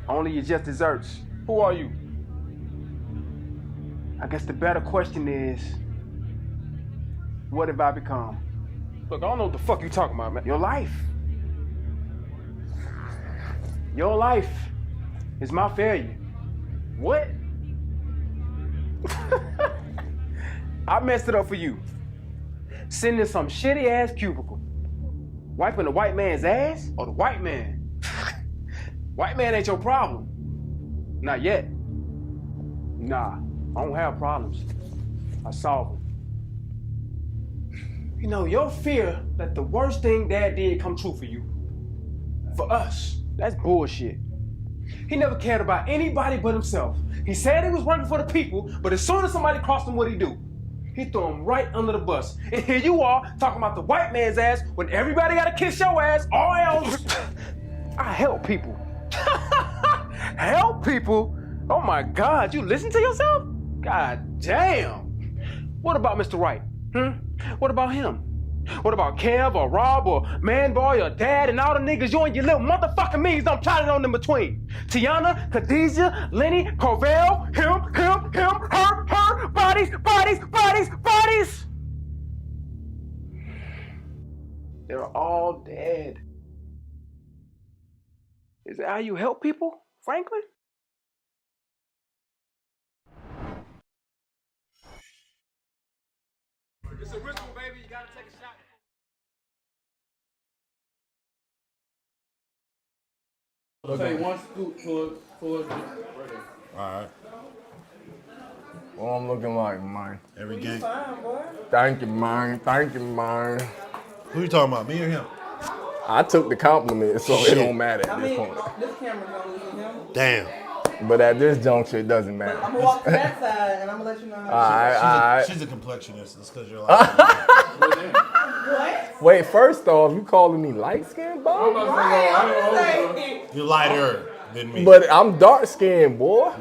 [SPEAKER 14] Only your just desserts. Who are you? I guess the better question is, what have I become? Look, I don't know what the fuck you talking about, man. Your life. Your life is my failure. What? I messed it up for you. Sitting in some shitty ass cubicle. Wiping the white man's ass or the white man? White man ain't your problem. Not yet. Nah, I don't have problems. I solve them. You know, your fear that the worst thing Dad did come true for you. For us, that's bullshit. He never cared about anybody but himself. He said he was working for the people, but as soon as somebody crossed him, what'd he do? He threw him right under the bus. And here you are, talking about the white man's ass when everybody gotta kiss your ass, or else. I help people. Help people? Oh my God, you listen to yourself? God damn. What about Mr. Wright? What about him? What about Kev or Rob or Manboy or Dad and all the niggas you and your little motherfucking means don't try it on in between? Tiana, Khadijah, Lenny, Corvell, him, her, bodies. They're all dead. Is that how you help people, Franklin? It's a ritual, baby. You gotta take a shot.
[SPEAKER 5] Take one scoop towards right there.
[SPEAKER 2] Alright. What I'm looking like, man.
[SPEAKER 12] Every game.
[SPEAKER 2] Thank you, man. Thank you, man.
[SPEAKER 12] Who you talking about, me or him?
[SPEAKER 2] I took the compliment, so it don't matter at this point.
[SPEAKER 9] This camera's gonna leave him.
[SPEAKER 12] Damn.
[SPEAKER 2] But at this juncture, it doesn't matter.
[SPEAKER 9] I'm gonna walk to that side and I'm gonna let you know how
[SPEAKER 12] She's a complexionist. It's because you're like.
[SPEAKER 9] What?
[SPEAKER 2] Wait, first off, you calling me light skinned, boy?
[SPEAKER 12] You're lighter than me.
[SPEAKER 2] But I'm dark skinned, boy.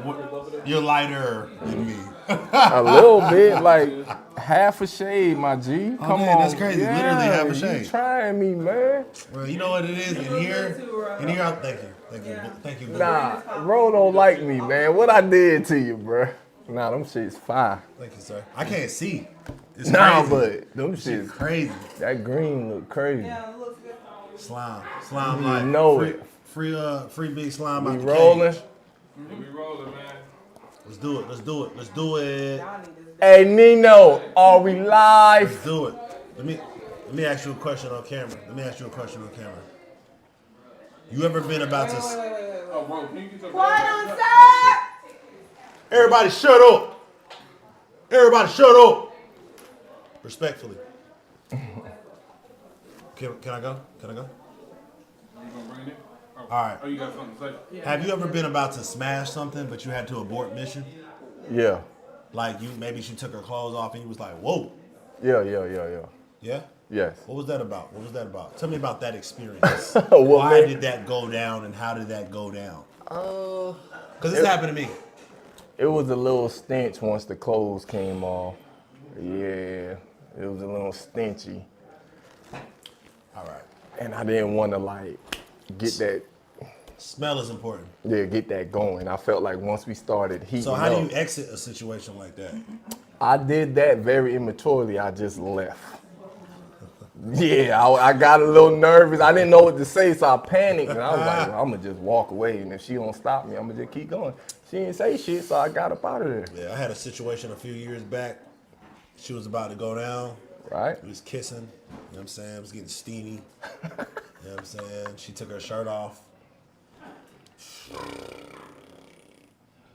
[SPEAKER 12] You're lighter than me.
[SPEAKER 2] A little bit, like half a shade, my G. Come
[SPEAKER 12] man,
[SPEAKER 2] on,
[SPEAKER 12] that's crazy. Literally half a shade.
[SPEAKER 2] You trying me, man?
[SPEAKER 12] Well, you know what it is. In here, thank you.
[SPEAKER 2] Nah, bro don't like me, man. What I did to you, bro? Nah, them shit's fire.
[SPEAKER 12] Thank you, sir. I can't see. It's
[SPEAKER 2] nah,
[SPEAKER 12] crazy.
[SPEAKER 2] but them shit's
[SPEAKER 12] crazy.
[SPEAKER 2] That green look crazy.
[SPEAKER 9] Yeah, it looks good.
[SPEAKER 12] Slime
[SPEAKER 2] You
[SPEAKER 12] like
[SPEAKER 2] know
[SPEAKER 12] free big slime
[SPEAKER 2] We
[SPEAKER 12] out the
[SPEAKER 2] rolling?
[SPEAKER 12] cage.
[SPEAKER 5] We rolling, man.
[SPEAKER 12] Let's do it.
[SPEAKER 2] Hey Nino, are we live?
[SPEAKER 12] Let's do it. Let me ask you a question on camera. You ever been about to?
[SPEAKER 5] Oh, bro, can you get your
[SPEAKER 9] Quiet on set!
[SPEAKER 12] Everybody shut up. Respectfully. Can I go?
[SPEAKER 5] You gonna bring it in?
[SPEAKER 12] All right.
[SPEAKER 5] Oh, you got something to say?
[SPEAKER 12] Have you ever been about to smash something, but you had to abort mission?
[SPEAKER 2] Yeah.
[SPEAKER 12] Like maybe she took her clothes off and you was like, whoa.
[SPEAKER 2] Yeah.
[SPEAKER 12] Yeah?
[SPEAKER 2] Yes.
[SPEAKER 12] What was that about? Tell me about that experience.
[SPEAKER 2] Well,
[SPEAKER 12] Why
[SPEAKER 2] man.
[SPEAKER 12] did that go down and how did that go down? Because this happened to me.
[SPEAKER 2] It was a little stench once the clothes came off. Yeah, it was a little stenchy.
[SPEAKER 12] All right.
[SPEAKER 2] And I didn't want to like get that.
[SPEAKER 12] Smell is important.
[SPEAKER 2] Yeah, get that going. I felt like once we started heating
[SPEAKER 12] So how
[SPEAKER 2] up,
[SPEAKER 12] do you exit a situation like that?
[SPEAKER 2] I did that very immaturely. I just left. Yeah, I got a little nervous. I didn't know what to say, so I panicked. And I was like, well, I'm going to just walk away. And if she don't stop me, I'm going to just keep going. She didn't say shit, so I got up out of there.
[SPEAKER 12] Yeah, I had a situation a few years back. She was about to go down.
[SPEAKER 2] Right.
[SPEAKER 12] We was kissing. You know what I'm saying? It was getting steamy. You know what I'm saying? She took her shirt off.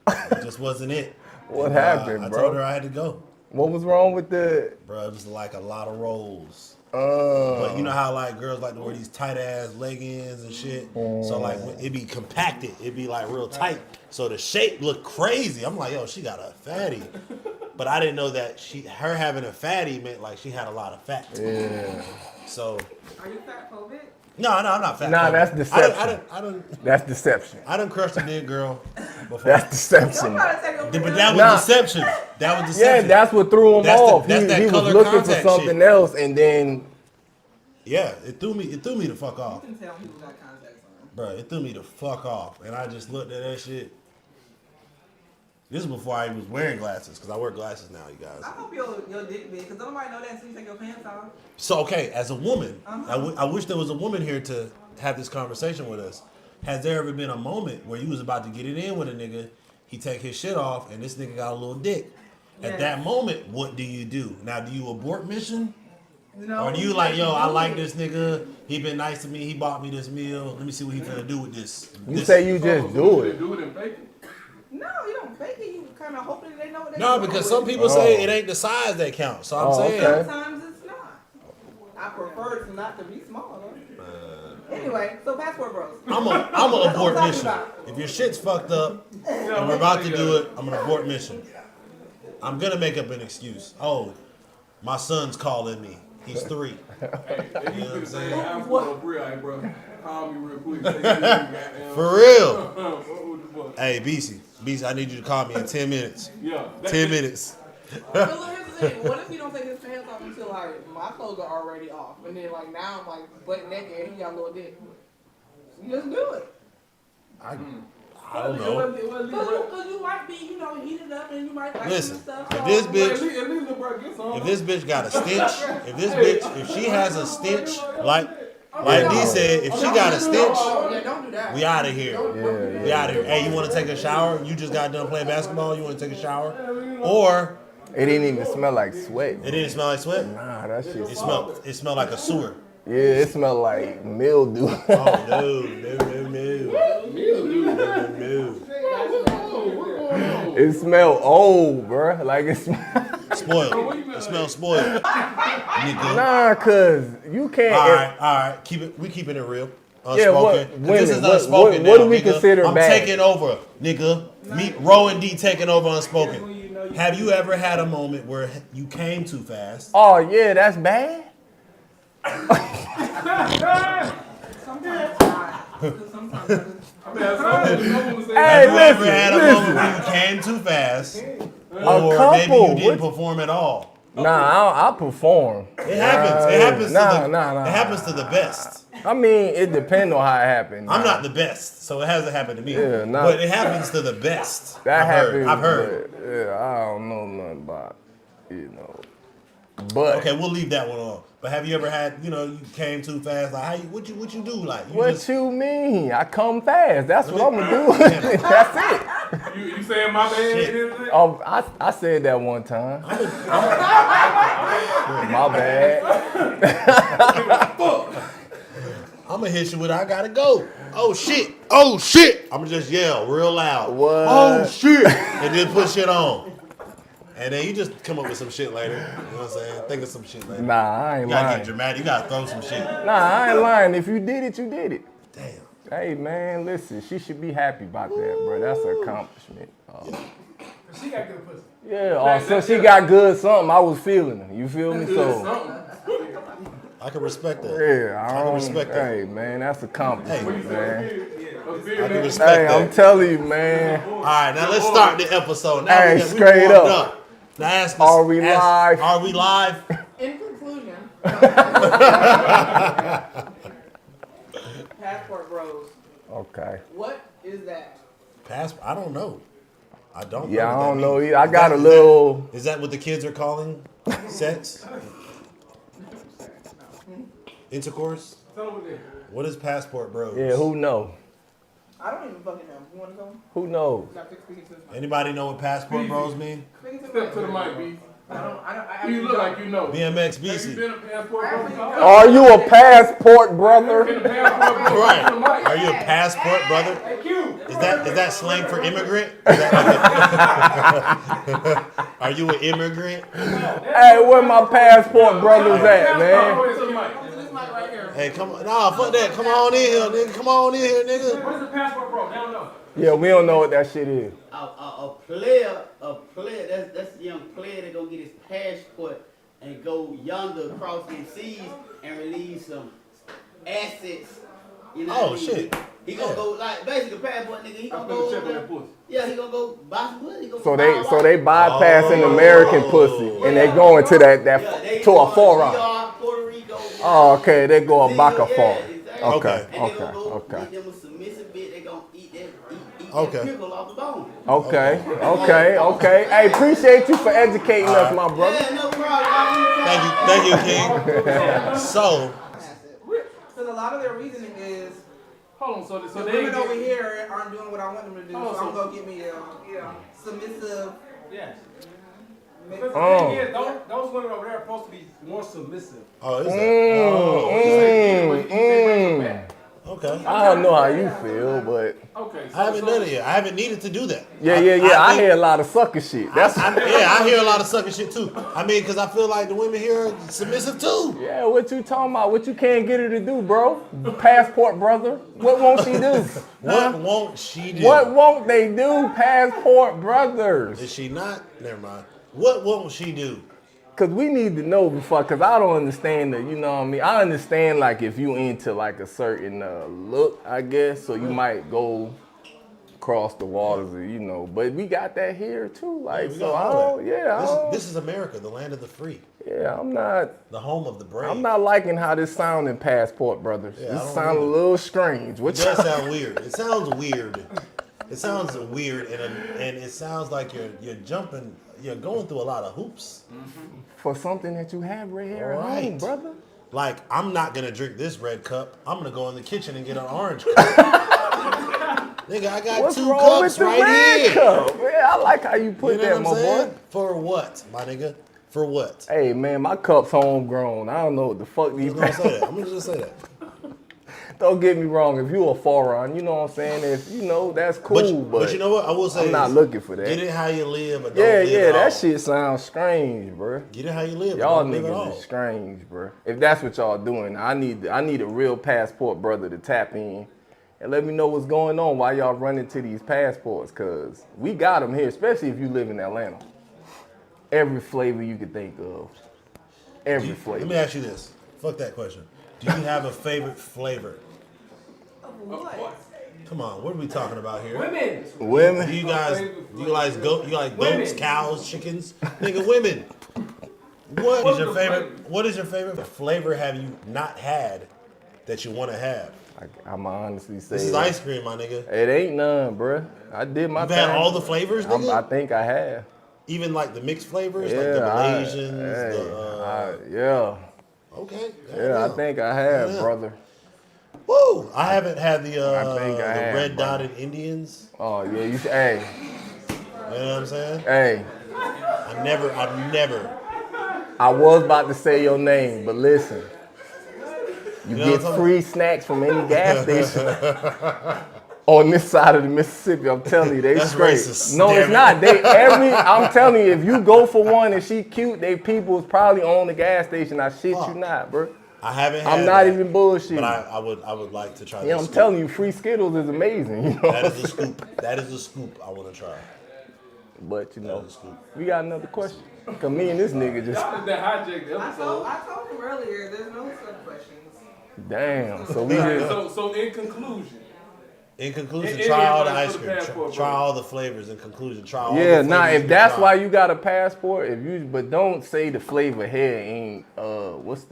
[SPEAKER 12] It just wasn't it.
[SPEAKER 2] What
[SPEAKER 12] And,
[SPEAKER 2] happened,
[SPEAKER 12] I
[SPEAKER 2] bro?
[SPEAKER 12] told her I had to go.
[SPEAKER 2] What was wrong with the...
[SPEAKER 12] Bro, it was like a lot of rolls. But you know how like girls like to wear these tight ass leggings and shit. So like it be compacted, it be like real tight. So the shape looked crazy. I'm like, yo, she got a fatty. But I didn't know that her having a fatty meant like she had a lot of fat.
[SPEAKER 2] Yeah.
[SPEAKER 12] So.
[SPEAKER 9] Are you fat phobic?
[SPEAKER 12] No, I'm not fat.
[SPEAKER 2] Nah,
[SPEAKER 12] phobic.
[SPEAKER 2] that's deception.
[SPEAKER 12] I done,
[SPEAKER 2] That's deception.
[SPEAKER 12] I done crushed a dead girl before.
[SPEAKER 2] That's deception.
[SPEAKER 12] But that was deception. That was deception.
[SPEAKER 2] Yeah, that's what threw him off. He was
[SPEAKER 12] color
[SPEAKER 2] looking for
[SPEAKER 12] contact
[SPEAKER 2] something
[SPEAKER 12] shit.
[SPEAKER 2] else, and then
[SPEAKER 12] Yeah, it threw me the fuck off.
[SPEAKER 9] You can tell people got contacts on.
[SPEAKER 12] Bro, it threw me the fuck off. And I just looked at that shit. This is before I was wearing glasses, because I wear glasses now, you guys.
[SPEAKER 9] I hope your dick big, because nobody know that until you take your pants off.
[SPEAKER 12] So, okay, as a woman, I wish there was a woman here to have this conversation with us. Has there ever been a moment where you was about to get it in with a nigga, he take his shit off, and this nigga got a little dick? At that moment, what do you do? Now, do you abort mission?
[SPEAKER 9] No.
[SPEAKER 12] Or do you like, yo, I like this nigga, he been nice to me, he bought me this meal, let me see what he finna do with this.
[SPEAKER 2] you say you just do it.
[SPEAKER 5] Do it and fake it.
[SPEAKER 9] No, you don't fake it. You kind of hoping they know what they
[SPEAKER 12] No,
[SPEAKER 9] doing
[SPEAKER 12] because
[SPEAKER 9] with
[SPEAKER 12] some
[SPEAKER 9] it.
[SPEAKER 12] people say it ain't the size that counts. So I'm saying.
[SPEAKER 9] Sometimes it's not. I prefer it not to be smaller. Anyway, so passport bros.
[SPEAKER 12] I'm a abort mission. If your shit's fucked up and we're about to do it, I'm gonna abort mission. I'm gonna make up an excuse. Oh, my son's calling me. He's 3.
[SPEAKER 5] Hey, if you could say, I'm bro. Call me real quick.
[SPEAKER 12] For real. Hey, BC, I need you to call me in 10 minutes.
[SPEAKER 5] Yeah.
[SPEAKER 12] 10 minutes.
[SPEAKER 9] Here's the saying, what if he don't take his pants off until like my clothes are already off, and then like now I'm like butt naked and he got a little dick? You just do it.
[SPEAKER 12] I don't know.
[SPEAKER 9] Because you might be, heated up and you might like
[SPEAKER 12] Listen,
[SPEAKER 9] stuff.
[SPEAKER 12] if this bitch got a stench, if she has a stench, like D said, if she got a stench, we out of here. We out of here. Hey, you want to take a shower? You just got done playing basketball. You want to take a shower? Or
[SPEAKER 2] it didn't even smell like sweat.
[SPEAKER 12] It didn't smell like sweat?
[SPEAKER 2] Nah, that shit.
[SPEAKER 12] It smelled like a sewer.
[SPEAKER 2] Yeah, it smelled like mildew.
[SPEAKER 12] Oh no.
[SPEAKER 2] It smelled old, bro. Like it
[SPEAKER 12] spoiled. It smells spoiled. Nigga.
[SPEAKER 2] Nah, cause you can't.
[SPEAKER 12] All right. We keeping it real. Unspoken.
[SPEAKER 2] Yeah, what
[SPEAKER 12] This is unspoken.
[SPEAKER 2] What do we
[SPEAKER 12] nigga.
[SPEAKER 2] consider
[SPEAKER 12] I'm
[SPEAKER 2] bad?
[SPEAKER 12] taking over, nigga. Me, Ro and D taking over Unspoken. Have you ever had a moment where you came too fast?
[SPEAKER 2] Oh yeah, that's bad.
[SPEAKER 12] Have you ever had a moment where you came too fast? Or maybe you didn't perform at all?
[SPEAKER 2] Nah, I perform.
[SPEAKER 12] It happens. It happens. It happens to the best.
[SPEAKER 2] I mean, it depends on how it happened.
[SPEAKER 12] I'm not the best, so it hasn't happened to me.
[SPEAKER 2] Yeah,
[SPEAKER 12] but it happens to the best.
[SPEAKER 2] That happens.
[SPEAKER 12] I've heard.
[SPEAKER 2] But, yeah, I don't know nothing about, But
[SPEAKER 12] okay, we'll leave that one on. But have you ever had, you came too fast? Like, what you do? Like,
[SPEAKER 2] you mean? I come fast. That's what I'm gonna do. That's it.
[SPEAKER 15] You saying my bad?
[SPEAKER 2] Oh, I said that one time. My bad.
[SPEAKER 12] I'm gonna hit you with I gotta go. Oh shit. I'm gonna just yell real loud.
[SPEAKER 2] What?
[SPEAKER 12] Oh shit. And then put shit on. And then you just come up with some shit later. You know what I'm saying? Think of some shit later.
[SPEAKER 2] Nah, I ain't
[SPEAKER 12] You gotta
[SPEAKER 2] lying.
[SPEAKER 12] get dramatic. You gotta throw some shit.
[SPEAKER 2] Nah, I ain't lying. If you did it, you did it.
[SPEAKER 12] Damn.
[SPEAKER 2] Hey man, listen, she should be happy about that, bro. That's an accomplishment.
[SPEAKER 14] She got good pussy.
[SPEAKER 2] Yeah, so she got good something. I was feeling her. You feel me? So
[SPEAKER 12] I can respect that.
[SPEAKER 2] yeah,
[SPEAKER 12] I can respect that.
[SPEAKER 2] Hey man, that's an accomplishment, man.
[SPEAKER 12] I can respect
[SPEAKER 2] Hey,
[SPEAKER 12] that.
[SPEAKER 2] I'm telling you, man.
[SPEAKER 12] All right, now let's start the episode. Now
[SPEAKER 2] Hey,
[SPEAKER 12] we
[SPEAKER 2] straight
[SPEAKER 12] warmed
[SPEAKER 2] up.
[SPEAKER 12] Now ask us,
[SPEAKER 2] Are we live?
[SPEAKER 12] Are we live?
[SPEAKER 9] In conclusion, Passport Bros.
[SPEAKER 2] Okay.
[SPEAKER 9] What is that?
[SPEAKER 12] Passport? I don't know. I don't know.
[SPEAKER 2] Yeah,
[SPEAKER 12] what
[SPEAKER 2] I
[SPEAKER 12] that
[SPEAKER 2] don't know
[SPEAKER 12] means.
[SPEAKER 2] either. I got a little.
[SPEAKER 12] Is that what the kids are calling sex? Intercourse? What is Passport Bros?
[SPEAKER 2] Yeah, who know?
[SPEAKER 9] I don't even fucking know. You want to go?
[SPEAKER 2] Who knows?
[SPEAKER 12] Anybody know what Passport Bros mean?
[SPEAKER 15] Step to the mic, B.
[SPEAKER 9] I
[SPEAKER 15] You look like you know.
[SPEAKER 12] BMX
[SPEAKER 15] Have you
[SPEAKER 12] BC.
[SPEAKER 15] been a passport brother?
[SPEAKER 2] Are you a passport brother?
[SPEAKER 12] Right. Are you a passport brother? Is that slang for immigrant? Is that like are you an immigrant?
[SPEAKER 2] Hey, where my passport brothers at, man?
[SPEAKER 12] Hey, come on. Nah, fuck that. Come on in here, nigga. Come on in here, nigga.
[SPEAKER 14] What is a passport, bro? They don't know.
[SPEAKER 2] Yeah, we don't know what that shit is.
[SPEAKER 3] A player, that's a young player that go get his passport and go yonder across the seas and release some assets. You know
[SPEAKER 12] Oh,
[SPEAKER 3] what I mean?
[SPEAKER 12] shit.
[SPEAKER 3] He gonna go like basically passport nigga. He gonna go over there. Yeah, he gonna go buy some pussy.
[SPEAKER 2] So they bypassing American pussy and they going to to a foreign. Oh, okay, they go a baca for. Okay.
[SPEAKER 12] Okay.
[SPEAKER 2] Okay. Hey, appreciate you for educating us, my brother.
[SPEAKER 12] Thank you, King. So,
[SPEAKER 9] Because a lot of their reasoning is,
[SPEAKER 15] hold on, so
[SPEAKER 9] the
[SPEAKER 15] they
[SPEAKER 9] women over here aren't doing what I want them to do, so I'm gonna get me a submissive.
[SPEAKER 14] Yes.
[SPEAKER 9] Oh.
[SPEAKER 14] The thing is, those women over there are supposed to be more submissive.
[SPEAKER 12] oh, is that? Okay.
[SPEAKER 2] I don't know how you feel, but
[SPEAKER 15] Okay.
[SPEAKER 12] I haven't done it yet. I haven't needed to do that.
[SPEAKER 2] yeah. I hear a lot of sucker shit. That's
[SPEAKER 12] I hear a lot of sucker shit too. I mean, because I feel like the women here are submissive too.
[SPEAKER 2] yeah. What you talking about? What you can't get her to do, bro? Passport brother. What won't she do?
[SPEAKER 12] What won't she do?
[SPEAKER 2] What won't they do, passport brothers?
[SPEAKER 12] Is she not? Never mind. What won't she do?
[SPEAKER 2] Cause we need to know before, cause I don't understand you know what I mean? I understand like if you into like a certain look, I guess, so you might go
[SPEAKER 14] across the waters, you know. But we got that here too. Like,
[SPEAKER 12] we
[SPEAKER 14] so
[SPEAKER 12] got
[SPEAKER 14] I
[SPEAKER 12] all
[SPEAKER 14] don't,
[SPEAKER 12] that.
[SPEAKER 14] yeah, I don't,
[SPEAKER 12] This is America, the land of the free.
[SPEAKER 14] yeah, I'm not.
[SPEAKER 12] The home of the brave.
[SPEAKER 14] I'm not liking how this sound in Passport Brothers.
[SPEAKER 12] Yeah, I
[SPEAKER 14] This
[SPEAKER 12] don't
[SPEAKER 14] sound a
[SPEAKER 12] either.
[SPEAKER 14] little strange.
[SPEAKER 12] It does sound weird. It sounds weird. It sounds weird, and it sounds like you're jumping. You're going through a lot of hoops.
[SPEAKER 14] For something that you have right here at home, brother.
[SPEAKER 12] Like, I'm not gonna drink this red cup. I'm gonna go in the kitchen and get an orange cup. Nigga, I got
[SPEAKER 14] What's
[SPEAKER 12] 2
[SPEAKER 14] wrong
[SPEAKER 12] cups
[SPEAKER 14] with the
[SPEAKER 12] right
[SPEAKER 14] red
[SPEAKER 12] here.
[SPEAKER 14] cup? Man, I like how you put
[SPEAKER 12] You know
[SPEAKER 14] that,
[SPEAKER 12] what
[SPEAKER 14] my
[SPEAKER 12] I'm saying?
[SPEAKER 14] boy.
[SPEAKER 12] For what, my nigga? For what?
[SPEAKER 14] Hey man, my cup's homegrown. I don't know what the fuck these.
[SPEAKER 12] I'm gonna say that. I'm gonna just say that.
[SPEAKER 14] Don't get me wrong. If you a foreign, you know what I'm saying. If you know, that's cool. But
[SPEAKER 12] you know what? I will say
[SPEAKER 14] I'm not
[SPEAKER 12] is,
[SPEAKER 14] looking for that.
[SPEAKER 12] Get it how you live, but don't
[SPEAKER 14] Yeah,
[SPEAKER 12] live
[SPEAKER 14] yeah,
[SPEAKER 12] at
[SPEAKER 14] that
[SPEAKER 12] all.
[SPEAKER 14] shit sounds strange, bro.
[SPEAKER 12] Get it how you live, but
[SPEAKER 14] Y'all
[SPEAKER 12] don't live at
[SPEAKER 14] niggas
[SPEAKER 12] all.
[SPEAKER 14] is strange, bro. If that's what y'all doing, I need a real Passport brother to tap in and let me know what's going on while y'all running to these passports, cause we got them here, especially if you live in Atlanta. Every flavor you could think of. Every flavor.
[SPEAKER 12] Let me ask you this. Fuck that question. Do you have a favorite flavor? Come on, what are we talking about here?
[SPEAKER 14] Women.
[SPEAKER 12] Do you like goats, cows, chickens? Nigga, women. What is your favorite flavor have you not had that you want to have?
[SPEAKER 14] I'm honestly say
[SPEAKER 12] This is ice cream, my nigga.
[SPEAKER 14] It ain't none, bruh. I did my
[SPEAKER 12] You've
[SPEAKER 14] thing.
[SPEAKER 12] had all the flavors, nigga?
[SPEAKER 14] I think I have.
[SPEAKER 12] Even like the mixed flavors,
[SPEAKER 14] Yeah,
[SPEAKER 12] like the Malaysians,
[SPEAKER 14] yeah.
[SPEAKER 12] Okay.
[SPEAKER 14] Yeah, I think I have,
[SPEAKER 12] Yeah.
[SPEAKER 14] brother.
[SPEAKER 12] Woo! I haven't had the
[SPEAKER 14] I think I have,
[SPEAKER 12] red
[SPEAKER 14] brother.
[SPEAKER 12] dotted Indians.
[SPEAKER 14] Oh yeah, you hey.
[SPEAKER 12] You know what I'm saying?
[SPEAKER 14] Hey.
[SPEAKER 12] I've never.
[SPEAKER 14] I was about to say your name, but listen. You
[SPEAKER 12] know
[SPEAKER 14] get
[SPEAKER 12] what I'm
[SPEAKER 14] free snacks from any gas station on this side of the Mississippi. I'm telling you, they
[SPEAKER 12] That's
[SPEAKER 14] straight.
[SPEAKER 12] racist,
[SPEAKER 14] No,
[SPEAKER 12] damn
[SPEAKER 14] it's
[SPEAKER 12] it.
[SPEAKER 14] not. I'm telling you, if you go for one and she cute, they people is probably on the gas station. I shit you not, bro.
[SPEAKER 12] I haven't had
[SPEAKER 14] I'm not
[SPEAKER 12] that,
[SPEAKER 14] even bullshitting.
[SPEAKER 12] But I would like to try
[SPEAKER 14] Yeah,
[SPEAKER 12] this
[SPEAKER 14] I'm telling you, free Skittles is amazing. You know
[SPEAKER 12] That is a scoop. That is a scoop I want to try.
[SPEAKER 14] But you know, we got another question. Cause me and this nigga just
[SPEAKER 9] I told him earlier, there's no sub questions.
[SPEAKER 14] damn. So we just
[SPEAKER 5] So in conclusion.
[SPEAKER 12] In conclusion,
[SPEAKER 5] Any
[SPEAKER 12] try all the
[SPEAKER 5] advice
[SPEAKER 12] ice
[SPEAKER 5] for the
[SPEAKER 12] cream.
[SPEAKER 5] passport,
[SPEAKER 12] Try
[SPEAKER 5] bro?
[SPEAKER 12] all the flavors. In conclusion, try all
[SPEAKER 14] yeah,
[SPEAKER 12] the flavors.
[SPEAKER 14] nah.
[SPEAKER 12] you
[SPEAKER 14] If
[SPEAKER 12] can
[SPEAKER 14] that's
[SPEAKER 12] try.
[SPEAKER 14] why you got a passport, but don't say the flavor here ain't what's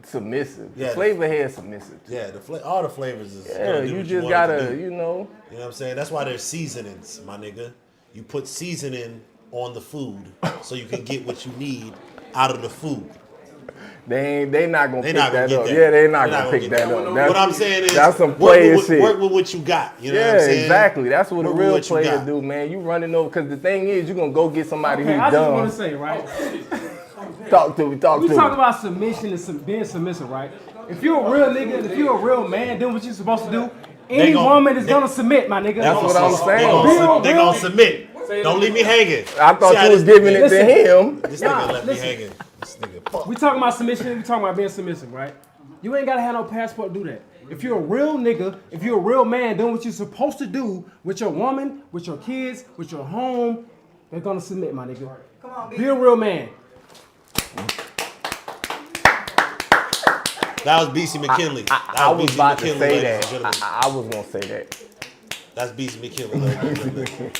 [SPEAKER 14] submissive.
[SPEAKER 12] Yeah,
[SPEAKER 14] the flavor here is submissive.
[SPEAKER 12] Yeah, all the flavors is.
[SPEAKER 14] Yeah,
[SPEAKER 12] gonna do
[SPEAKER 14] you
[SPEAKER 12] what
[SPEAKER 14] just
[SPEAKER 12] want it to
[SPEAKER 14] gotta,
[SPEAKER 12] do.
[SPEAKER 14] you know.
[SPEAKER 12] You know what I'm saying? That's why there's seasonings, my nigga. You put seasoning on the food so you can get what you need out of the food.
[SPEAKER 14] They not gonna
[SPEAKER 12] They
[SPEAKER 14] pick
[SPEAKER 12] not gonna
[SPEAKER 14] that
[SPEAKER 12] get
[SPEAKER 14] up.
[SPEAKER 12] that.
[SPEAKER 14] Yeah, they not
[SPEAKER 12] They're
[SPEAKER 14] gonna pick
[SPEAKER 12] get
[SPEAKER 14] that up.
[SPEAKER 12] What I'm saying is,
[SPEAKER 14] that's some player shit.
[SPEAKER 12] Work with what you got. You know
[SPEAKER 14] yeah,
[SPEAKER 12] what I'm saying?
[SPEAKER 14] exactly. That's what
[SPEAKER 12] Work
[SPEAKER 14] a
[SPEAKER 12] with
[SPEAKER 14] real
[SPEAKER 12] what you
[SPEAKER 14] player
[SPEAKER 12] got.
[SPEAKER 14] do, man. You running over because the thing is, you gonna go get somebody
[SPEAKER 2] Okay,
[SPEAKER 14] who's
[SPEAKER 2] I just
[SPEAKER 14] dumb.
[SPEAKER 2] want to say, right?
[SPEAKER 14] Talk to me.
[SPEAKER 2] We talk
[SPEAKER 14] me.
[SPEAKER 2] about submission and being submissive, right? If you're a real nigga, and if you're a real man doing what you're supposed to do, any woman is gonna submit, my nigga.
[SPEAKER 14] That's what I'm saying.
[SPEAKER 12] They gonna submit. Don't leave me hanging.
[SPEAKER 14] I thought
[SPEAKER 12] See how
[SPEAKER 14] you was
[SPEAKER 12] this
[SPEAKER 14] giving
[SPEAKER 12] nigga-
[SPEAKER 14] it to him.
[SPEAKER 12] This
[SPEAKER 2] Nah,
[SPEAKER 12] nigga left me
[SPEAKER 2] listen.
[SPEAKER 12] hanging. This nigga. Fuck.
[SPEAKER 2] We talking about submission, we talking about being submissive, right? You ain't gotta have no passport to do that. If you're a real nigga, if you're a real man doing what you're supposed to do with your woman, with your kids, with your home, they're gonna submit, my nigga.
[SPEAKER 11] Come on,
[SPEAKER 2] Be a real man.
[SPEAKER 12] That was BC McKinley.
[SPEAKER 14] I was about to say that. I was gonna say that.
[SPEAKER 12] That's BC McKinley. ladies and gentlemen.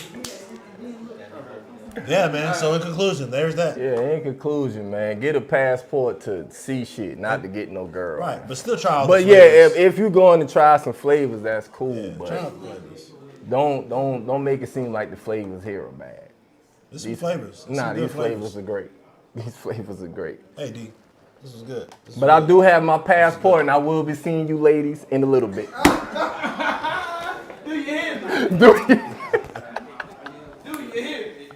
[SPEAKER 12] Yeah, man. So in conclusion, there's that.
[SPEAKER 14] Yeah, in conclusion, man, get a passport to see shit, not to get no girl.
[SPEAKER 12] Right, but still try all
[SPEAKER 14] But
[SPEAKER 12] the
[SPEAKER 14] yeah,
[SPEAKER 12] flavors.
[SPEAKER 14] if you're going to try some flavors, that's cool. but
[SPEAKER 12] try all the flavors.
[SPEAKER 14] don't make it seem like the flavors here are bad.
[SPEAKER 12] There's some flavors. There's
[SPEAKER 14] Nah,
[SPEAKER 12] some good
[SPEAKER 14] these flavors
[SPEAKER 12] flavors.
[SPEAKER 14] are great. These flavors are great.
[SPEAKER 12] Hey, D, this was good. This
[SPEAKER 14] But I do have my passport, and I will be seeing you ladies in a little bit.
[SPEAKER 5] Do you hear me?
[SPEAKER 14] Do you?
[SPEAKER 5] Do you hear me?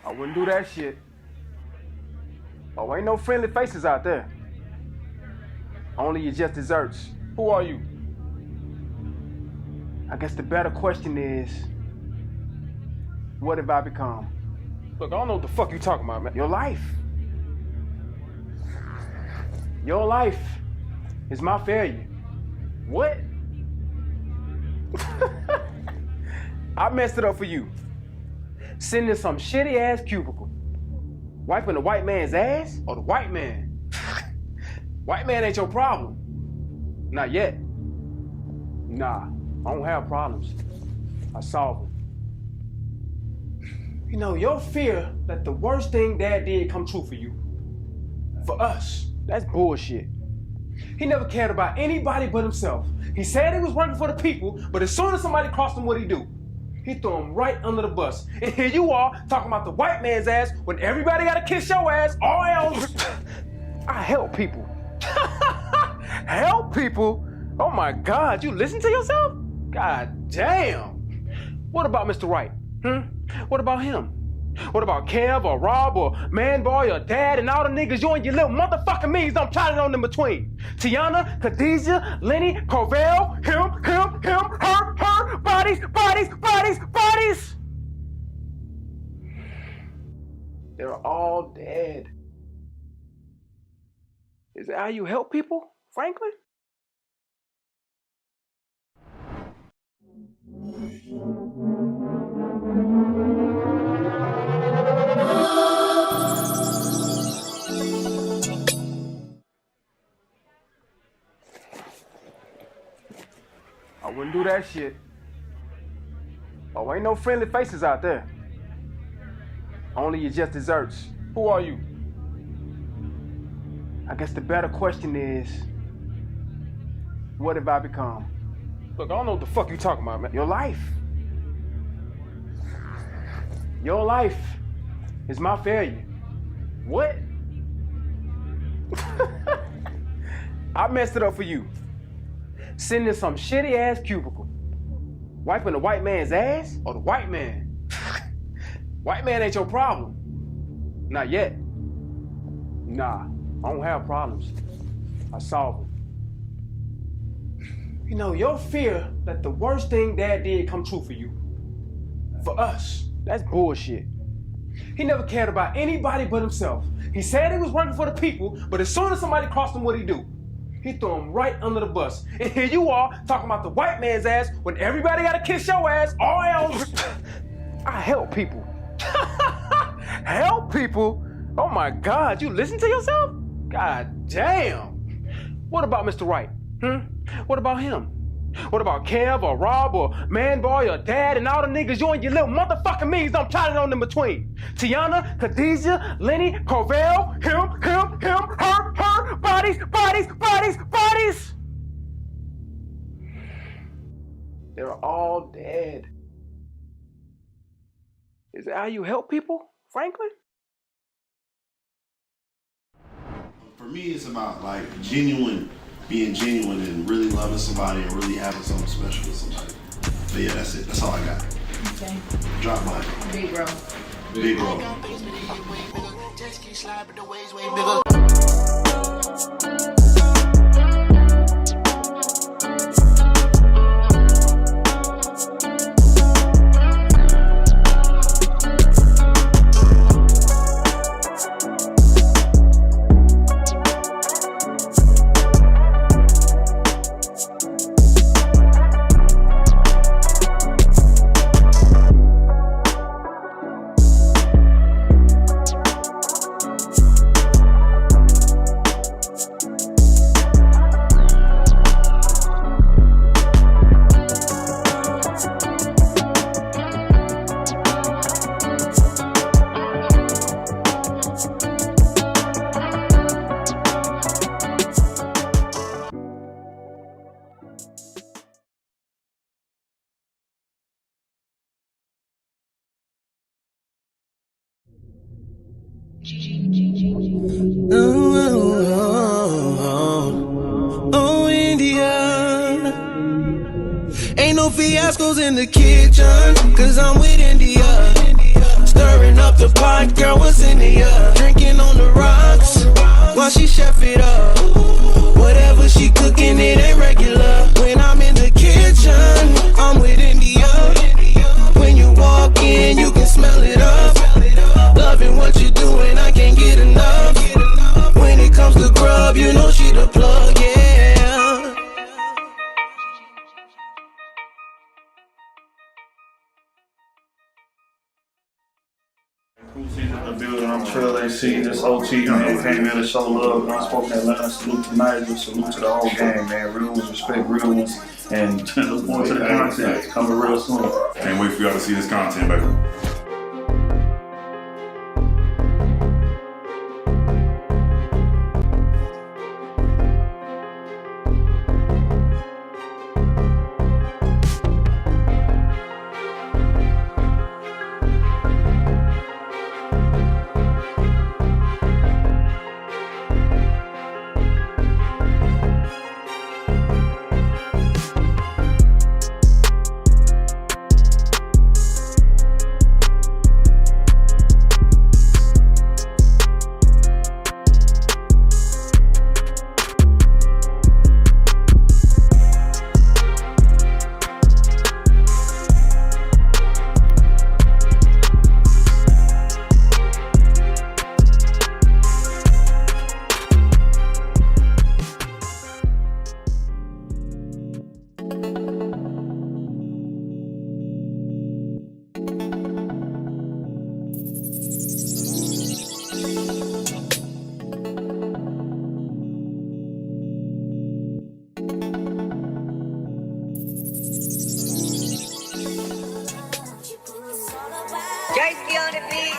[SPEAKER 14] I wouldn't do that shit. Oh, ain't no friendly faces out there. Only your just desserts. Who are you? I guess the better question is, what have I become? Look, I don't know what the fuck you talking about, man. Your life. Your life is my failure. What? I messed it up for you. Sitting in some shitty ass cubicle. Wiping the white man's ass or the white man? White man ain't your problem. Not yet. Nah, I don't have problems. I solve them. You know, your fear that the worst thing Dad did come true for you. For us, that's bullshit. He never cared about anybody but himself. He said he was working for the people, but as soon as somebody crossed him, what'd he do? He threw him right under the bus. And here you are, talking about the white man's ass when everybody gotta kiss your ass, or else. I help people. Help people? Oh my God, you listen to yourself? God damn. What about Mr. Wright? What about him? What about Kev or Rob or Manboy or Dad and all the niggas you and your little motherfucking means don't try on in between? Tiana, Khadijah, Lenny, Corvell, him, her, bodies. They're all dead. Is that how you help people, Franklin? I wouldn't do that shit. Oh, ain't no friendly faces out there. Only your just desserts. Who are you? I guess the better question is, what have I become? Look, I don't know what the fuck you talking about, man. Your life. Your life is my failure. What? I messed it up for you. Sitting in some shitty ass cubicle. Wiping the white man's ass or the white man? White man ain't your problem. Not yet. Nah, I don't have problems. I solve them. You know, your fear that the worst thing Dad did come true for you. For us, that's bullshit. He never cared about anybody but himself. He said he was working for the people, but as soon as somebody crossed him, what'd he do? He threw him right under the bus. And here you are, talking about the white man's ass when everybody gotta kiss your ass, or else. I help people. Help people? Oh my God, you listen to yourself? God damn. What about Mr. Wright? What about him? What about Kev or Rob or Manboy or Dad and all the niggas you and your little motherfucking means don't try on in between? Tiana, Khadijah, Lenny, Corvell, him, her, bodies. They're all dead. Is that how you help people, Franklin?
[SPEAKER 12] For me, it's about like being genuine and really loving somebody and really having something special with somebody. But yeah, that's it. That's all I got.
[SPEAKER 13] Okay.
[SPEAKER 12] Drop mine.
[SPEAKER 13] Big bro.
[SPEAKER 12] Big bro.
[SPEAKER 6] Oh, India. Ain't no fiascos in the kitchen, cause I'm with India. Stirring up the pot, girl, what's in the drinking on the rocks, while she chef it up. Whatever she cooking, it ain't regular. When I'm in the kitchen, I'm with India. When you walk in, you can smell it up.
[SPEAKER 18] the building. I'm Trill AC. This OT, you know, came here to show love. Unspoken Atlanta. Salute to Nigel. Salute to the whole gang, man. Real ones respect real ones. And look forward to the content. Coming real soon.
[SPEAKER 19] Can't wait for y'all to see this content, baby.
[SPEAKER 6] Jersey on the beat.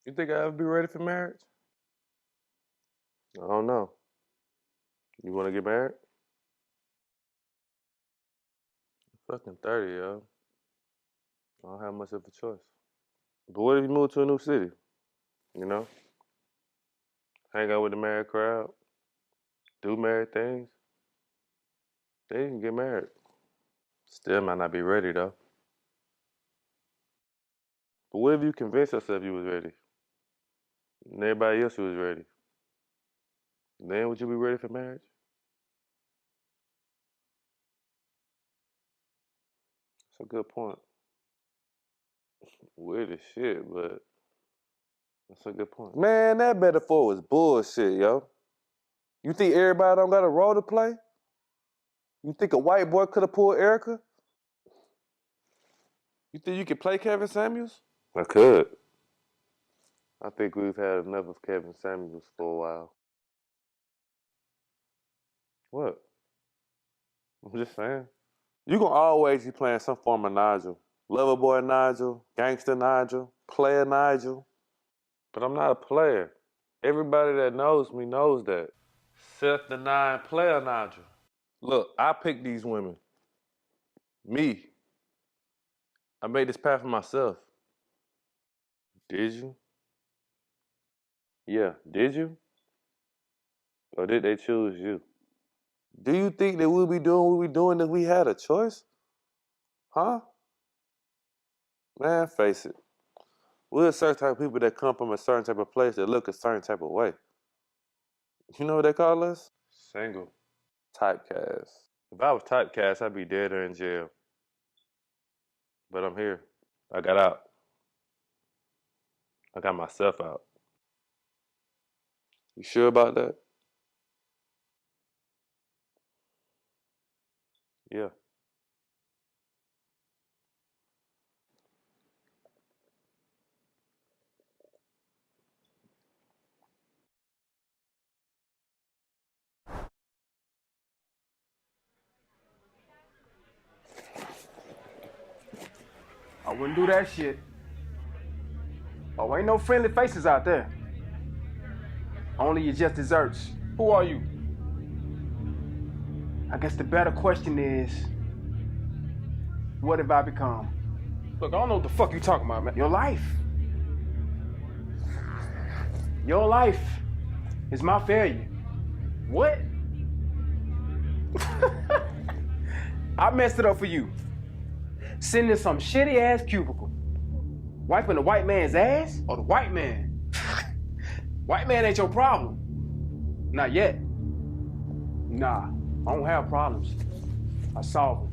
[SPEAKER 1] You think I'll ever be ready for marriage? I don't know. You want to get married? I'm fucking 30, yo. I don't have much of a choice. But what if you move to a new city? You know? Hang out with the married crowd, do married things. Then you can get married. Still might not be ready though. But what if you convinced yourself you was ready? And everybody else was ready? Then would you be ready for marriage? That's a good point. Weird as shit, but that's a good point. Man, that metaphor was bullshit, yo. You think everybody don't got a role to play? You think a white boy could have pulled Erica? You think you could play Kevin Samuels? I could. I think we've had enough of Kevin Samuels for a while. What? I'm just saying. You gonna always be playing some form of Nigel. Lover boy Nigel, gangster Nigel, player Nigel. But I'm not a player. Everybody that knows me knows that. Self-denying player Nigel. Look, I picked these women. Me. I made this path for myself. Did you? Yeah, did you? Or did they choose you? Do you think that we'll be doing what we're doing if we had a choice? Huh? Man, face it. We're a certain type of people that come from a certain type of place that look a certain type of way. You know what they call us? Single. Typecast. If I was typecast, I'd be dead or in jail. But I'm here. I got out. I got myself out. You sure about that? Yeah.
[SPEAKER 14] I wouldn't do that shit. Oh, ain't no friendly faces out there. Only your just desserts. Who are you? I guess the better question is, what have I become? Look, I don't know what the fuck you talking about, man. Your life. Your life is my failure. What? I messed it up for you. Sitting in some shitty ass cubicle. Wiping the white man's ass or the white man? White man ain't your problem. Not yet. Nah, I don't have problems. I solve them.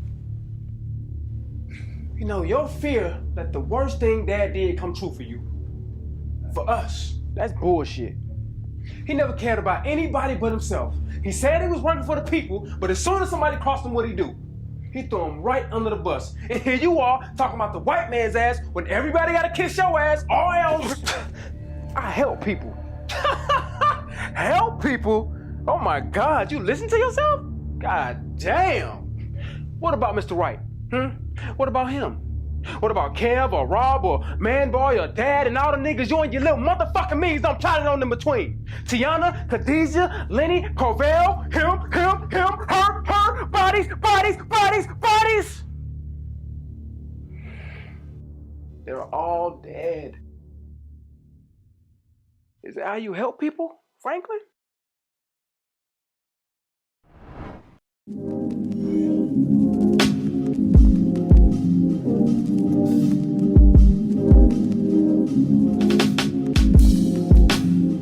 [SPEAKER 14] You know, your fear that the worst thing Dad did come true for you. For us, that's bullshit. He never cared about anybody but himself. He said he was working for the people, but as soon as somebody crossed him, what'd he do? He threw him right under the bus. And here you are, talking about the white man's ass when everybody gotta kiss your ass, or else. I help people. Help people? Oh my God, you listen to yourself? God damn. What about Mr. Wright? What about him? What about Kev or Rob or Manboy or Dad and all the niggas you and your little motherfucking means don't plotted on in between? Tiana, Khadijah, Lenny, Corvell, him, her, bodies. They're all dead. Is that how you help people, Franklin?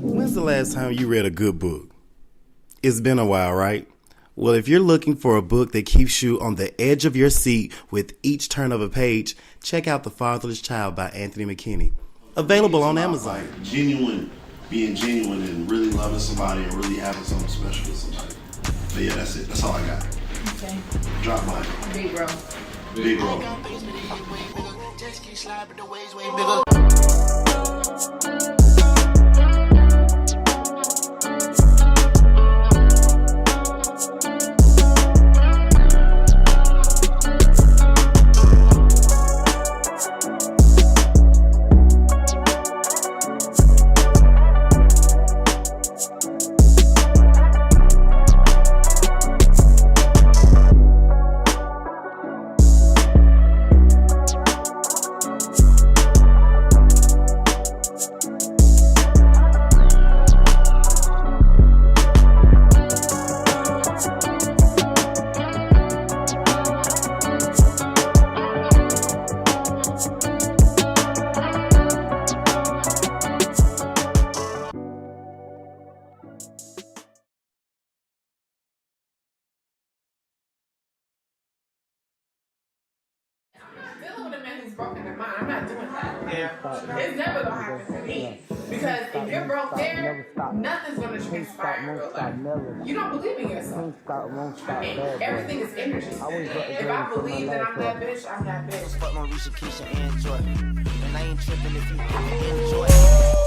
[SPEAKER 20] When's the last time you read a good book? It's been a while, right? Well, if you're looking for a book that keeps you on the edge of your seat with each turn of a page, check out The Fatherless Child by Anthony McKinney. Available on Amazon.
[SPEAKER 12] Being genuine and really loving somebody and really having something special with somebody. But yeah, that's it. That's all I got.
[SPEAKER 2] Okay.
[SPEAKER 12] Drop mine.
[SPEAKER 2] Big bro.
[SPEAKER 12] Big bro.
[SPEAKER 2] Broken in mind. I'm not doing that. It's never gonna happen to me. Because if you're broke there, nothing's gonna transpire in real life. You don't believe in yourself. Everything is energy. If I believe that I'm that bitch, I'm that bitch.
[SPEAKER 6] Fuck Marisha, Keisha, and Jordan. And I ain't tripping if you enjoy it.